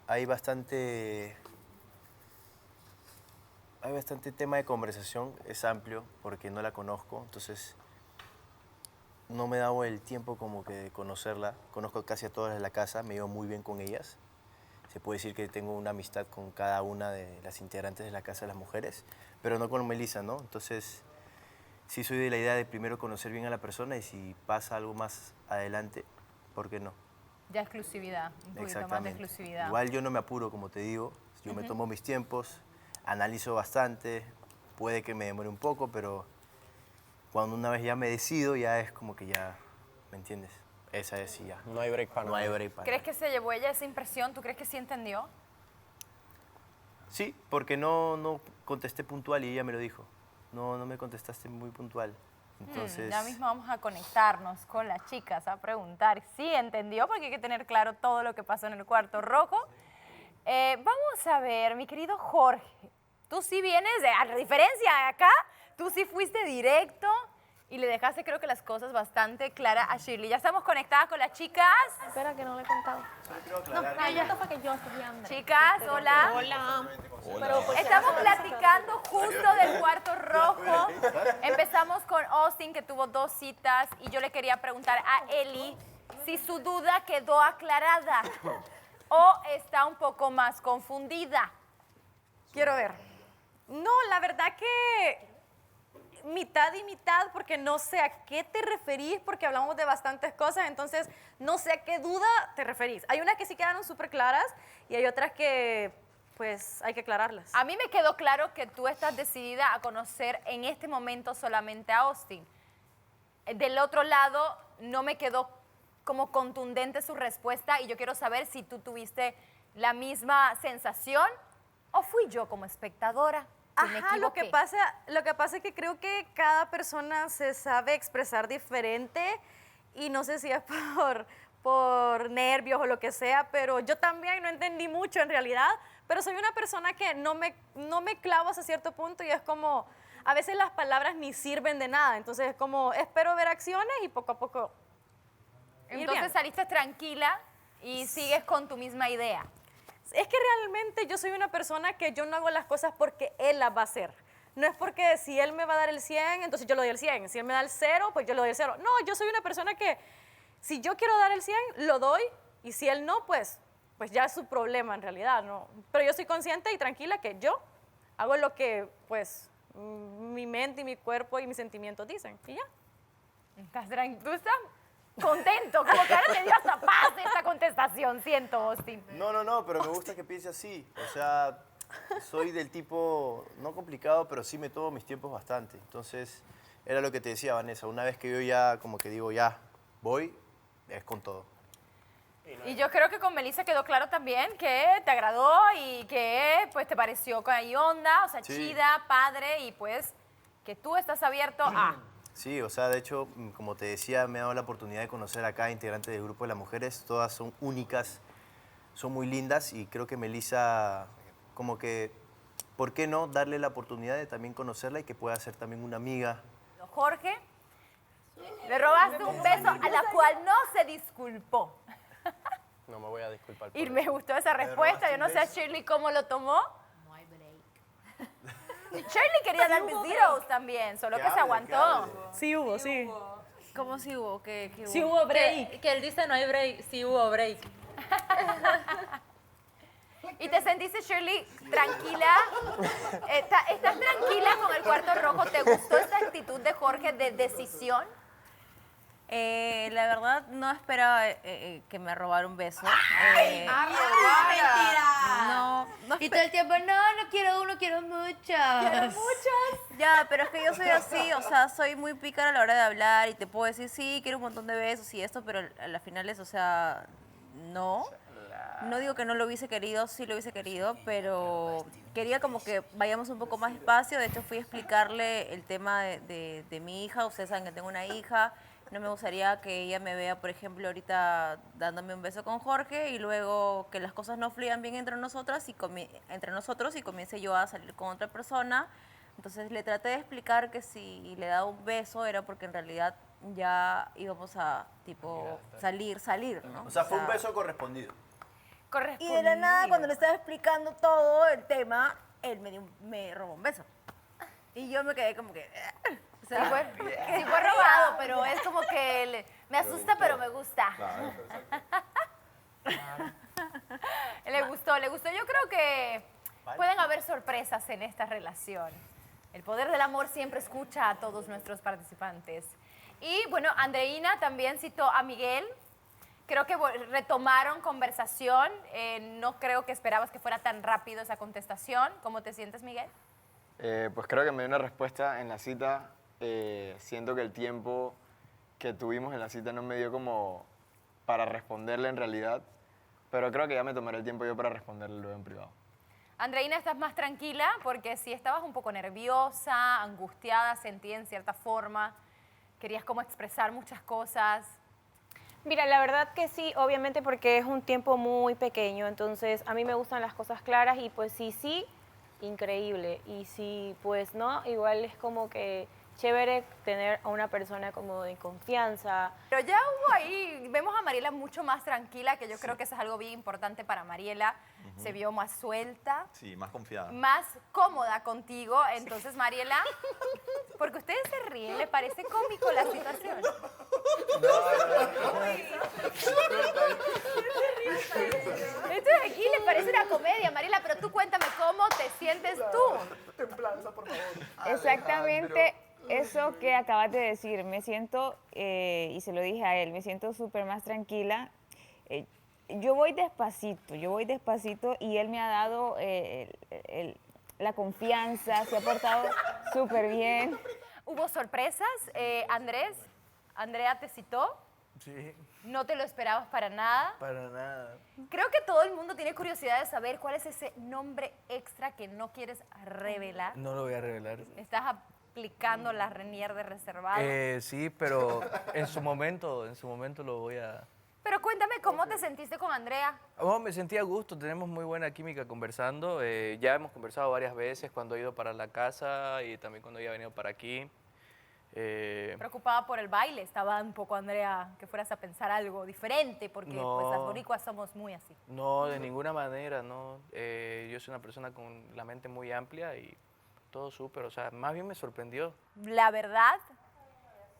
Hay bastante tema de conversación, es amplio porque no la conozco, entonces no me he dado el tiempo como que de conocerla. Conozco casi a todas de la casa, me llevo muy bien con ellas. Se puede decir que tengo una amistad con cada una de las integrantes de la casa de las mujeres, pero no con Melissa, ¿no? Entonces sí soy de la idea de primero conocer bien a la persona y si pasa algo más adelante, ¿por qué no? Ya exclusividad, un poquito más de exclusividad. Igual yo no me apuro, como te digo, yo me tomo mis tiempos. analizo bastante, puede que me demore un poco, pero cuando una vez ya me decido, ya es como que ya, ¿me entiendes? Esa es y ya. No hay break para No hay break para ¿Crees que se llevó ella esa impresión? ¿Tú crees que sí entendió? Sí, porque no contesté puntual y ella me lo dijo. No me contestaste muy puntual. Entonces, Ya mismo vamos a conectarnos con las chicas a preguntar si entendió, porque hay que tener claro todo lo que pasó en el cuarto rojo. Vamos a ver, mi querido Jorge, tú sí vienes, a la diferencia de acá, tú sí fuiste directo y le dejaste creo que las cosas bastante claras a Shirley. Ya estamos conectadas con las chicas. Espera, que no le he contado. No, ella fue que yo estudiando. Chicas, hola. Hola. Estamos platicando justo del cuarto rojo. Empezamos con Austin, que tuvo 2 citas, y yo le quería preguntar a Eli si su duda quedó aclarada o está un poco más confundida. Quiero ver. No, la verdad que mitad y mitad, porque no sé a qué te referís, porque hablamos de bastantes cosas, entonces no sé a qué duda te referís. Hay unas que sí quedaron súper claras y hay otras que pues hay que aclararlas. A mí me quedó claro que tú estás decidida a conocer en este momento solamente a Austin. Del otro lado, no me quedó como contundente su respuesta y yo quiero saber si tú tuviste la misma sensación o fui yo como espectadora. Ajá, lo que pasa es que creo que cada persona se sabe expresar diferente y no sé si es por nervios o lo que sea, pero yo también no entendí mucho en realidad, pero soy una persona que no me clavo hasta cierto punto y es como, a veces las palabras ni sirven de nada, entonces es como, espero ver acciones y poco a poco ir Entonces bien. saliste tranquila y sigues con tu misma idea. Es que realmente yo soy una persona que yo no hago las cosas porque él las va a hacer. No es porque si él me va a dar el 100, entonces yo le doy el 100. Si él me da el 0, pues yo le doy el 0. No, yo soy una persona que si yo quiero dar el 100, lo doy. Y si él no, pues ya es su problema en realidad. ¿No? Pero yo soy consciente y tranquila que yo hago lo que pues mi mente y mi cuerpo y mis sentimientos dicen. Y ya. ¿Tú estás contento? Como que ahora te dio hasta paz esta contestación, siento, Austin. No, pero me gusta que piense así. O sea, soy del tipo, no complicado, pero sí me tomo mis tiempos bastante. Entonces, era lo que te decía, Vanessa. Una vez que yo ya, como que digo, ya, voy, es con todo. Y yo creo que con Melissa quedó claro también que te agradó y que pues te pareció con ahí onda, o sea, Sí. chida, padre, y pues que tú estás abierto a... Sí, o sea, de hecho, como te decía, me ha dado la oportunidad de conocer a cada integrante del grupo de las mujeres. Todas son únicas, son muy lindas y creo que Melissa, como que, ¿por qué no darle la oportunidad de también conocerla y que pueda ser también una amiga? Jorge, le robaste un beso a la cual no se disculpó. No me voy a disculpar. Y me gustó esa respuesta. Yo no sé a Shirley cómo lo tomó. No hay break. Shirley quería dar besitos también, solo que se aguantó. Sí hubo, sí. ¿Cómo sí hubo? ¿Qué hubo? Sí hubo break. Que él dice no hay break, sí hubo break. ¿Y te sentiste, Shirley, tranquila? ¿Estás tranquila con el cuarto rojo? ¿Te gustó esa actitud de Jorge de decisión? La verdad, no esperaba que me robara un beso. mentira! No Y todo el tiempo, no quiero uno, quiero muchas. Quiero muchas. Ya, pero es que yo soy así, o sea, soy muy pícara a la hora de hablar y te puedo decir, sí, quiero un montón de besos y esto, pero a las finales, o sea, no. No digo que no lo hubiese querido, sí lo hubiese querido, pero quería como que vayamos un poco más despacio. De hecho, fui a explicarle el tema de mi hija. Ustedes saben que tengo una hija. No me gustaría que ella me vea, por ejemplo, ahorita dándome un beso con Jorge y luego que las cosas no fluyan bien entre nosotros y comience yo a salir con otra persona. Entonces le traté de explicar que si le daba un beso era porque en realidad ya íbamos a tipo salir, ¿no? O sea, fue un beso correspondido. Y de la nada, cuando le estaba explicando todo el tema, él me robó un beso. Y yo me quedé como que... Sí fue robado, pero es como que me asusta, pero me gusta. Le gustó. Yo creo que pueden haber sorpresas en esta relación. El poder del amor siempre escucha a todos nuestros participantes. Y bueno, Andreina también citó a Miguel. Creo que retomaron conversación. No creo que esperabas que fuera tan rápido esa contestación. ¿Cómo te sientes, Miguel? Pues creo que me dio una respuesta en la cita. Siento que el tiempo que tuvimos en la cita no me dio como para responderle en realidad, pero creo que ya me tomaré el tiempo yo para responderle luego en privado. Andreina, ¿estás más tranquila? Porque si estabas un poco nerviosa, angustiada, sentí en cierta forma, querías como expresar muchas cosas. Mira, la verdad que sí, obviamente porque es un tiempo muy pequeño, entonces a mí me gustan las cosas claras y pues sí, increíble. Y si pues no, igual es como que chévere tener a una persona como de confianza. Pero ya hubo ahí, vemos a Mariela mucho más tranquila, que yo creo que eso es algo bien importante para Mariela. Se vio más suelta, Sí, más confiada. más cómoda contigo. Entonces, Mariela, porque ustedes se ríen, ¿le parece cómico la situación? Esto de aquí le parece una comedia, Mariela, pero tú cuéntame cómo te sientes tú. Templanza, por favor. Exactamente eso que acabas de decir. Me siento, y se lo dije a él, me siento súper más tranquila. Yo voy despacito y él me ha dado la confianza, se ha portado súper bien. ¿Hubo sorpresas, Andrés? ¿Andrea te citó? Sí, ¿No te lo esperabas para nada? para nada. Creo que todo el mundo tiene curiosidad de saber cuál es ese nombre extra que no quieres revelar. No lo voy a revelar. ¿Estás aplicando la Renier de reservado? Sí, pero en su momento lo voy a... Pero cuéntame, ¿cómo te sentiste con Andrea? Oh, me sentí a gusto, tenemos muy buena química conversando. Ya hemos conversado varias veces cuando he ido para la casa y también cuando ella ha venido para aquí. Preocupada por el baile, estaba un poco, Andrea, que fueras a pensar algo diferente, porque No. pues las boricuas somos muy así. No, de ninguna manera, no. Yo soy una persona con la mente muy amplia y todo súper, o sea, más bien me sorprendió. La verdad,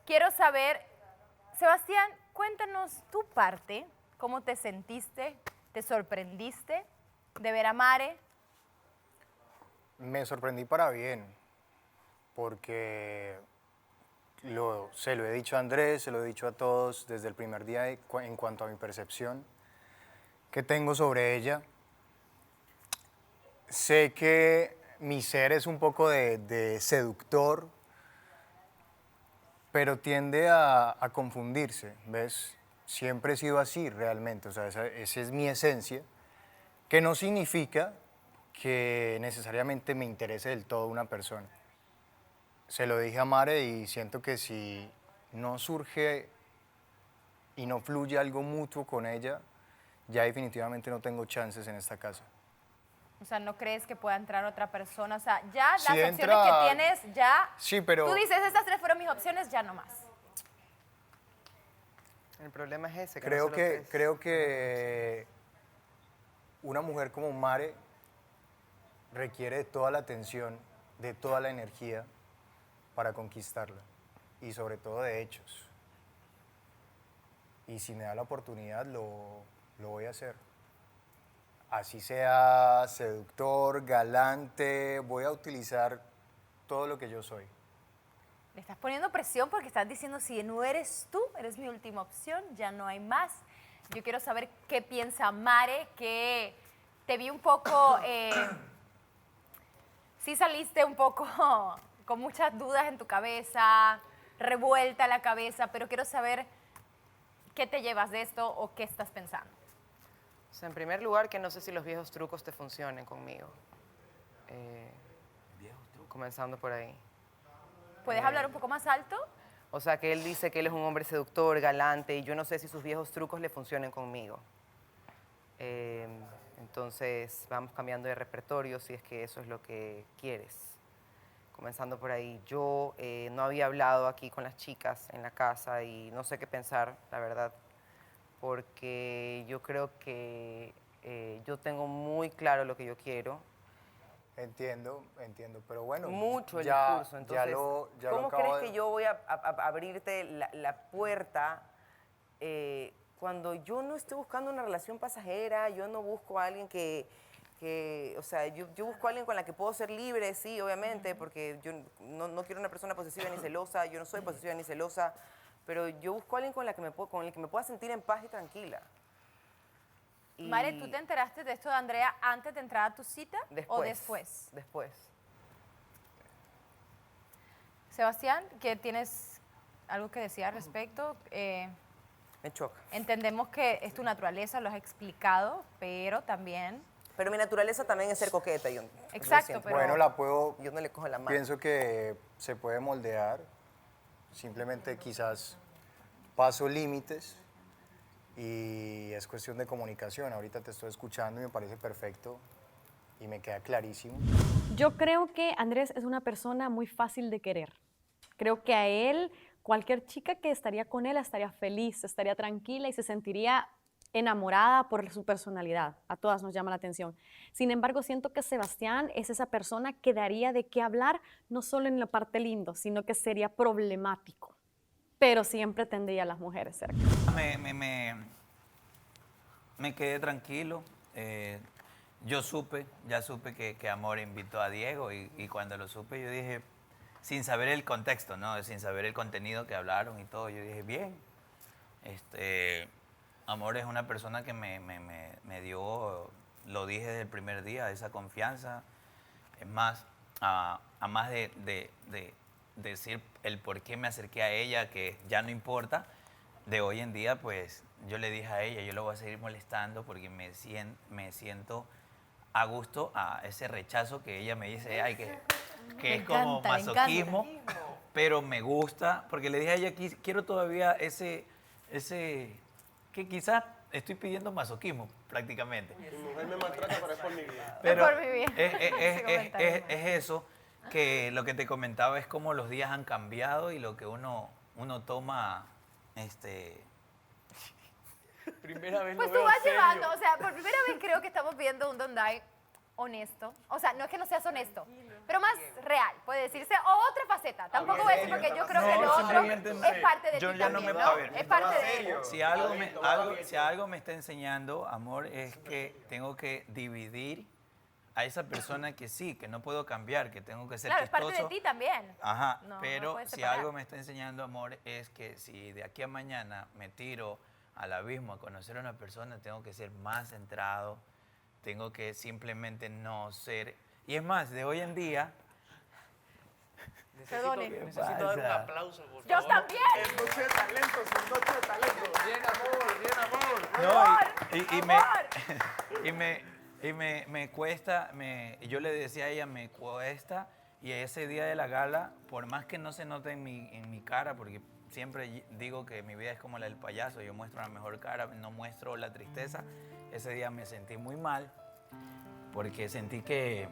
quiero saber, Sebastián, cuéntanos tu parte, cómo te sentiste, te sorprendiste de ver a Mare. Me sorprendí para bien, porque se lo he dicho a Andrés, se lo he dicho a todos desde el primer día en cuanto a mi percepción que tengo sobre ella. Sé que mi ser es un poco de seductor, pero tiende a confundirse, ¿ves? Siempre he sido así realmente, o sea, esa es mi esencia, que no significa que necesariamente me interese del todo una persona. Se lo dije a Mare y siento que si no surge y no fluye algo mutuo con ella, ya definitivamente no tengo chances en esta casa. O sea, ¿no crees que pueda entrar otra persona? O sea, ya las Si opciones entra- que tienes, ya... Sí, pero... Tú dices, estas tres fueron mis opciones, ya no más. El problema es ese. Creo que una mujer como Mare requiere de toda la atención, de toda la energía para conquistarla y sobre todo de hechos. Y si me da la oportunidad lo voy a hacer. Así sea seductor, galante, voy a utilizar todo lo que yo soy. Le estás poniendo presión porque estás diciendo, si no eres tú, eres mi última opción, ya no hay más. Yo quiero saber qué piensa Mare, que te vi un poco... sí saliste un poco con muchas dudas en tu cabeza, revuelta la cabeza, pero quiero saber qué te llevas de esto o qué estás pensando. O sea, en primer lugar, que no sé si los viejos trucos te funcionen conmigo. Comenzando por ahí. ¿Puedes hablar un poco más alto? O sea, que él dice que él es un hombre seductor, galante, y yo no sé si sus viejos trucos le funcionen conmigo. Entonces, vamos cambiando de repertorio si es que eso es lo que quieres. Comenzando por ahí. Yo no había hablado aquí con las chicas en la casa y no sé qué pensar, la verdad, porque yo creo que yo tengo muy claro lo que yo quiero. Entiendo, pero bueno. Mucho el ya, discurso. Entonces, ¿cómo crees que yo voy a abrirte la puerta cuando yo no estoy buscando una relación pasajera? Yo no busco a alguien o sea, yo busco a alguien con la que puedo ser libre, sí, obviamente, porque yo no quiero una persona posesiva ni celosa, yo no soy posesiva ni celosa, pero yo busco a alguien con el que me pueda sentir en paz y tranquila. Y Mare, ¿tú te enteraste de esto de Andrea antes de entrar a tu cita o después? Después. Sebastián, ¿qué tienes algo que decir al respecto? Me choca. Entendemos que es tu naturaleza, lo has explicado, pero también... Pero mi naturaleza también es ser coqueta. Exacto, pero... Bueno, la puedo... Yo no le cojo la mano. Pienso que se puede moldear. Simplemente quizás paso límites y es cuestión de comunicación. Ahorita te estoy escuchando y me parece perfecto y me queda clarísimo. Yo creo que Andrés es una persona muy fácil de querer. Creo que a él, cualquier chica que estaría con él estaría feliz, estaría tranquila y se sentiría enamorada por su personalidad. A todas nos llama la atención. Sin embargo, siento que Sebastián es esa persona que daría de qué hablar, no solo en la parte lindo, sino que sería problemático. Pero siempre tendría a las mujeres cerca. Me quedé tranquilo. Ya supe que Amor invitó a Diego y cuando lo supe yo dije, sin saber el contexto, ¿no? Sin saber el contenido que hablaron y todo, yo dije, bien. Amor es una persona que me dio, lo dije desde el primer día, esa confianza. Es más, a más de decir el por qué me acerqué a ella, que ya no importa, de hoy en día, pues yo le dije a ella, yo lo voy a seguir molestando porque me siento a gusto a ese rechazo que ella me dice, ay, que es como masoquismo, pero me gusta, porque le dije a ella, quiero todavía ese que quizás estoy pidiendo masoquismo prácticamente. Mi mujer me maltrata, pero es por mi bien. Pero es por mi bien. es eso, que lo que te comentaba es cómo los días han cambiado y lo que uno toma, Primera vez Pues lo tú veo vas serio. llevando, o sea, por primera vez creo que estamos viendo un Donday honesto. O sea, no es que no seas honesto, pero más real, puede decirse, o otra faceta. Tampoco voy a decir porque yo creo que lo otro es parte de ti también, ¿no? Es parte de él. Si algo me está enseñando, Amor, es que tengo que dividir a esa persona que sí, que no puedo cambiar, que tengo que ser Claro, es chistoso. parte de ti también. Ajá, No, pero no puedes si separar. algo me está enseñando, Amor, es que si de aquí a mañana me tiro al abismo a conocer a una persona, tengo que ser más centrado, tengo que simplemente no ser... Y es más, de hoy en día... Perdone. Necesito dar un aplauso, por Yo favor. también. Es noche de talento, es noche de talento. Bien amor. No, me cuesta, yo le decía a ella, me cuesta, y ese día de la gala, por más que no se note en mi cara, porque siempre digo que mi vida es como la del payaso, yo muestro la mejor cara, no muestro la tristeza, ese día me sentí muy mal, porque sentí que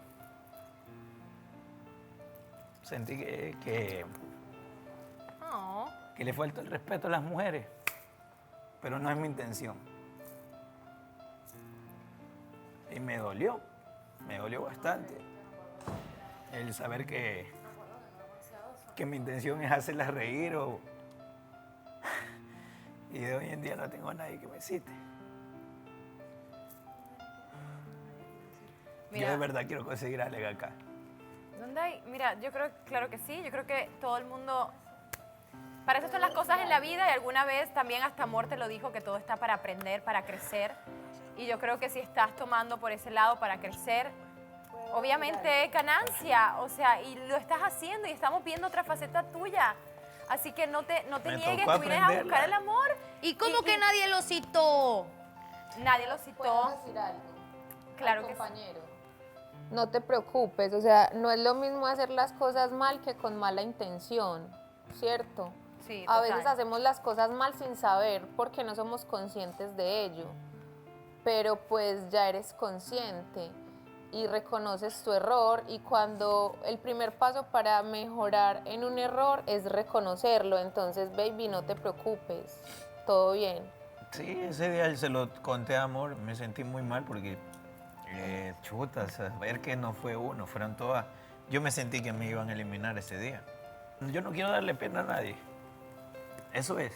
le falta el respeto a las mujeres, pero no es mi intención. Y me dolió bastante el saber que mi intención es hacerlas reír y de hoy en día no tengo a nadie que me cite. Yo de verdad quiero conseguir a Alega acá. Donday, mira, yo creo, claro que sí, yo creo que todo el mundo... Para eso son las cosas en la vida y alguna vez también hasta Amor te lo dijo, que todo está para aprender, para crecer. Y yo creo que si estás tomando por ese lado para crecer, obviamente es ganancia, o sea, y lo estás haciendo y estamos viendo otra faceta tuya. Así que no te niegues, tú vienes a buscar el amor. ¿Y cómo que nadie lo citó? Nadie lo citó. ¿Puedo decir algo? Claro que compañero. No te preocupes, o sea, no es lo mismo hacer las cosas mal que con mala intención, ¿cierto? Sí, a total. veces hacemos las cosas mal sin saber porque no somos conscientes de ello, pero pues ya eres consciente y reconoces tu error, y cuando el primer paso para mejorar en un error es reconocerlo, entonces baby, no te preocupes, todo bien. Sí, ese día se lo conté a Amor, me sentí muy mal porque, ver que no fue uno, fueron todas. Yo me sentí que me iban a eliminar ese día. Yo no quiero darle pena a nadie. Eso es.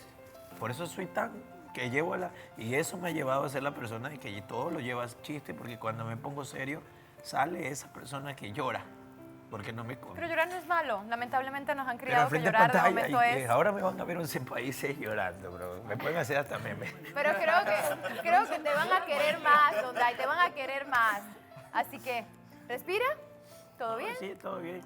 Por eso soy tan que llevo y eso me ha llevado a ser la persona y que todo lo llevas chiste, porque cuando me pongo serio sale esa persona que llora. Porque no me come. Pero llorar no es malo. Lamentablemente nos han Pero criado al que frente de llorar de pantalla, momento es... ahora me van a ver 11 países llorando, bro. Me pueden hacer hasta meme. Pero creo que te van a querer más, Donday, te van a querer más. Así que, respira, ¿todo bien? Sí, todo bien.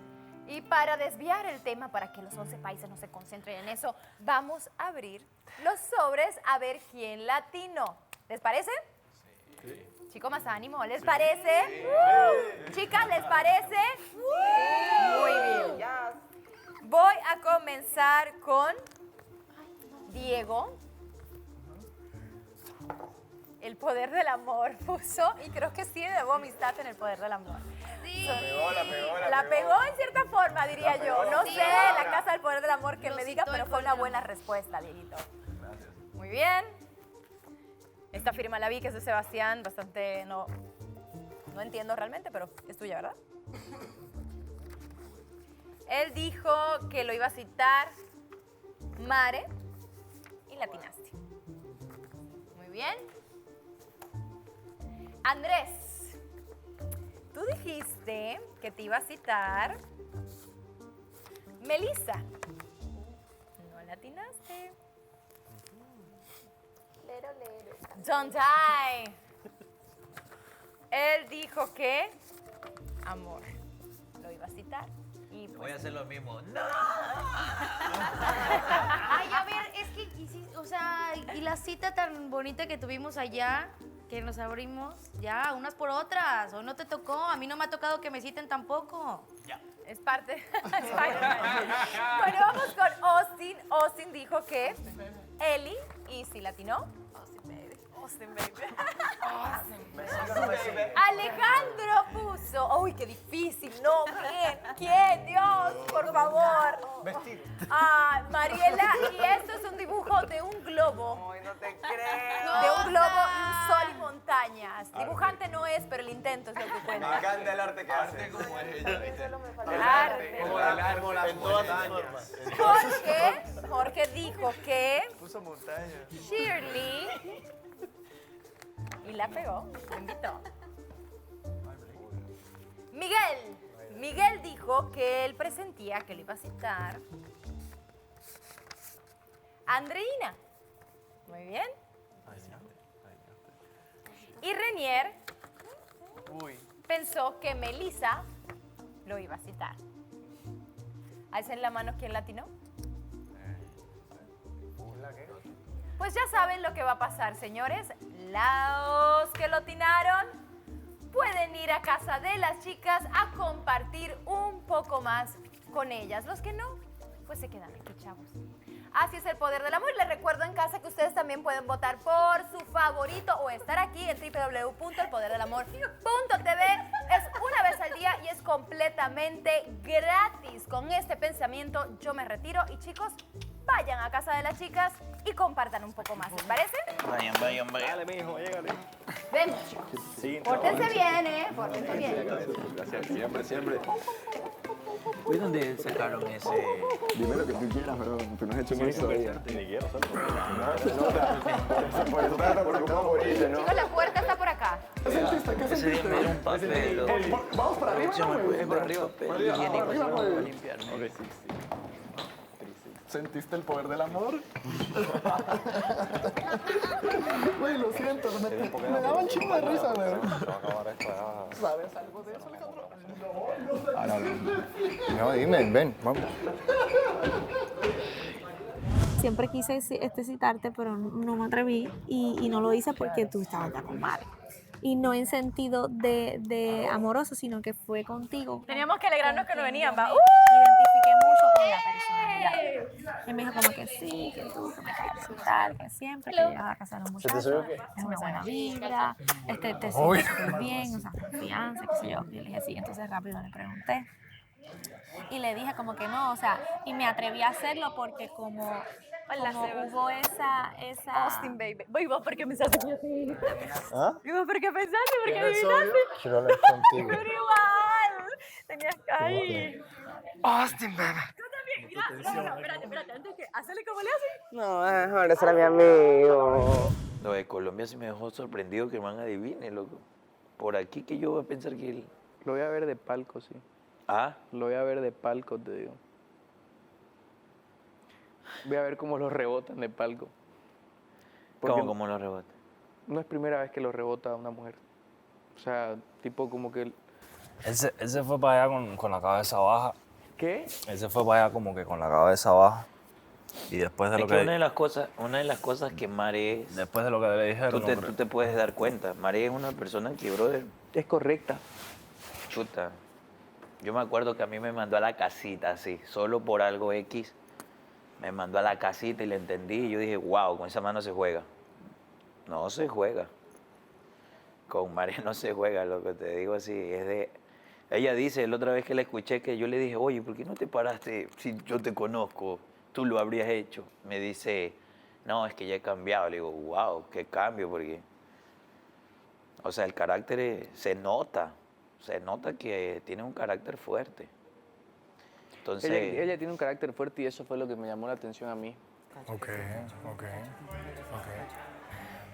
Y para desviar el tema, para que los 11 países no se concentren en eso, vamos a abrir los sobres a ver quién latino. ¿Les parece? Sí. Chicos, más ánimo. ¿Les parece? Chicas, ¿les parece? Muy bien. Voy a comenzar con Diego. El poder del amor puso, y creo que sí debo amistad en el poder del amor. Sí. La pegó en cierta forma, diría yo. No sé, la casa del poder del amor que me diga, pero fue una buena respuesta, Dieguito. Gracias. Muy bien. Esta firma la vi, que es de Sebastián, bastante, no entiendo realmente, pero es tuya, ¿verdad? Él dijo que lo iba a citar Mare y la atinaste. Muy bien. Andrés, tú dijiste que te iba a citar Melissa. No la atinaste. Don't die. Él dijo que amor. Lo iba a citar. Y pues, Voy a hacer lo mismo. ¡No! Ay, a ver, es que, o sea, y la cita tan bonita que tuvimos allá, que nos abrimos, ya, unas por otras. Hoy no te tocó, a mí no me ha tocado que me citen tampoco. Ya. Es parte. Bueno, vamos con Austin. Austin dijo que Eli, y si latinó. Austin, baby. Alejandro puso. Uy, qué difícil. No, ¿quién? Dios, por favor. Vestido. Ah, Mariela, y esto es un dibujo de un globo. Ay, no te creo. De un globo y un sol y montañas. Dibujante no es, pero el intento es lo que Me cuenta. encanta el arte que hace. Arte como es ella, ¿viste? Arte. Como el árbol, las En todas sus montañas. formas. Jorge dijo que Puso montaña. Shirley. Y la pegó, lo invitó. Miguel. Miguel dijo que él presentía que le iba a citar Andreina. Muy bien. Y Renier pensó que Melissa lo iba a citar. Alcen la mano, ¿quién latinó? Pues ya saben lo que va a pasar, señores. Los que lotinaron pueden ir a casa de las chicas a compartir un poco más con ellas. Los que no, pues se quedan aquí, chavos. Así es el poder del amor. Les recuerdo en casa que ustedes también pueden votar por su favorito o estar aquí en www.elpoderdelamor.tv. Es una vez al día y es completamente gratis. Con este pensamiento yo me retiro y chicos, vayan a casa de las chicas y compartan un poco más, ¿les parece? Vayan. Dale, mijo, llégale. Ven, Sí, pórtense bien, pórtense bien. Gracias, siempre. ¿Y dónde sacaron ese? Dime lo que tú quieras, pero tú no has hecho más todavía. Ni quiero, No se nota. Por eso te preocupado por irte, ¿no? Chicos, la puerta está por acá. ¿Qué sentiste? ¿Qué Ese día sentiste? me dieron un papel. Vamos para arriba, Se me güey. puede por arriba, papel higiénico, arriba, para güey. limpiarme. ¿Sentiste el poder del amor? Güey, lo siento, me daban chingo de risa, güey. ¿Sabes algo de eso, Alejandro? No, dime, ven, vamos. Siempre quise citarte, pero no me atreví y no lo hice porque tú estabas ya con Mari. Y no en sentido de amoroso, sino que fue contigo. Teníamos que alegrarnos que no venían, va. Identifiqué mucho con la personalidad. Y me dijo como que sí, que tú, que me quieres citar, que siempre, que llegas a la casa de los muchachos, es una buena vibra, te sientes súper bien, o sea, confianza, qué sé yo. Y le dije sí, entonces rápido le pregunté. Y le dije como que no, o sea, y me atreví a hacerlo porque como hubo esa... Austin, baby. Voy, vos, ¿por qué pensaste que yo soy? ¿Ah? ¿Y vos por qué pensaste? ¿Por qué ¿Quién es adivinaste? Quiero hablar contigo. Pero igual. Tenías ahí. Austin, baby. Tú también, mira. No, espérate, antes que hacerle como le haces. No, ahora será mi amigo. Lo de Colombia sí me dejó sorprendido que el man adivine, loco. Por aquí que yo voy a pensar que él... Lo voy a ver de palco, sí. ¿Ah? Lo voy a ver de palco, te digo. Voy a ver cómo lo rebotan de palco. ¿Cómo lo rebota? No es primera vez que lo rebota una mujer. O sea, tipo como que... Él se fue para allá con la cabeza baja. ¿Qué? Él se fue para allá como que con la cabeza baja. Y después de Es lo que que... una de las cosas que Mare es... Después de lo que le dijeron... Tú te puedes dar cuenta. Mare es una persona que, brother... Es correcta. Chuta. Yo me acuerdo que a mí me mandó a la casita así, solo por algo X. Me mandó a la casita y le entendí. Y yo dije, wow, con esa mano se juega. No se juega. Con Mare no se juega, lo que te digo así. Es de... Ella dice, la otra vez que la escuché, que yo le dije, oye, ¿por qué no te paraste si yo te conozco? Tú lo habrías hecho. Me dice, no, es que ya he cambiado. Le digo, wow, qué cambio, porque... O sea, el carácter se nota que tiene un carácter fuerte. Entonces... Ella tiene un carácter fuerte y eso fue lo que me llamó la atención a mí. Ok.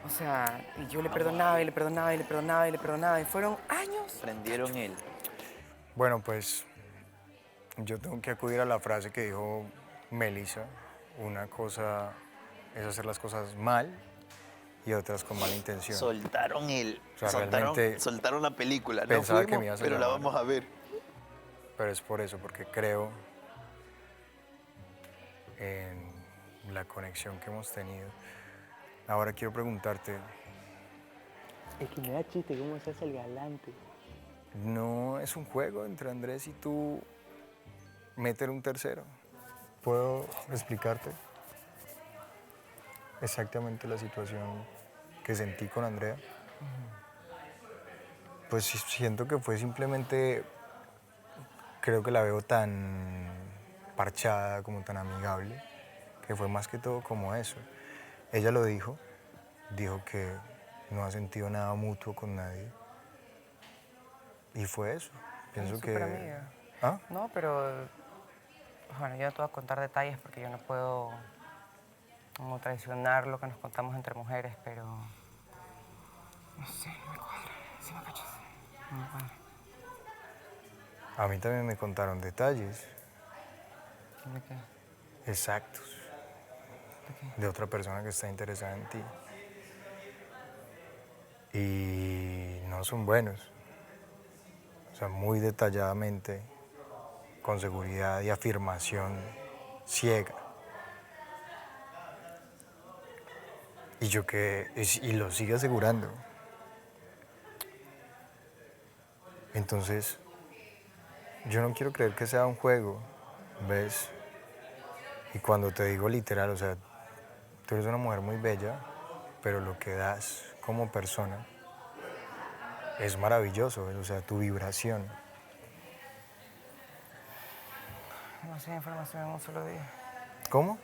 O sea, y yo le perdonaba y le perdonaba y le perdonaba y le perdonaba y fueron años. Prendieron él. Bueno, pues yo tengo que acudir a la frase que dijo Melissa. Una cosa es hacer las cosas mal y otras con mala intención. Soltaron O sea, realmente soltaron la película. No pensaba que fuimos, me ibas a pero la llamar. vamos a ver. Pero es por eso, porque creo en la conexión que hemos tenido. Ahora quiero preguntarte, Es que me da chiste cómo se hace el galante. ¿no es un juego entre Andrés y tú meter un tercero? ¿Puedo explicarte exactamente la situación que sentí con Andrea? Pues sí, siento que fue simplemente, creo que la veo tan parchada, como tan amigable, que fue más que todo como eso. Ella lo dijo que no ha sentido nada mutuo con nadie. Y fue eso. Pienso que... Superamiga. ¿Ah? No, pero... Bueno, yo no te voy a contar detalles porque yo no puedo como traicionar lo que nos contamos entre mujeres, pero... No sé, no me cuadra. ¿Sí me cachas? No me cuadra. A mí también me contaron detalles ¿De qué? exactos de otra persona que está interesada en ti. Y no son buenos. O sea, muy detalladamente, con seguridad y afirmación ciega. Y lo sigue asegurando. Entonces, yo no quiero creer que sea un juego, ¿ves? Y cuando te digo literal, o sea, tú eres una mujer muy bella, pero lo que das como persona es maravilloso, ¿ves? O sea, tu vibración. Demasiada información en un solo día. ¿Cómo?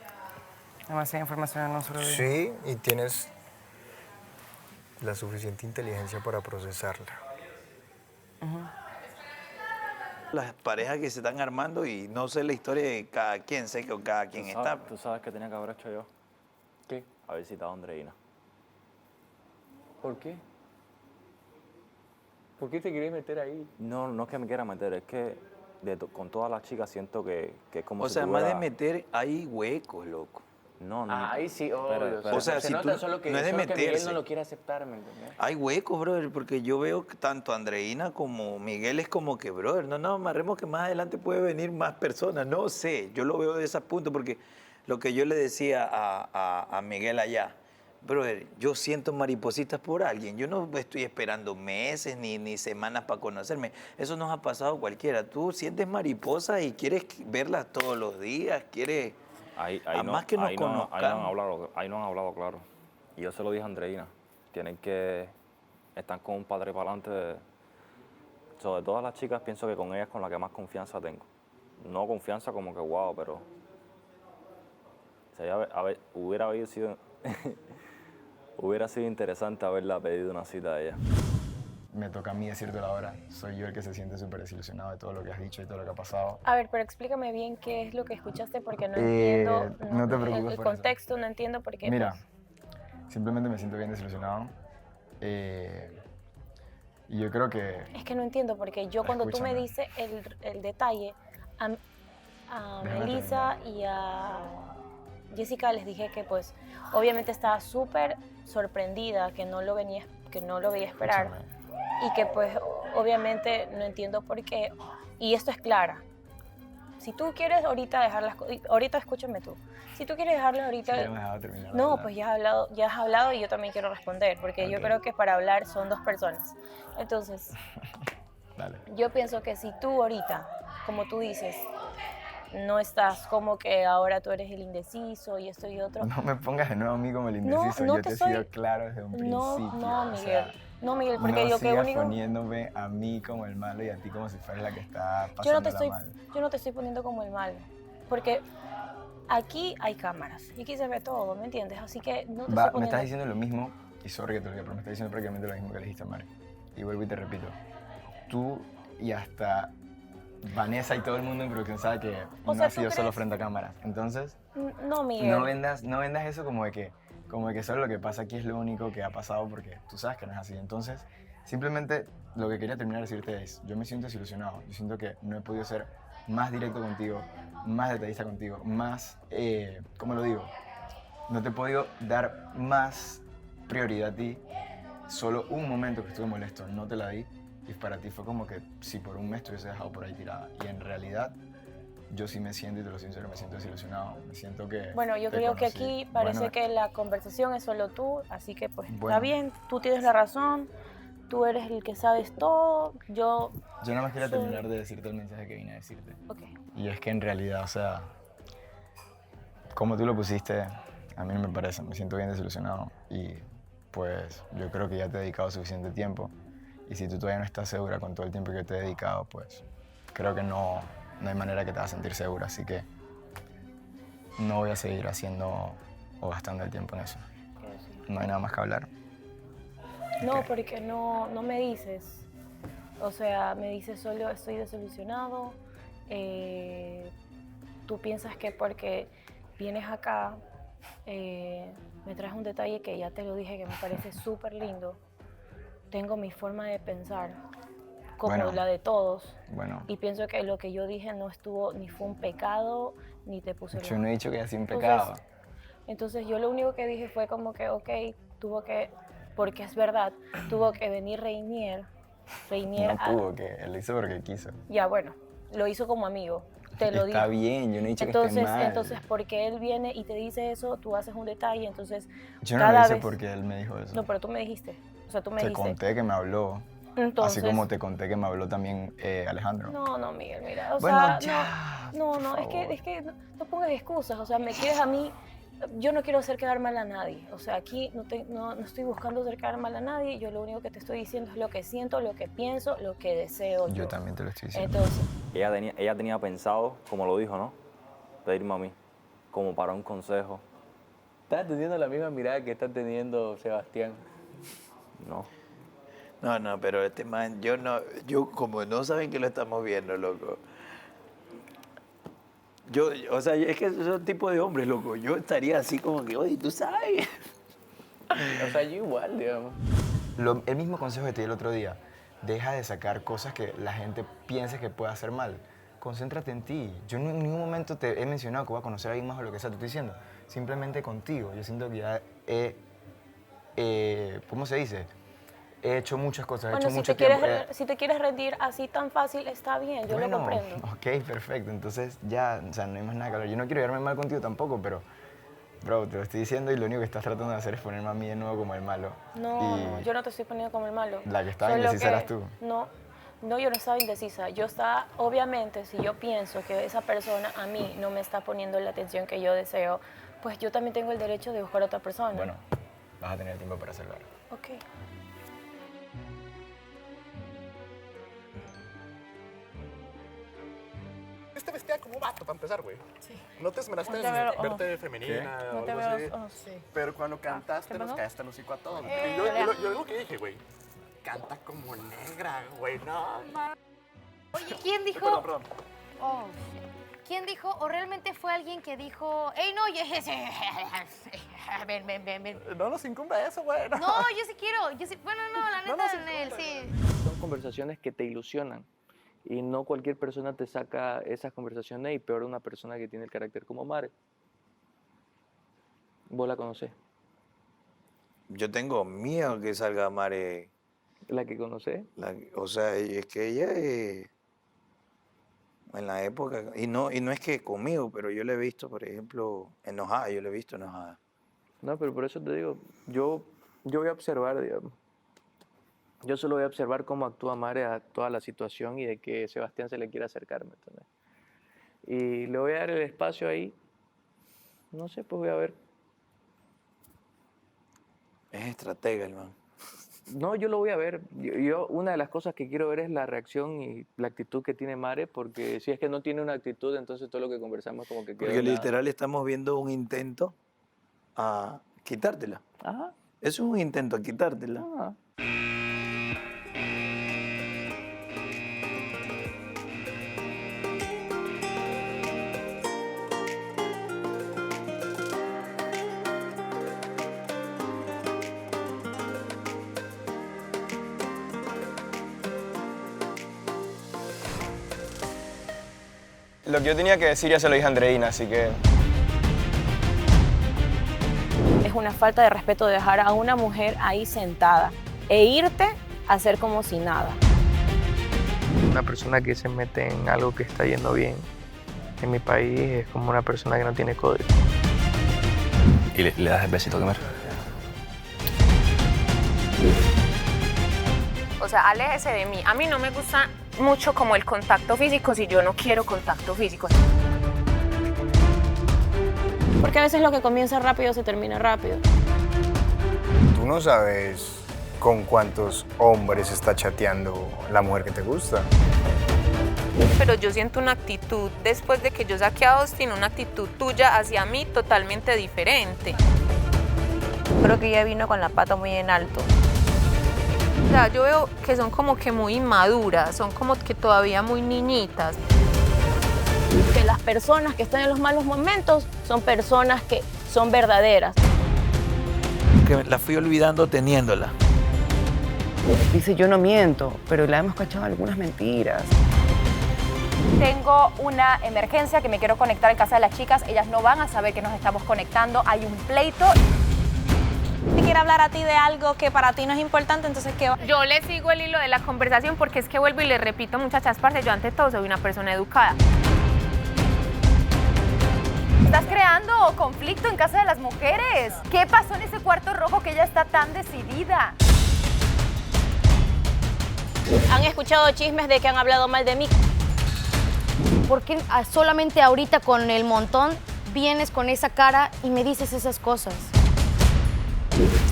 Demasiada información en un solo día. Sí, y tienes la suficiente inteligencia para procesarla. Las parejas que se están armando y no sé la historia de cada quien, sé que con cada quien está. ¿Tú sabes qué tenía que haber hecho yo? ¿Qué? Haber citado a Andreina. ¿Por qué? ¿Por qué te quieres meter ahí? No, no es que me quiera meter, es que con todas las chicas siento que es como O si sea, más de tuviera- meter, hay huecos, loco. No, no. Ahí sí, O sea, se si nota tú- solo que, no es de solo que Miguel meterse. no lo quiere aceptar, ¿me entiendes? Hay huecos, brother, porque yo veo que tanto Andreina como Miguel es como que, brother, no amarremos que más adelante puede venir más personas. No sé, yo lo veo de ese punto porque lo que yo le decía a Miguel allá, brother, yo siento maripositas por alguien. Yo no estoy esperando meses ni semanas para conocerme. Eso nos ha pasado a cualquiera. Tú sientes mariposas y quieres verlas todos los días, quieres... Además que nos ahí no han conozcamos. hablado claro. Y yo se lo dije a Andreina. Tienen que estar con un padre para adelante. Sobre todas las chicas, pienso que con ella es con la que más confianza tengo. No confianza como que wow, pero... hubiera sido... hubiera sido interesante haberla pedido una cita a ella. Me toca a mí decirte la hora. Soy yo el que se siente súper desilusionado de todo lo que has dicho y todo lo que ha pasado. A ver, pero explícame bien qué es lo que escuchaste porque no Eh, entiendo no te preocupes el por eso. contexto, no entiendo por qué. Mira, pues. simplemente me siento bien desilusionado. Y yo creo que... Es que no entiendo, porque yo cuando tú me Escúchame. dices el detalle, a Déjame Melissa y a Jessica les dije que pues obviamente estaba súper sorprendida, que no lo veía esperar. Y que pues obviamente no entiendo por qué. Y esto es Clara. Si tú quieres ahorita dejar las cosas, ahorita escúchame tú. Si tú quieres dejarlas ahorita... Sí, ya me dejaba terminar, no, ¿verdad? pues ya has hablado y yo también quiero responder, porque yo Ok. creo que para hablar son dos personas. Entonces, Dale. yo pienso que si tú ahorita, como tú dices, no estás como que ahora tú eres el indeciso y esto y otro. No me pongas de nuevo a mí como el indeciso. no Yo te te he soy- sido claro desde un No, principio. no, o Miguel. sea, No, Miguel, porque no yo que sigas único... poniéndome a mí como el malo y a ti como si fueras la que está Yo pasando no, yo no te estoy poniendo como el malo, porque aquí hay cámaras y aquí se ve todo, ¿me entiendes? Así que no te estoy Me poniendo... estás diciendo lo mismo, y sorry que te lo diga, pero me estás diciendo prácticamente lo mismo que le dijiste a Mari. Y vuelvo y te repito, tú y hasta Vanessa y todo el mundo en producción sabe que O no sea, ha sido ¿tú solo crees? frente a cámaras. Entonces, No, Miguel. no vendas eso como de que solo lo que pasa aquí es lo único que ha pasado, porque tú sabes que no es así. Entonces, simplemente lo que quería terminar de decirte es, yo me siento desilusionado, yo siento que no he podido ser más directo contigo, más detallista contigo, más, ¿cómo lo digo? No te he podido dar más prioridad a ti, solo un momento que estuve molesto, no te la di, y para ti fue como que si por un mes te hubiese dejado por ahí tirada. Y en realidad, yo sí me siento, y te lo sincero, me siento desilusionado, me siento que Bueno, yo te creo que conocí. aquí parece Bueno, que la conversación es solo tú, así que pues está Bueno. bien, tú tienes la razón, tú eres el que sabes todo, yo... Yo nada más quería soy- terminar de decirte el mensaje que vine a decirte. Ok. Y es que en realidad, o sea, como tú lo pusiste, a mí no me parece, me siento bien desilusionado y pues yo creo que ya te he dedicado suficiente tiempo y si tú todavía no estás segura con todo el tiempo que te he dedicado, pues creo que no hay manera que te vas a sentir segura, así que no voy a seguir haciendo o gastando el tiempo en eso. No hay nada más que hablar. No, porque no me dices, o sea, me dices solo estoy desilusionado, tú piensas que porque vienes acá me traes un detalle que ya te lo dije que me parece súper lindo, tengo mi forma de pensar como Bueno. la de todos Bueno, y pienso que lo que yo dije no estuvo, ni fue un pecado, ni te puse... yo no he dicho que haya sido un Entonces, pecado. Entonces yo lo único que dije fue como que, ok, tuvo que, porque es verdad, tuvo que venir Reinier No tuvo que, él lo hizo porque quiso. ya bueno, lo hizo como amigo, te lo Está dijo. bien, yo no he dicho que Entonces, esté mal. entonces, porque él viene y te dice eso, tú haces un detalle, entonces Yo no cada lo hice vez... porque él me dijo eso. No, pero tú me dijiste, o sea, tú me Te dijiste. conté que me habló. Entonces- Así como te conté que me habló también Alejandro. No, Miguel, mira, o Bueno, sea, ya, no, por es que no pongas excusas, o sea, me quieres a mí, yo no quiero hacer quedar mal a nadie, o sea, aquí no estoy buscando hacer quedar mal a nadie, yo lo único que te estoy diciendo es lo que siento, lo que pienso, lo que deseo yo. Yo también te lo estoy diciendo. Entonces, Ella tenía pensado, como lo dijo, ¿no? Pedirme a mí, como para un consejo. ¿Estás teniendo la misma mirada que está teniendo Sebastián? No. No, pero este man, yo como no saben que lo estamos viendo, loco. O sea, es que son tipo de hombres, loco. Yo estaría así como que, oye, tú sabes. O sea, yo igual, digamos. El mismo consejo que te di el otro día. Deja de sacar cosas que la gente piense que puede hacer mal. Concéntrate en ti. Yo en ningún momento te he mencionado que voy a conocer a alguien más o lo que sea. Te estoy diciendo. Simplemente contigo. Yo siento que ya ¿cómo se dice? He hecho muchas cosas. He bueno, hecho mucho tiempo. si te quieres rendir así tan fácil, está bien, yo lo comprendo. Ok, perfecto. Entonces ya, o sea, no hay más nada que hablar. Yo no quiero llevarme mal contigo tampoco, pero, bro, te lo estoy diciendo y lo único que estás tratando de hacer es ponerme a mí de nuevo como el malo. No, yo no te estoy poniendo como el malo. La que estaba Solo indecisa eras tú. No, yo no estaba indecisa. Yo estaba, obviamente, si yo pienso que esa persona a mí no me está poniendo la atención que yo deseo, pues yo también tengo el derecho de buscar a otra persona. Bueno, vas a tener tiempo para hacerlo. Ok. Este vestida como vato, para empezar, güey. Sí. No te esmeraste No en te veo los ojos. verte femenina ¿Qué? o No te algo veo así. los ojos. Sí. Pero cuando cantaste ¿qué nos pasó? caíste el hocico a todos. Eh, Y yo Lea. lo que dije, güey, canta como negra, güey, no, man. Oye, ¿quién dijo? Perdón. Oh, shit. ¿Quién dijo? ¿O realmente fue alguien que dijo, hey, no, Ven. No, sin un beso, bueno. No, yo sí quiero. Bueno, no, la neta, sí. Son conversaciones que te ilusionan y no cualquier persona te saca esas conversaciones y peor una persona que tiene el carácter como Mare. ¿Vos la conocés? Yo tengo miedo que salga Mare. ¿La que conocés? O sea, es que ella en la época, y no es que conmigo, pero yo la he visto, por ejemplo, enojada, yo la he visto enojada. No, pero por eso te digo, yo voy a observar, digamos. Yo solo voy a observar cómo actúa Mare a toda la situación y de que Sebastián se le quiere acercar, ¿me entiendes? Y le voy a dar el espacio ahí. No sé, pues voy a ver. Es estratega, hermano. No, yo lo voy a ver. Yo una de las cosas que quiero ver es la reacción y la actitud que tiene Mare, porque si es que no tiene una actitud, entonces todo lo que conversamos como que queda Porque nada. literal estamos viendo un intento a quitártela. Ajá. Eso es un intento a quitártela. Ajá. Lo que yo tenía que decir ya se lo dije a Andreina, así que... Es una falta de respeto dejar a una mujer ahí sentada e irte a hacer como si nada. Una persona que se mete en algo que está yendo bien en mi país es como una persona que no tiene código. ¿Y le das el besito a comer? O sea, aléjese de mí. A mí no me gusta mucho como el contacto físico si yo no quiero contacto físico. Porque a veces lo que comienza rápido se termina rápido. Tú no sabes con cuántos hombres está chateando la mujer que te gusta. Pero yo siento una actitud, después de que yo saqué a Austin, una actitud tuya hacia mí totalmente diferente. Creo que ella vino con la pata muy en alto. O sea, yo veo que son como que muy inmaduras, son como que todavía muy niñitas. Que las personas que están en los malos momentos son personas que son verdaderas. Que la fui olvidando teniéndola. Dice, yo no miento, pero le hemos cachado algunas mentiras. Tengo una emergencia que me quiero conectar en casa de las chicas. Ellas no van a saber que nos estamos conectando. Hay un pleito. Si quiere hablar a ti de algo que para ti no es importante, entonces ¿qué va? Yo le sigo el hilo de la conversación porque es que vuelvo y le repito, muchachas, parce, yo ante todo soy una persona educada. Estás creando conflicto en casa de las mujeres. ¿Qué pasó en ese cuarto rojo que ella está tan decidida? Han escuchado chismes de que han hablado mal de mí. ¿Por qué solamente ahorita con el montón vienes con esa cara y me dices esas cosas?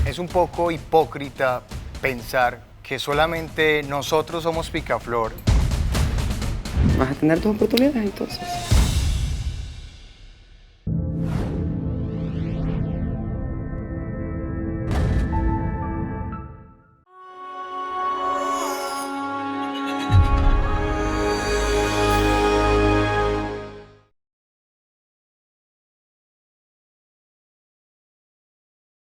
Es un poco hipócrita pensar que solamente nosotros somos picaflor. Vas a tener tus oportunidades entonces.